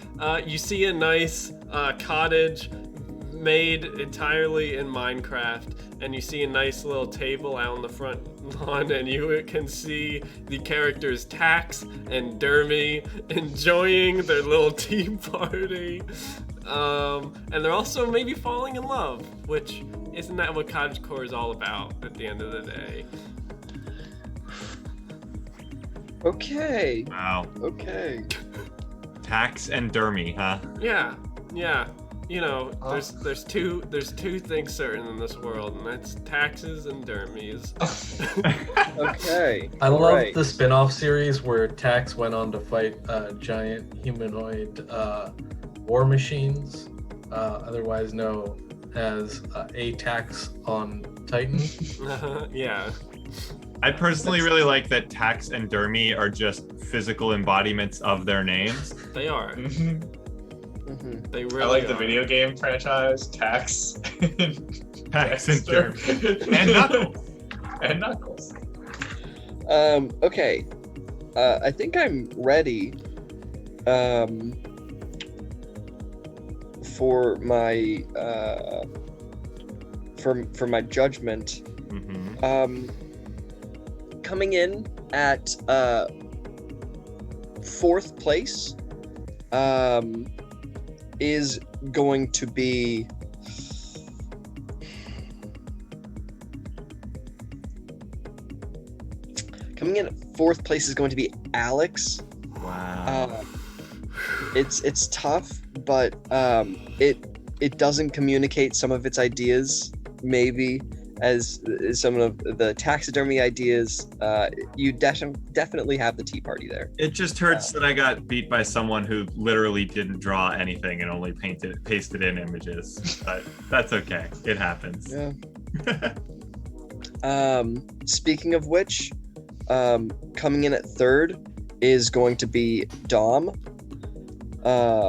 you see a nice cottage made entirely in Minecraft, and you see a nice little table out on the front lawn, and you can see the characters Tax and Dermy enjoying their little tea party. And they're also maybe falling in love, which isn't that what cottagecore is all about at the end of the day? Okay. Wow. Okay. Taxidermy, huh? Yeah. You know, there's two things certain in this world, and that's taxes and dermies. Okay. I love Alright. the spin-off series where Tax went on to fight giant humanoid war machines, otherwise known as Attacks on Titan. Yeah. I personally really like that tax and dermy are just physical embodiments of their names. They are. Mhm. They really I like the are. video game franchise, Tax. Tax and Dexter. dermy. And Knuckles. And Knuckles. Okay. I think I'm ready. For my for my judgment. Mm-hmm. Coming in at fourth place is going to be Alex. Wow. It's tough, but it doesn't communicate some of its ideas, maybe, as some of the taxidermy ideas. You definitely have the Tea Party there. It just hurts that I got beat by someone who literally didn't draw anything and only pasted in images. But that's okay. It happens. Yeah. Speaking of which, coming in at third is going to be Dom. Wow.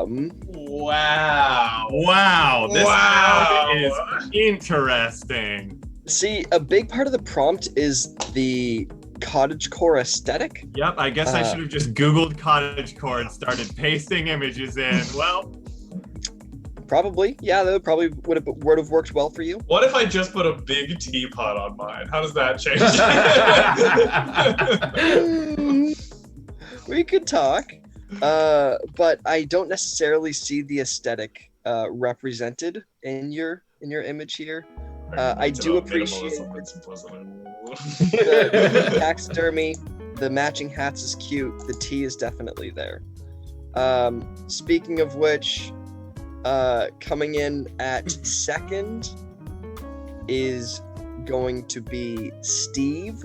Wow. This Wow. round is interesting. See, a big part of the prompt is the cottagecore aesthetic. Yep, I guess I should have just Googled cottagecore and started pasting images in. Well, Probably, yeah, that would have worked well for you. What if I just put a big teapot on mine? How does that change? We could talk, but I don't necessarily see the aesthetic represented in your image here. I do appreciate the taxidermy. The matching hats is cute. The tea is definitely there. Speaking of which, coming in at second is going to be Steve.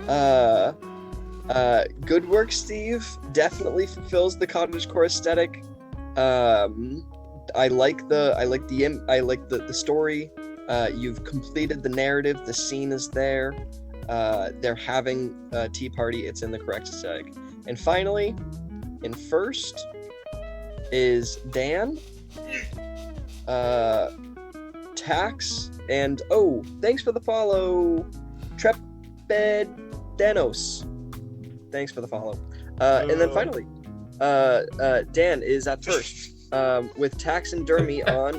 Good work, Steve. Definitely fulfills the cottagecore aesthetic. I like the story. You've completed the narrative. The scene is there. They're having a tea party. It's in the correct aesthetic. And finally, in first is Dan, Tax, and thanks for the follow, Trepedenos. Thanks for the follow. And then finally, Dan is at first, with Tax and Dermy on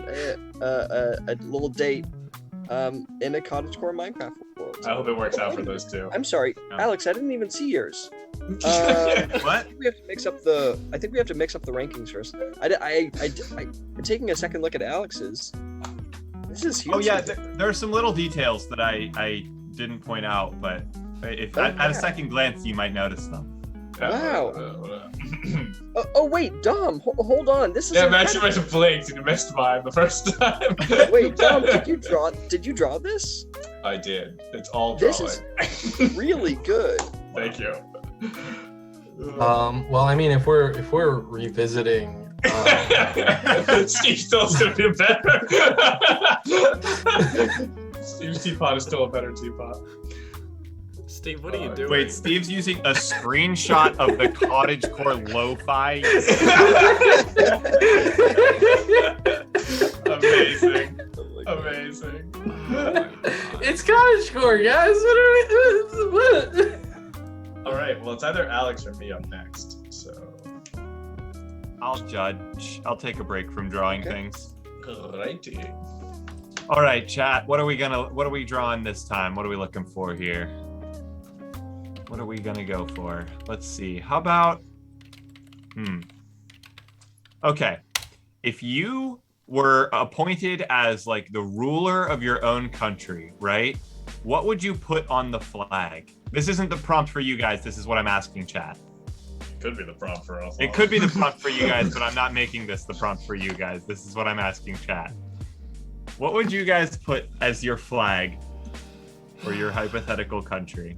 a little date in a cottagecore Minecraft world. I hope it works out for those two. I'm sorry, Yeah. Alex. I didn't even see yours. what? I think we have to mix up the rankings first. I'm taking a second look at Alex's. This is huge. Oh yeah, there are some little details that I didn't point out, but if at a second glance you might notice them. Wow. Wait, Dom, hold on. This is Yeah, incredible. Max, you might have blinked and you missed mine the first time. Wait, Dom, did you draw this? I did. It's all This drawing. is really good. Thank you. Well, I mean, if we're revisiting, Steve still's gonna be better. Steve's teapot is still a better teapot. Steve, what are you doing? Wait, Steve's using a screenshot of the cottagecore lo-fi. Amazing. Amazing. it's cottagecore, guys. What? All right. Well, it's either Alex or me up next. So. I'll judge. I'll take a break from drawing Okay. things. Righty. All right, chat. What are we drawing this time? What are we looking for here? What are we gonna go for? Let's see. How about Okay. If you were appointed as like the ruler of your own country, right? what would you put on the flag? This isn't the prompt for you guys. This is what I'm asking chat. Could be the prompt for us. It could be the prompt for you guys, but I'm not making this the prompt for you guys. This is what I'm asking chat. What would you guys put as your flag for your hypothetical country?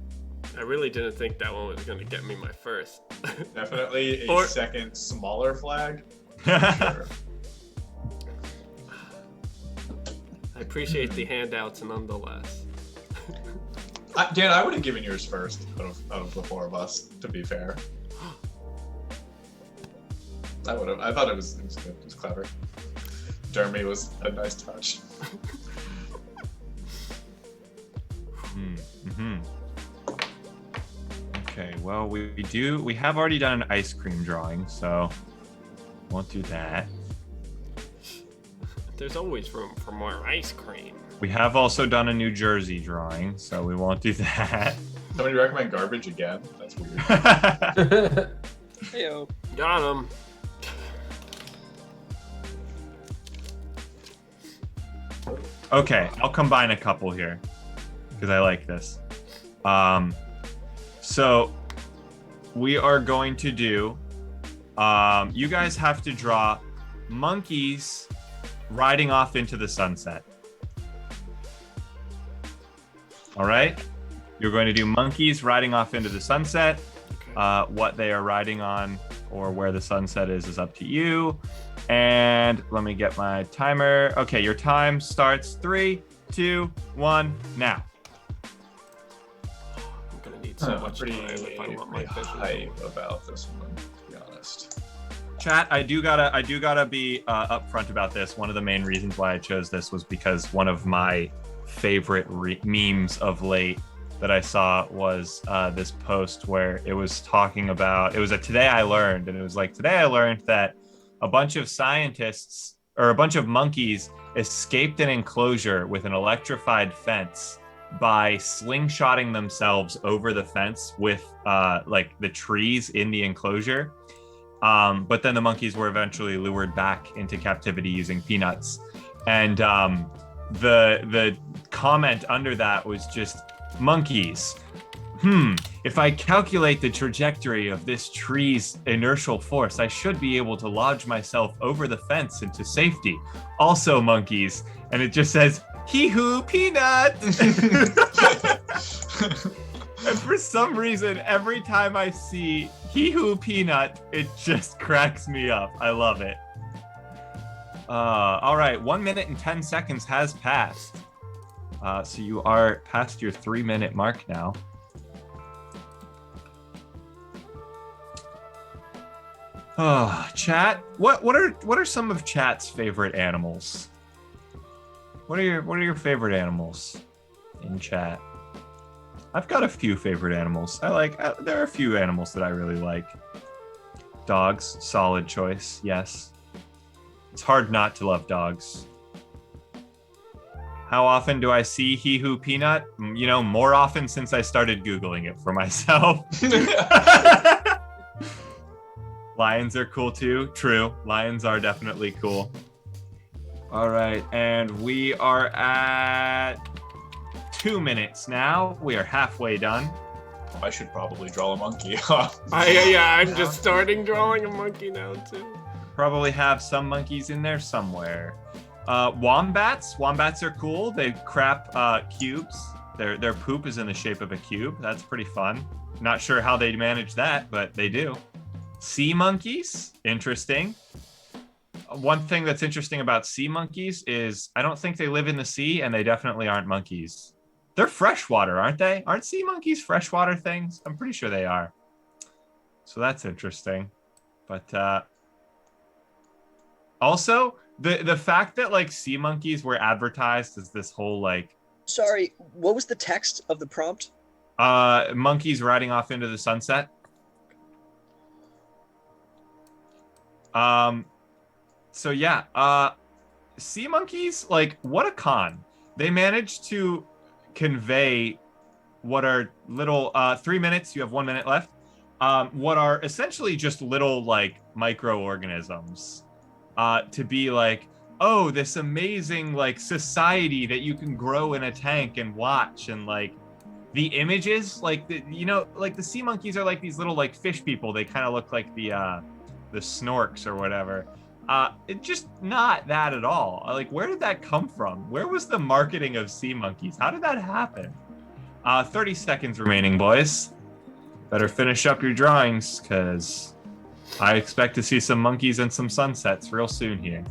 I really didn't think that one was going to get me my first. Definitely a second smaller flag. Sure. I appreciate the handouts nonetheless. Dan, I would have given yours first out of the four of us, to be fair. I would have. I thought it was good. It was clever. Jeremy was a nice touch. Mm-hmm. Okay, well, we have already done an ice cream drawing, so won't do that. There's always room for more ice cream. We have also done a New Jersey drawing, so we won't do that. Somebody recommend garbage again? That's weird. Heyo. Got him. Okay, I'll combine a couple here because I like this. So we are going to do, you guys have to draw monkeys riding off into the sunset. All right? You're going to do monkeys riding off into the sunset. What they are riding on or where the sunset is up to you. And let me get my timer. Okay, your time starts 3, 2, 1, now. I'm gonna need so much time if I want my hype about this one, to be honest. Chat, I do gotta be upfront about this. One of the main reasons why I chose this was because one of my favorite memes of late that I saw was this post where it was talking about, it was a Today I Learned, and it was like, today I learned that a bunch of scientists or a bunch of monkeys escaped an enclosure with an electrified fence by slingshotting themselves over the fence with like the trees in the enclosure. But then the monkeys were eventually lured back into captivity using peanuts. And the comment under that was just, monkeys. If I calculate the trajectory of this tree's inertial force, I should be able to lodge myself over the fence into safety. Also, monkeys. And it just says, hee-hoo, peanut! And for some reason, every time I see hee-hoo, peanut, it just cracks me up. I love it. All right, 1 minute and 10 seconds has passed. So you are past your 3-minute mark now. Chat. What are some of chat's favorite animals? What are your favorite animals in chat? I've got a few favorite animals. There are a few animals that I really like. Dogs, solid choice. Yes. It's hard not to love dogs. How often do I see hee-hoo peanut? You know, more often since I started Googling it for myself. Lions are cool too. True. Lions are definitely cool. All right. And we are at 2 minutes now. We are halfway done. I should probably draw a monkey. I'm just starting drawing a monkey now too. Probably have some monkeys in there somewhere. Wombats. Wombats are cool. They crap cubes. Their poop is in the shape of a cube. That's pretty fun. Not sure how they manage that, but they do. Sea monkeys, interesting. One thing that's interesting about sea monkeys is I don't think they live in the sea, and they definitely aren't monkeys. They're freshwater, aren't they? Aren't sea monkeys freshwater things? I'm pretty sure they are. So that's interesting. But also, the fact that like sea monkeys were advertised as this whole like... Sorry, what was the text of the prompt? Monkeys riding off into the sunset. So yeah, sea monkeys, like, what a con. They managed to convey what are little 3 minutes, you have 1 minute left, what are essentially just little like microorganisms, to be like, oh, this amazing like society that you can grow in a tank and watch, and like the images, like like the sea monkeys are like these little like fish people. They kind of look like the snorks or whatever. It's just not that at all. Like, where did that come from? Where was the marketing of sea monkeys? How did that happen? 30 seconds remaining, boys. Better finish up your drawings, because I expect to see some monkeys and some sunsets real soon here.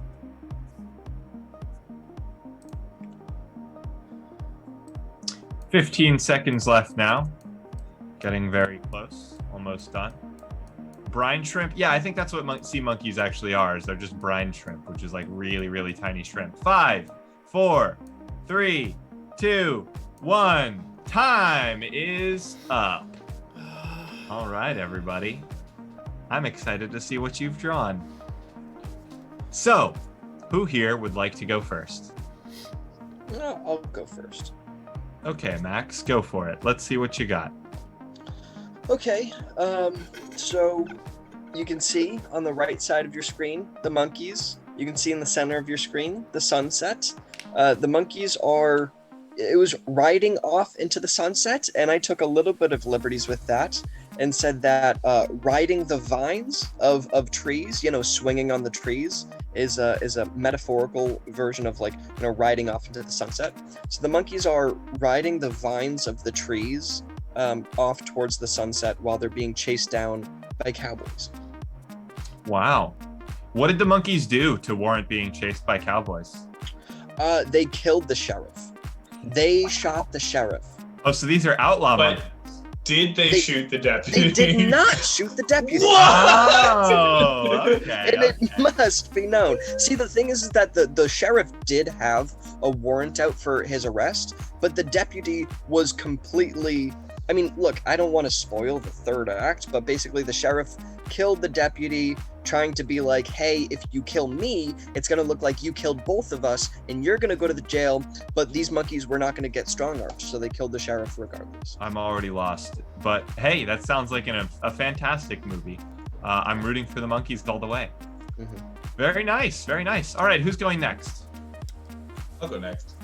"15 seconds left now. Getting very close. Almost done. Brine shrimp. Yeah, I think that's what sea monkeys actually are. Is they're just brine shrimp, which is like really, really tiny shrimp. 5, 4, 3, 2, 1. Time is up. All right, everybody. I'm excited to see what you've drawn. So, who here would like to go first? I'll go first. Okay, Max, go for it. Let's see what you got. Okay, so you can see on the right side of your screen the monkeys. You can see in the center of your screen the sunset. The monkeys it was riding off into the sunset, and I took a little bit of liberties with that and said that riding the vines of trees, swinging on the trees, is a metaphorical version of like, riding off into the sunset. So the monkeys are riding the vines of the trees off towards the sunset while they're being chased down by cowboys. Wow. What did the monkeys do to warrant being chased by cowboys? They killed the sheriff. They shot the sheriff. Oh, so these are outlaw monkeys. Did they shoot the deputy? They did not shoot the deputy. Oh, okay. And it must be known. See, the thing is that the sheriff did have a warrant out for his arrest, but the deputy was completely... I mean, look, I don't want to spoil the third act, but basically the sheriff killed the deputy, trying to be like, hey, if you kill me, it's going to look like you killed both of us, and you're going to go to the jail, but these monkeys were not going to get strong-armed, so they killed the sheriff regardless. I'm already lost. But hey, that sounds like a fantastic movie. I'm rooting for the monkeys all the way. Mm-hmm. Very nice, very nice. All right, who's going next? I'll go next.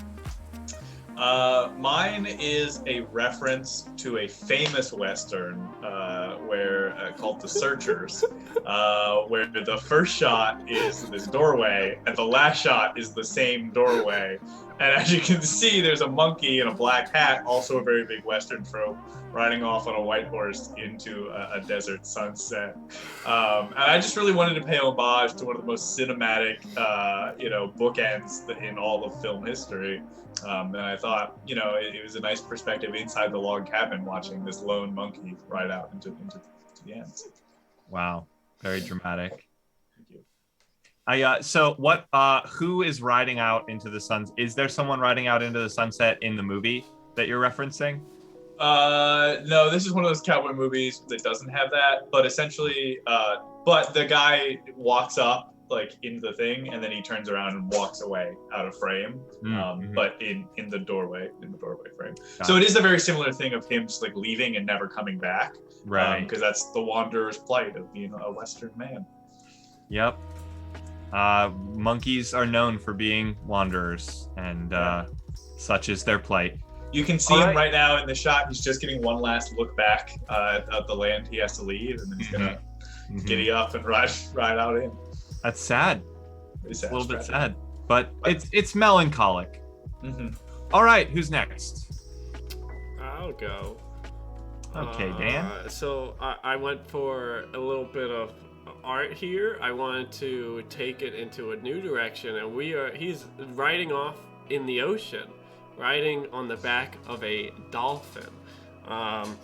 Mine is a reference to a famous Western called The Searchers, where the first shot is this doorway and the last shot is the same doorway. And as you can see, there's a monkey in a black hat, also a very big Western trope, riding off on a white horse into a desert sunset. And I just really wanted to pay homage to one of the most cinematic, bookends in all of film history. And I thought, it was a nice perspective inside the log cabin, watching this lone monkey ride out into the end. Wow, very dramatic. Thank you. So what? Who is riding out into the sun? Is there someone riding out into the sunset in the movie that you're referencing? No, this is one of those cowboy movies that doesn't have that. But essentially, but the guy walks up like into the thing, and then he turns around and walks away out of frame. But in the doorway frame. So it is a very similar thing of him just like leaving and never coming back. Right. Because that's the wanderer's plight of being a Western man. Yep. Monkeys are known for being wanderers, and such is their plight. You can see him right now in the shot. He's just getting one last look back at the land he has to leave, and then he's gonna giddy up and ride out in. That's sad. It's a little bit sad, but it's melancholic. All right, who's next? I'll go. Okay, Dan. So I went for a little bit of art here. I wanted to take it into a new direction, and he's riding off in the ocean, riding on the back of a dolphin. And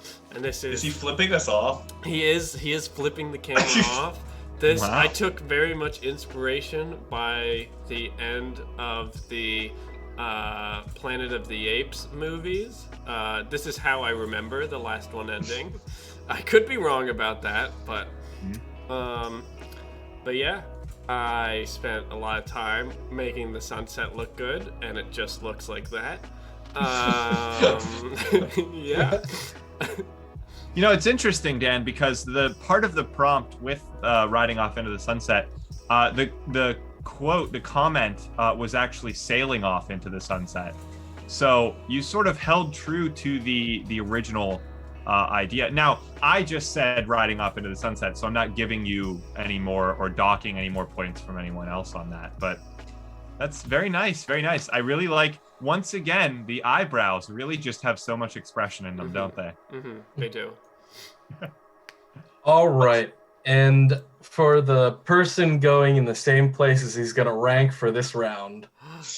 this is... Is he flipping us off? He is flipping the camera off. This, wow. I took very much inspiration by the end of the Planet of the Apes movies. This is how I remember the last one ending. I could be wrong about that, but yeah, I spent a lot of time making the sunset look good, and it just looks like that. Yeah. It's interesting, Dan, because the part of the prompt with riding off into the sunset, the comment was actually sailing off into the sunset. So you sort of held true to the original idea. Now, I just said riding off into the sunset, so I'm not giving you any more or docking any more points from anyone else on that. But that's very nice, very nice. I really like, once again, the eyebrows really just have so much expression in them, don't they? Mm-hmm. They do. All right. And for the person going in the same place as he's going to rank for this round.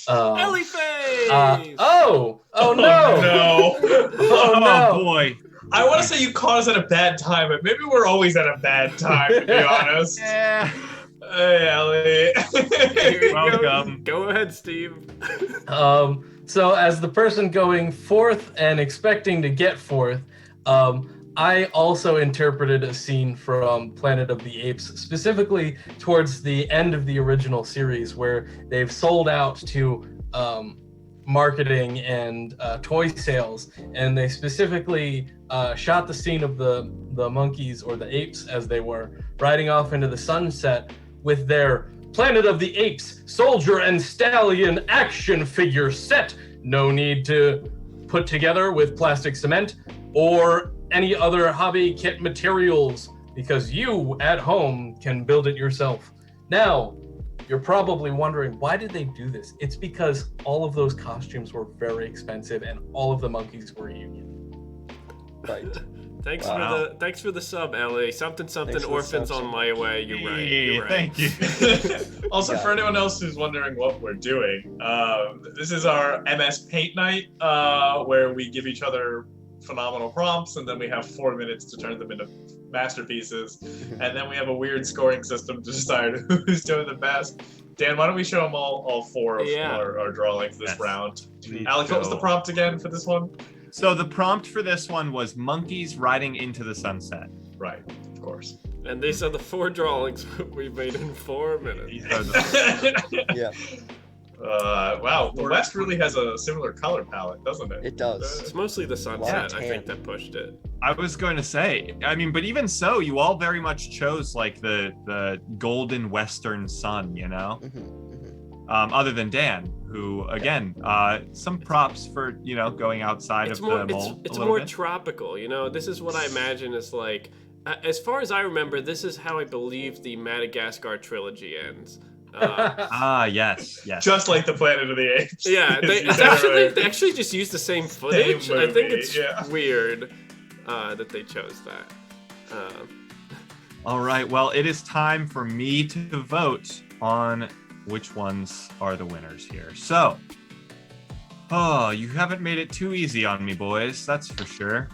Ellie-Face! Oh no! No. Oh no! Boy. I want to say you caught us at a bad time, but maybe we're always at a bad time, to be honest. Yeah. Hey, Ellie. Here you Welcome. Go ahead, Steve. So as the person going fourth and expecting to get fourth, I also interpreted a scene from Planet of the Apes, specifically towards the end of the original series, where they've sold out to marketing and toy sales, and they specifically shot the scene of the monkeys, or the apes as they were, riding off into the sunset with their Planet of the Apes Soldier and Stallion action figure set. No need to put together with plastic cement or any other hobby kit materials, because you at home can build it yourself. Now, you're probably wondering, why did they do this? It's because all of those costumes were very expensive and all of the monkeys were union. Right. Thanks Wow. thanks for the sub, Ellie. Something Thanks for the orphans sub. on my way. You're right. You're right. Thank you. Also, Yeah. for anyone else who's wondering what we're doing, this is our MS Paint Night, where we give each other phenomenal prompts, and then we have 4 minutes to turn them into masterpieces, and then we have a weird scoring system to decide who's doing the best. Dan, why don't we show them all four of our drawings this Yes. round? Alex, what was the prompt again for this one? So the prompt for this one was monkeys riding into the sunset. Right, of course. And these are the 4 drawings we made in 4 minutes. These are the Yeah, Wow, the West really has a similar color palette, doesn't it? it does. It's mostly the sunset, I think, tan. that pushed it. I was going to say, I mean, but even so, you all very much chose like the golden western sun, you know? Other than Dan, who again, some props for, going outside It's of more the mold it's a little more bit. tropical, This is what I imagine is like, as far as I remember, this is how I believe the Madagascar trilogy ends. Yes. Just like the Planet of the Apes. Yeah, they actually just use the same footage. I think movie, it's yeah. weird that they chose that. All right, well, it is time for me to vote on which ones are the winners here. So, you haven't made it too easy on me, boys. That's for sure.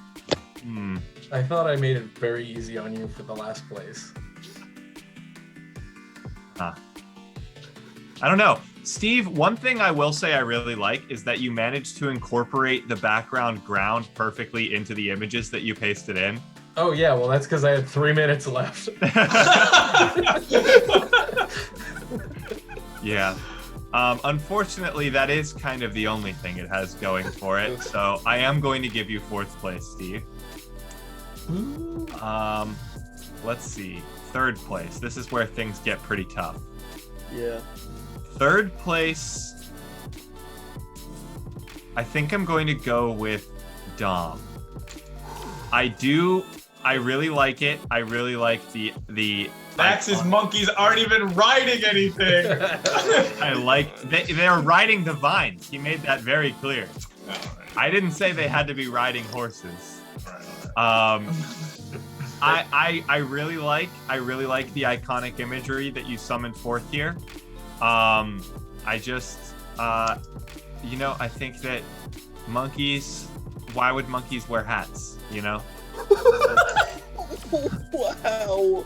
I thought I made it very easy on you for the last place. I don't know. Steve, one thing I will say I really like is that you managed to incorporate the background ground perfectly into the images that you pasted in. Oh yeah, well that's because I had 3 minutes left. Yeah. Unfortunately, that is kind of the only thing it has going for it. So I am going to give you 4th place, Steve. Let's see. 3rd place. This is where things get pretty tough. Yeah. 3rd place, I think I'm going to go with Dom. I really like it. I really like the Max's monkeys aren't even riding anything. I like they're riding the vines. He made that very clear. I didn't say they had to be riding horses. I really like the iconic imagery that you summoned forth here. I just I think that monkeys, why would monkeys wear hats, Wow.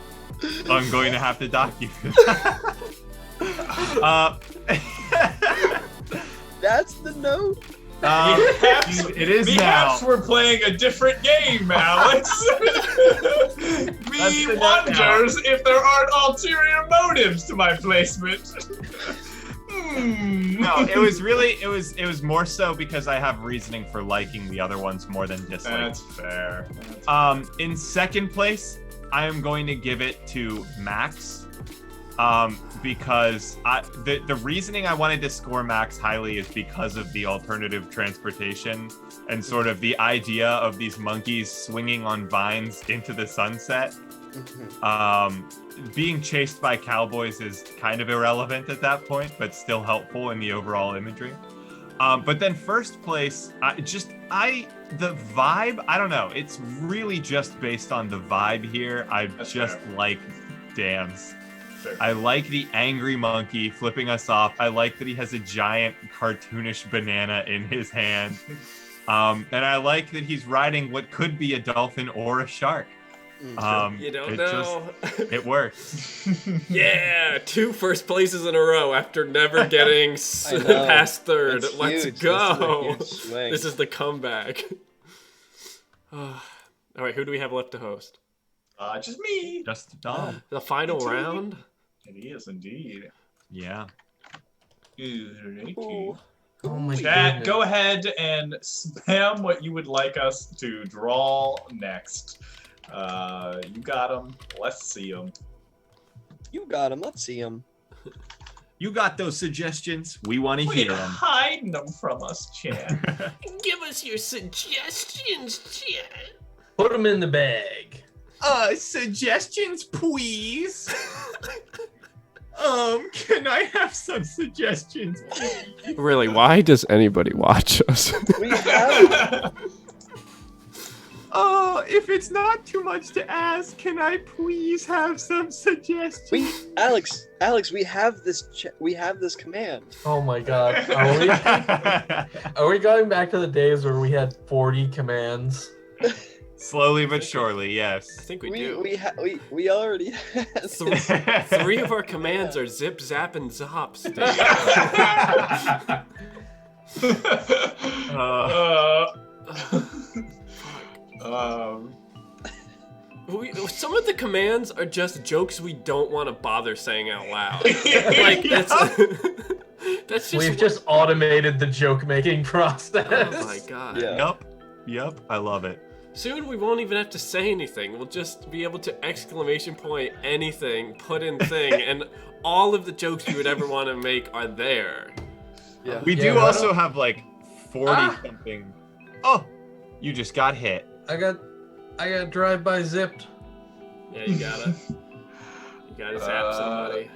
I'm going to have to dock you for that. That's the note. It is Perhaps now. we're playing a different game, Alex. Me the note now. wonders if there aren't ulterior motives to my placement. No, it was more so because I have reasoning for liking the other ones more than disliking. That's fair. In 2nd place, I am going to give it to Max. because the reasoning I wanted to score Max highly is because of the alternative transportation and sort of the idea of these monkeys swinging on vines into the sunset. Being chased by cowboys is kind of irrelevant at that point, but still helpful in the overall imagery. But then first place, the vibe, I don't know. It's really just based on the vibe here. I just like dams. Sure. I like the angry monkey flipping us off. I like that he has a giant cartoonish banana in his hand. And I like that he's riding what could be a dolphin or a shark. You don't know. It works. Yeah, 2 first places in a row after never getting past third. That's Let's huge. go. This is a huge swing. This is the comeback. All right, who do we have left to host? Just me. Just Dom. The final round? It is indeed. Yeah. Ooh. Oh my Chat, goodness. go ahead and spam what you would like us to draw next. You got them. Let's see them. You got him. Let's see him. You got those suggestions? We want to hear them. Hiding them from us, chat. Give us your suggestions, chat. Put them in the bag. Suggestions, please. Can I have some suggestions, please? Really, why does anybody watch us? We have. If it's not too much to ask, can I please have some suggestions? Alex, we have this. We have this command. Oh my god. Are we going back to the days where we had 40 commands? Slowly but surely, I yes. think we We do. we already had. 3 of our commands are zip, zap, and zop. Some of the commands are just jokes we don't want to bother saying out loud. Like that's just. We've just automated the joke making process. Oh my god. Yeah. Yep. I love it. Soon we won't even have to say anything. We'll just be able to exclamation point anything, put in thing, and all of the jokes you would ever want to make are there. Yeah. We Yeah, do right also on. have like 40 something. Oh, you just got hit. I got drive-by zipped. Yeah, you gotta zap somebody.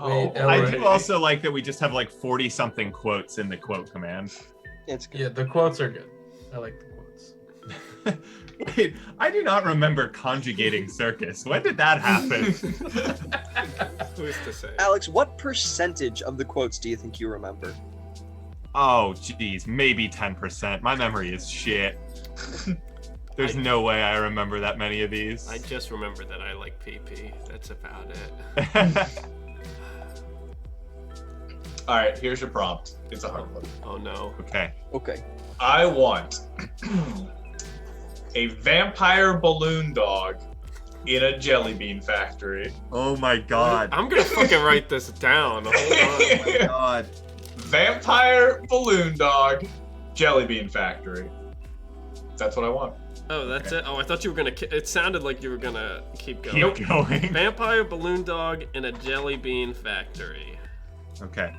Wait, I Right. do also like that we just have like 40 something quotes in the quote command. It's good. Yeah, the quotes are good. I like the quotes. Wait, I do not remember conjugating circus. When did that happen? Who's to say? Alex, what percentage of the quotes do you think you remember? Oh, geez, maybe 10%. My memory is shit. There's no way I remember that many of these. I just remember that I like PP. That's about it. All right, here's your prompt. It's a hard one. Oh no. Okay. Okay. I want a vampire balloon dog in a jelly bean factory. Oh my god. I'm gonna fucking write this down. Hold on. God. Vampire balloon dog, jelly bean factory. That's what I want. Oh, that's it? Oh, I thought you were gonna... It sounded like you were gonna keep going. Keep going. Vampire balloon dog in a jelly bean factory. Okay.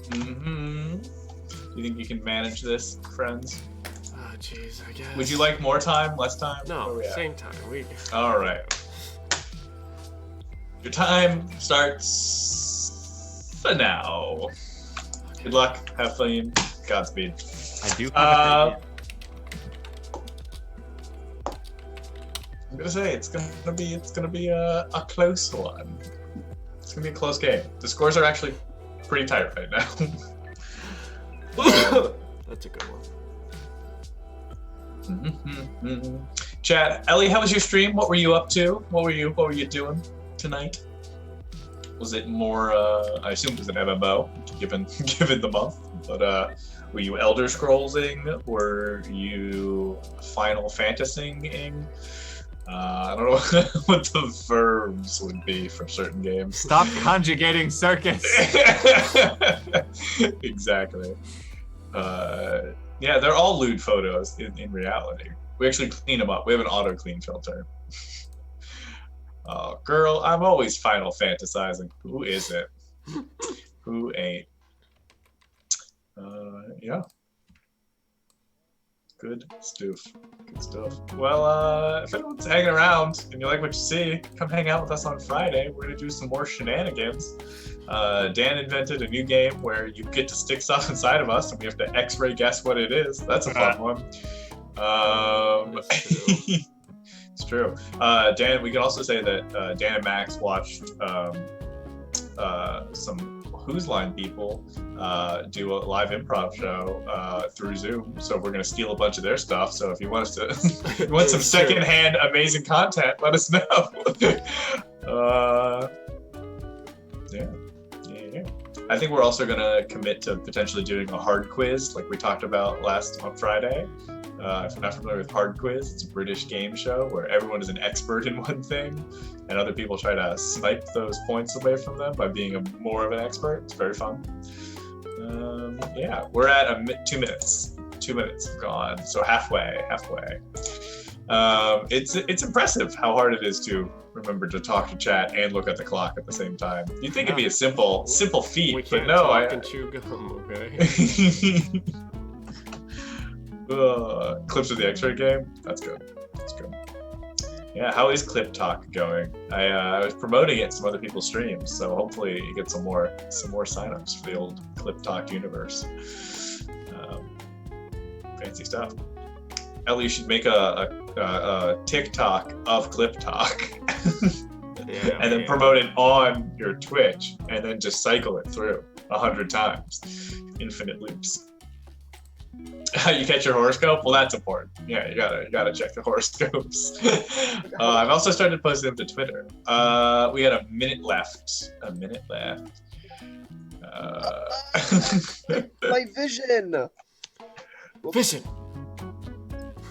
Mm-hmm. You think you can manage this, friends? Oh, jeez, I guess. Would you like more time, less time? Where No, we at? same time. All right. Your time starts now. Good luck. Have fun. Godspeed. I do have I'm gonna say it's gonna be a close one. It's gonna be a close game. The scores are actually pretty tight right now. That's a good one. Chat, Ellie, how was your stream? What were you up to? What were you doing tonight? Was it more? I assume it was an MMO, given the month. But were you Elder Scrollsing? Were you Final Fantasying? I don't know what the verbs would be for certain games. Stop conjugating circus. Exactly. Yeah, they're all lewd photos in reality. We actually clean them up. We have an auto clean filter. Oh, girl, I'm always final fantasizing. Who isn't? Who ain't? Yeah. Good stuff. Good stuff. Well, if anyone's hanging around and you like what you see, come hang out with us on Friday. We're gonna do some more shenanigans. Dan invented a new game where you get to stick stuff inside of us and we have to X-ray guess what it is. That's a fun one. It's true. Dan, we can also say that Dan and Max watched some Who's Line people do a live improv show through Zoom. So we're gonna steal a bunch of their stuff. So if you want us to, if you want some secondhand amazing content, let us know. Yeah. I think we're also gonna commit to potentially doing a hard quiz, like we talked about on Friday. If you're not familiar with Hard Quiz, it's a British game show where everyone is an expert in one thing, and other people try to snipe those points away from them by being more of an expert. It's very fun. Yeah, we're at 2 minutes. 2 minutes gone, so halfway. It's impressive how hard it is to remember to talk to chat and look at the clock at the same time. You'd think it'd be a simple feat, but no. Talk and chew gum, okay? Clips of the X-ray game. That's good. Yeah, how is Clip Talk going? I was promoting it in some other people's streams, so hopefully you get some more signups for the old Clip Talk universe. Fancy stuff. Ellie, you should make a TikTok of Clip Talk, and then promote it on your Twitch, and then just cycle it through 100 times, infinite loops. You catch your horoscope? Well, that's important. Yeah, you gotta check the horoscopes. I've also started posting them to Twitter. We had a minute left. My vision. Vision.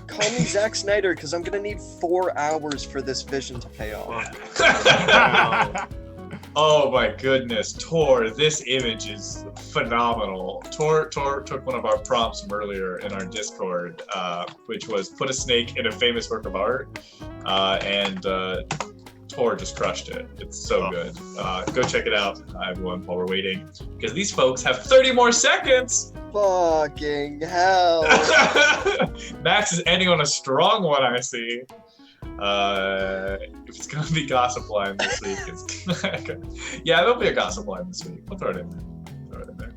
Call me Zack Snyder, because I'm gonna need 4 hours for this vision to pay off. Wow. Oh my goodness, Tor, this image is phenomenal. Tor took one of our prompts from earlier in our Discord, which was put a snake in a famous work of art, and Tor just crushed it. It's so good. Go check it out, everyone, while we're waiting, because these folks have 30 more seconds! Fucking hell. Max is ending on a strong one, I see. If it's gonna be gossip line this week, yeah, there'll be a gossip line this week. We'll throw it in there.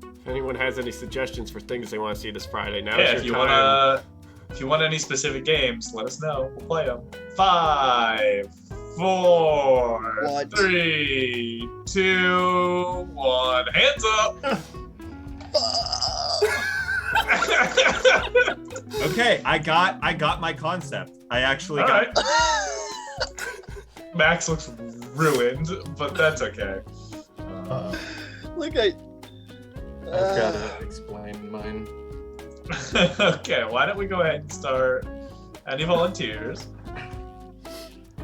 If anyone has any suggestions for things they want to see this Friday, now Yeah, is your time. if you want any specific games, let us know. We'll play them. 5, 4, What? 3, 2, 1. Hands up. Okay, I got my concept. I actually All got. right. Max looks ruined, but that's okay. Look, I've got to explain mine. Okay, why don't we go ahead and start? Any volunteers?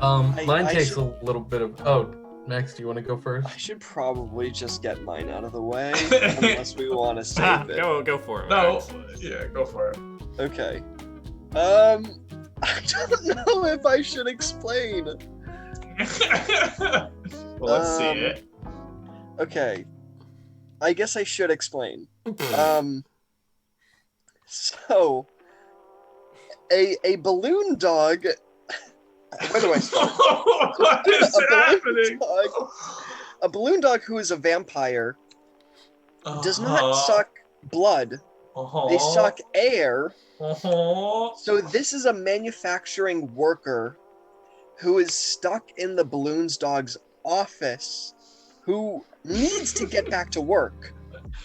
Mine I takes should- a little bit of. Oh, Max, do you want to go first? I should probably just get mine out of the way, unless we want to save it. Go for it. No, Max. yeah, go for it. Okay. I don't know if I should explain. Well, let's see it. Okay. I guess I should explain. So, a balloon dog. Where do I start? What is happening? A balloon dog who is a vampire does not suck blood. They suck air. So this is a manufacturing worker who is stuck in the balloons dog's office, who needs to get back to work,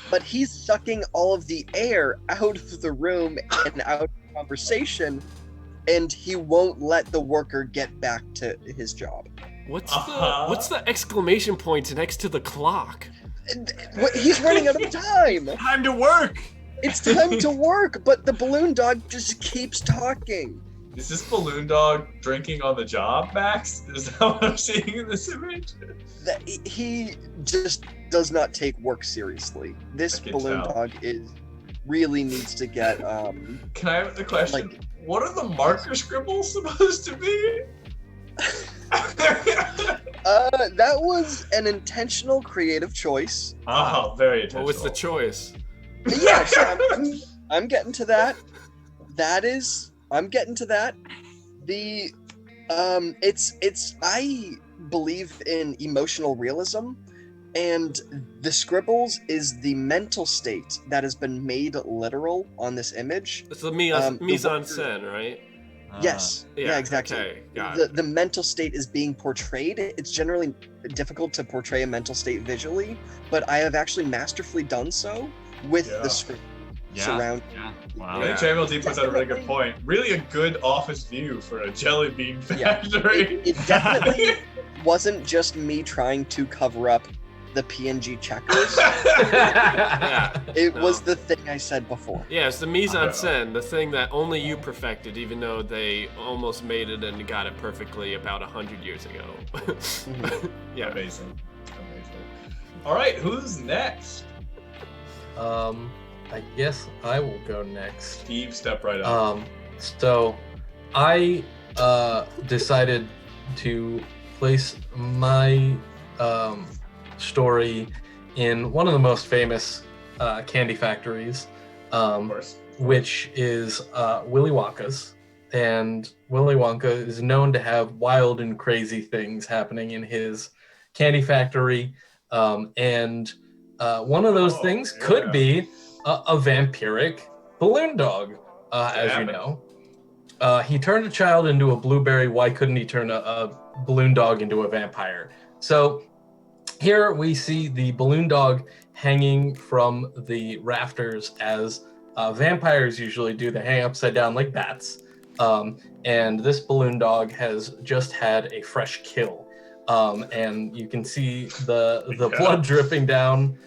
but he's sucking all of the air out of the room and out of the conversation, and he won't let the worker get back to his job. What's the exclamation point next to the clock? He's running out of time. Time to work. It's time to work, but the balloon dog just keeps talking. Is this balloon dog drinking on the job, Max? Is that what I'm seeing in this image? He just does not take work seriously. This balloon dog really needs to get Can I have the question? like- What are the marker scribbles supposed to be? That was an intentional creative choice. Oh, very intentional. What was the choice? But yeah, sure, I'm getting to that. I'm getting to that. The I believe in emotional realism, and the scribbles is the mental state that has been made literal on this image. It's the mise en scène, right? Yes. Yeah, exactly. Okay, got it. The mental state is being portrayed. It's generally difficult to portray a mental state visually, but I have actually masterfully done so with the script surround. Yeah. Wow. I think JMLD puts out a really good point. Really a good office view for a jelly bean factory. It definitely wasn't just me trying to cover up the PNG checkers. It was the thing I said before. Yeah, it's the mise en scène, the thing that only you perfected, even though they almost made it and got it perfectly about 100 years ago. Yeah. Amazing. All right, who's next? I guess I will go next. Steve, step right up. So I decided to place my story in one of the most famous candy factories, Of course. which is Willy Wonka's. And Willy Wonka is known to have wild and crazy things happening in his candy factory. And one of those things could be a vampiric balloon dog, as you know. He turned a child into a blueberry. Why couldn't he turn a balloon dog into a vampire? So here we see the balloon dog hanging from the rafters, as vampires usually do. They hang upside down like bats. And this balloon dog has just had a fresh kill. And you can see the blood dripping down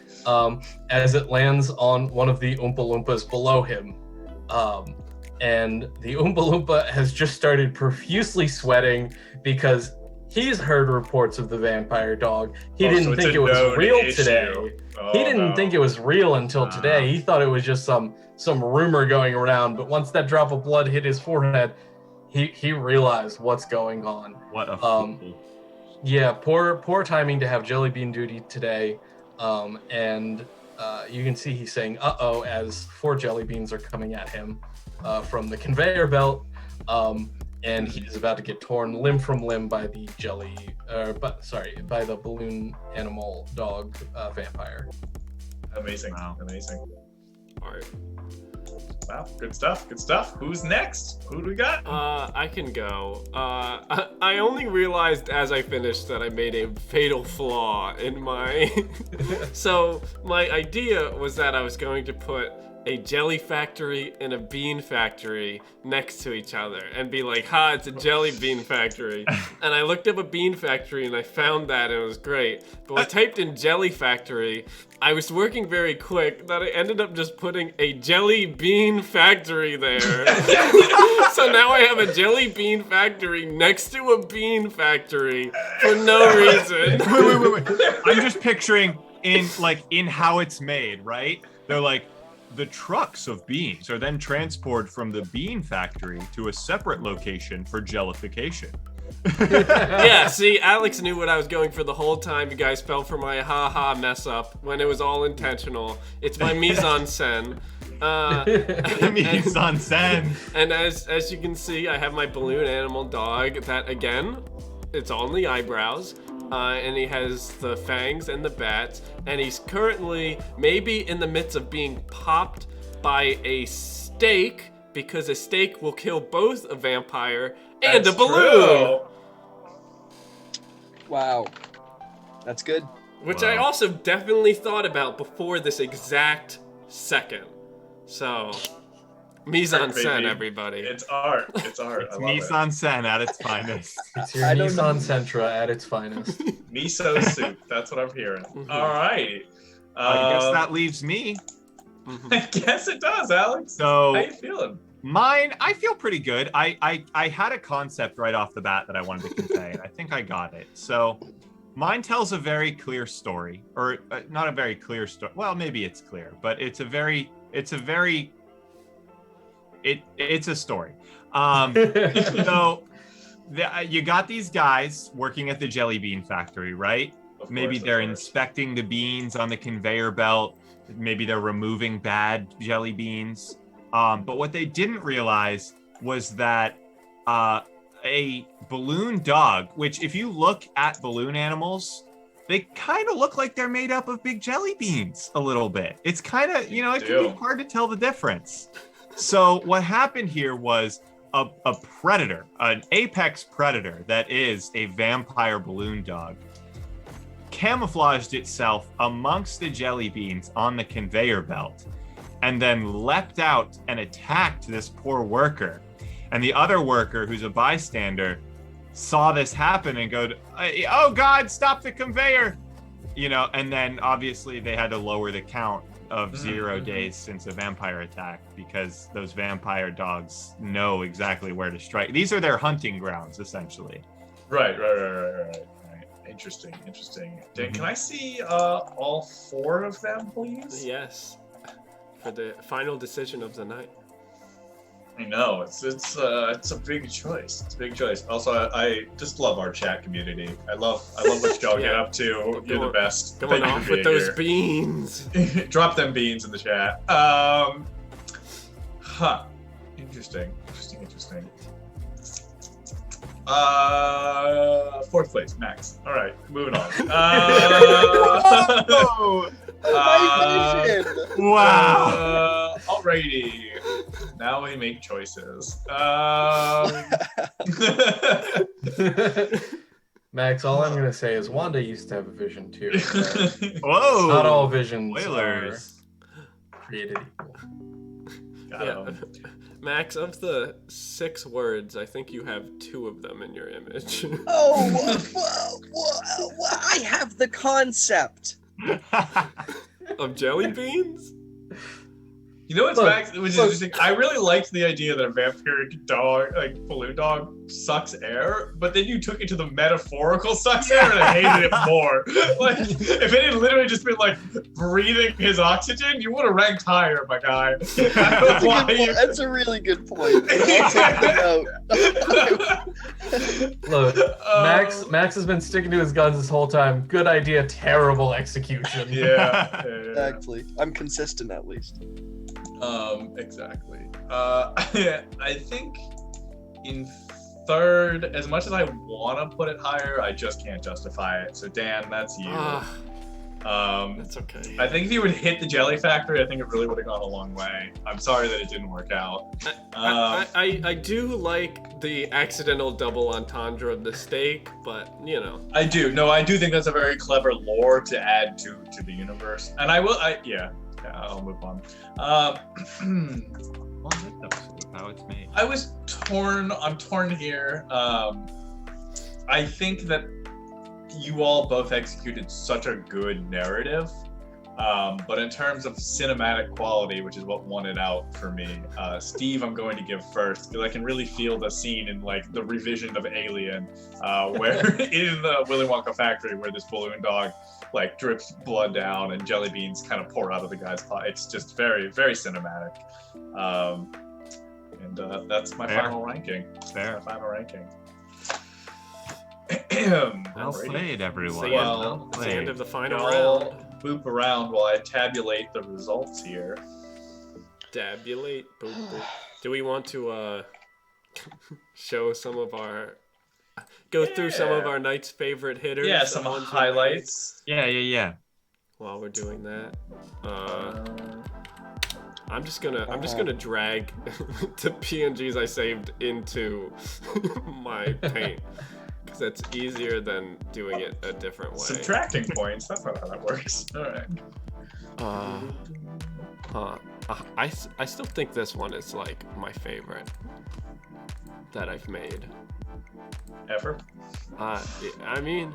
as it lands on one of the Oompa Loompas below him. And the Oompa Loompa has just started profusely sweating because he's heard reports of the vampire dog. He didn't think it was real today. He didn't think it was real until today. He thought it was just some rumor going around. But once that drop of blood hit his forehead, he realized what's going on. What a fool. Yeah, poor timing to have jelly bean duty today. And you can see he's saying "uh-oh" as 4 jelly beans are coming at him from the conveyor belt. And he is about to get torn limb from limb by the by the balloon animal dog vampire. Amazing. Wow. Amazing. All right. Wow, good stuff. Good stuff. Who's next? Who do we got? I can go. I only realized as I finished that I made a fatal flaw in my... So my idea was that I was going to put a jelly factory and a bean factory next to each other and be like, ha, it's a jelly bean factory. And I looked up a bean factory and I found that and it was great. But when I typed in jelly factory, I was working very quick that I ended up just putting a jelly bean factory there. So now I have a jelly bean factory next to a bean factory for no reason. Wait. I'm just picturing in how it's made, right? They're like, the trucks of beans are then transported from the bean factory to a separate location for jellification. Yeah, see, Alex knew what I was going for the whole time. You guys fell for my ha-ha mess up when it was all intentional. It's my mise en scène. Mise en scène. And as you can see, I have my balloon animal dog that, again, it's on the eyebrows. And he has the fangs and the bats, and he's currently maybe in the midst of being popped by a stake, because a stake will kill both a vampire and a balloon. True. Wow. That's good. Which I also definitely thought about before this exact second. So, mise en scène, everybody. It's art. It's art. It's I love mise en scène at its finest. It's your Nissan Sentra at its finest. it. Miso soup. That's what I'm hearing. All right. I guess that leaves me. I guess it does, Alex. So How you feeling? mine, I feel pretty good. I had a concept right off the bat that I wanted to convey, and I think I got it. So mine tells a very clear story, or not a very clear story. Well, maybe it's clear, but it's a story. So you got these guys working at the jelly bean factory, right? Of Maybe course, they're of course. inspecting the beans on the conveyor belt. Maybe they're removing bad jelly beans. But what they didn't realize was that a balloon dog, which if you look at balloon animals, they kind of look like they're made up of big jelly beans a little bit. It's kind of, you know, it can be hard to tell the difference. So what happened here was a predator, an apex predator that is a vampire balloon dog, camouflaged itself amongst the jelly beans on the conveyor belt and then leapt out and attacked this poor worker. And the other worker, who's a bystander, saw this happen and go, "Oh God, stop the conveyor!" You know, and then obviously they had to lower the count of 0 days since a vampire attack because those vampire dogs know exactly where to strike. These are their hunting grounds, essentially. Right. Interesting. Dan, can I see all 4 of them, please? Yes. For the final decision of the night. I know it's a big choice. It's a big choice. Also, I just love our chat community. I love what y'all get up to. You're the best. Going Thank you off for with being those here. beans. Drop them beans in the chat. Interesting. 4th place, Max. All right, moving on. My vision! Wow. Alrighty. Now we make choices. Max, all I'm gonna say is Wanda used to have a vision too. Whoa. Not all visions Spoilers. are created equal. Yeah. Max, of the 6 words, I think you have 2 of them in your image. I have the concept. Of jelly beans? You know what's Look, Max? Which is interesting. I really liked the idea that a vampiric dog, like balloon dog, sucks air, but then you took it to the metaphorical sucks air, and I hated it more. Like, if it had literally just been like breathing his oxygen, you would have ranked higher, my guy. That's a really good point. I'll take the note. Look, Max has been sticking to his guns this whole time. Good idea, terrible execution. Yeah. Exactly. I'm consistent at least. Exactly. I think in 3rd, as much as I want to put it higher, I just can't justify it. So Dan, that's you. That's okay. I think if you would hit the jelly factory, I think it really would have gone a long way. I'm sorry that it didn't work out. I do like the accidental double entendre of the steak, but you know. I do think that's a very clever lore to add to the universe. And I'll move on. How it's made. I was torn. I'm torn here. I think that you all both executed such a good narrative. But in terms of cinematic quality, which is what won it out for me, Steve, I'm going to give first because I can really feel the scene in like the revision of Alien, where in the Willy Wonka factory, where this balloon dog like drips blood down and jelly beans kind of pour out of the guy's pot. It's just very, very cinematic. And that's my final ranking. Fair. My final ranking. Well played, everyone. Well It's the end of the final y'all round. boop around while I tabulate the results here. Tabulate. Boop, boop. Do we want to show some of our... Go through some of our night's favorite hitters? Yeah, the some ones we highlights. Yeah. made while we're doing that. I'm just gonna drag the PNGs I saved into my paint because that's easier than doing it a different way. Subtracting points. That's not how that works. All right. I still think this one is like my favorite that I've made. Ever? I mean,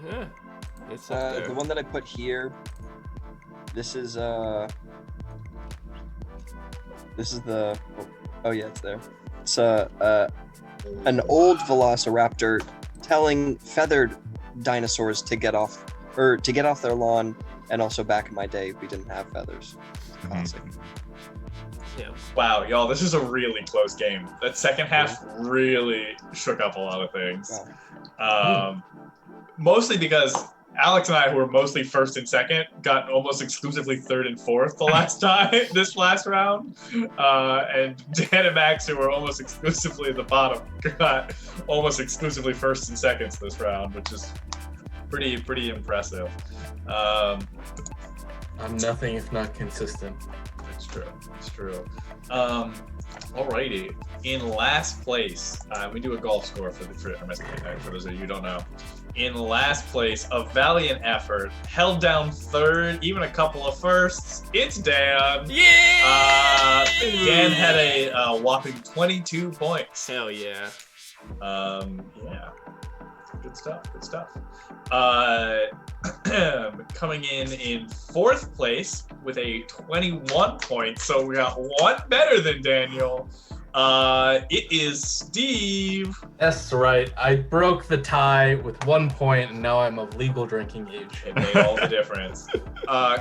it's up there. The one that I put here. This is the. Oh yeah, it's there. It's an old velociraptor telling feathered dinosaurs to get off their lawn, and also back in my day we didn't have feathers. Classic. Yeah. Wow, y'all, this is a really close game. That second half really shook up a lot of things. Mostly because Alex and I, who were mostly first and second, got almost exclusively third and fourth this last round. And Dan and Max, who were almost exclusively at the bottom, got almost exclusively first and seconds this round, which is pretty impressive. I'm nothing if not consistent. It's true. Alrighty. In last place, we do a golf score for MSP, for those of you who don't know. In last place, a valiant effort, held down third, even a couple of firsts. It's Dan. Yeah! Dan had a whopping 22 points. Hell yeah. Yeah. Good stuff. Coming in fourth place with a 21 points, so we got one better than Daniel. It is Steve. That's right. I broke the tie with 1 point, and now I'm of legal drinking age. It made all the difference.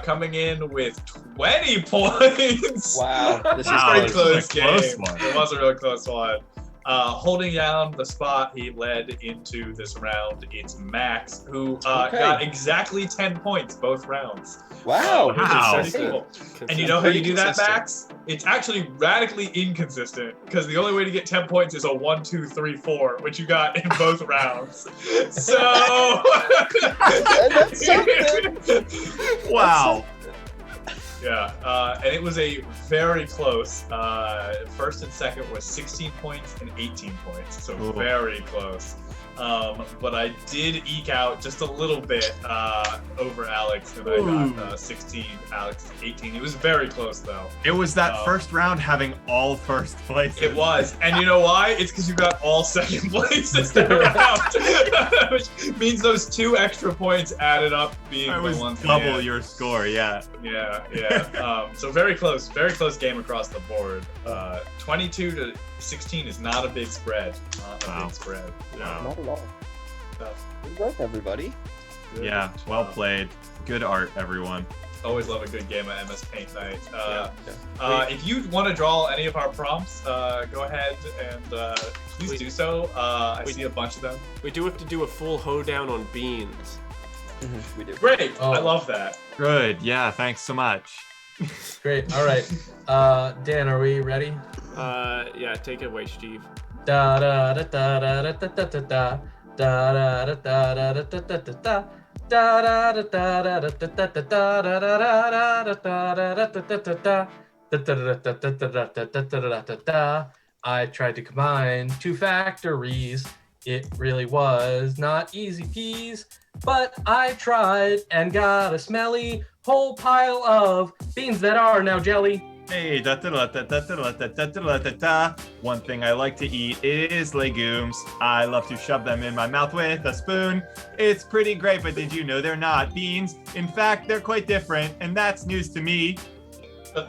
Coming in with 20 points. Wow, this is a pretty close. close game. Close one. It was a really close one. Holding down the spot he led into this round, it's Max, who got exactly 10 points both rounds. Wow. Which is Wow. pretty cool. And you know how you do that, Max? It's actually radically inconsistent, because the only way to get 10 points is a 1, 2, 3, 4, which you got in both rounds. So That's something. Wow. Yeah, and it was a very close. First and second was 16 points and 18 points, so Ooh. very close. But I did eke out just a little bit over Alex, and I got 16, Alex 18. It was very close, though. It was that first round having all first places. It was, and you know why? It's because you got all second places that round, which means those 2 extra points added up being It the was ones. double your score, yeah. Yeah. So very close game across the board. 22 to 16 is not a big spread. Wow. Big spread. Wow. Not at all. Tough. Good work, everybody. Good Yeah, well job. played. Good art, everyone. Always love a good game of MS Paint Night. Yeah. If you want to draw any of our prompts, go ahead and please do so. I see a bunch of them. We do have to do a full hoedown on beans. We do. Great. Oh. I love that. Good, yeah, thanks so much. Great. All right. Dan, are we ready? Yeah, take it away, Steve. Da da da da da da da da da da da da da da da da da da. I tried to combine 2 factories. It really was not easy peas, but I tried and got a smelly whole pile of beans that are now jelly. Hey, da da da da da da da da da da da. One thing I like to eat is legumes. I love to shove them in my mouth with a spoon. It's pretty great, but did you know they're not beans? In fact, they're quite different, and that's news to me. What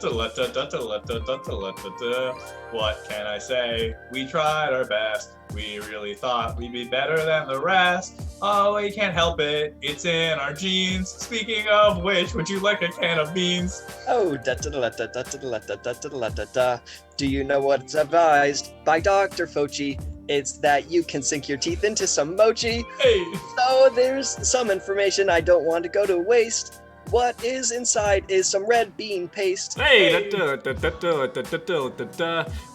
can I say? We tried our best. We really thought we'd be better than the rest. Oh, we can't help it. It's in our genes. Speaking of which, would you like a can of beans? Oh, da da da da da da da da da da da. Do you know what's advised by Dr. Fauci? It's that you can sink your teeth into some mochi. Hey! So there's some information I don't want to go to waste. What is inside is some red bean paste. Hey,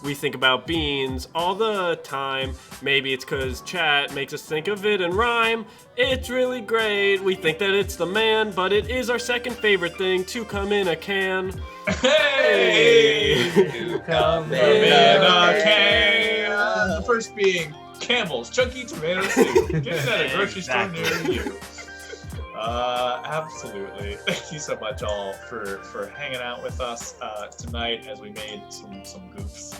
we think about beans all the time. Maybe it's because chat makes us think of it in rhyme. It's really great. We think that it's the man, but it is our second favorite thing to come in a can. Hey! To come in a can. The first being Campbell's Chunky Tomato Soup. Get it at a grocery store near you. Absolutely. Thank you so much all for hanging out with us tonight as we made some goofs.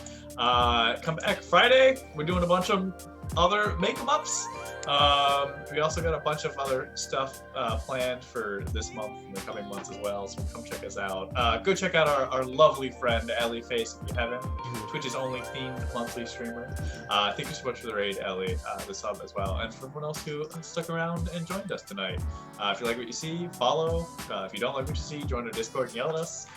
Come back Friday. We're doing a bunch of other make-em-ups. We also got a bunch of other stuff planned for this month and the coming months as well, so come check us out. Go check out our lovely friend Ellie Face if you haven't. Twitch's only themed monthly streamer. Thank you so much for the raid, Ellie, the sub as well, and for everyone else who stuck around and joined us tonight. If you like what you see, follow. If you don't like what you see, join our Discord and yell at us.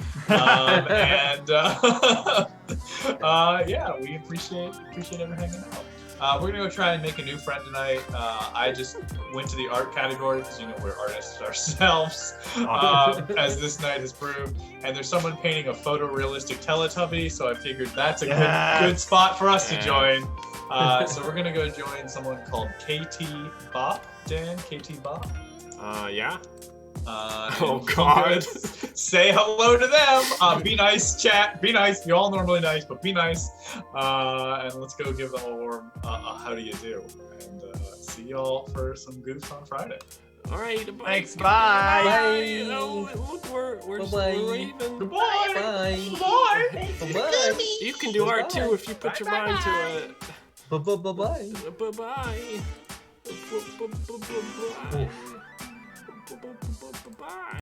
Yeah, we appreciate everyone hanging out. We're gonna go try and make a new friend tonight. I just went to the art category because we're artists ourselves, as this night has proved. And there's someone painting a photorealistic Teletubby, so I figured that's a good spot for us to join. So we're gonna go join someone called KT Bop. Dan, KT Bop. Yeah. Oh God! Say hello to them. Be nice, chat. Be nice. You're all normally nice, but be nice. And let's go give them a warm how do you do? And see y'all for some goofs on Friday. All right. Bye. Thanks. Bye. Bye. Oh, look, we're leaving. Goodbye. Bye. Bye. Bye. You can do art too if you put your mind to it. Bye. Bye. Bye bye. Bye bye.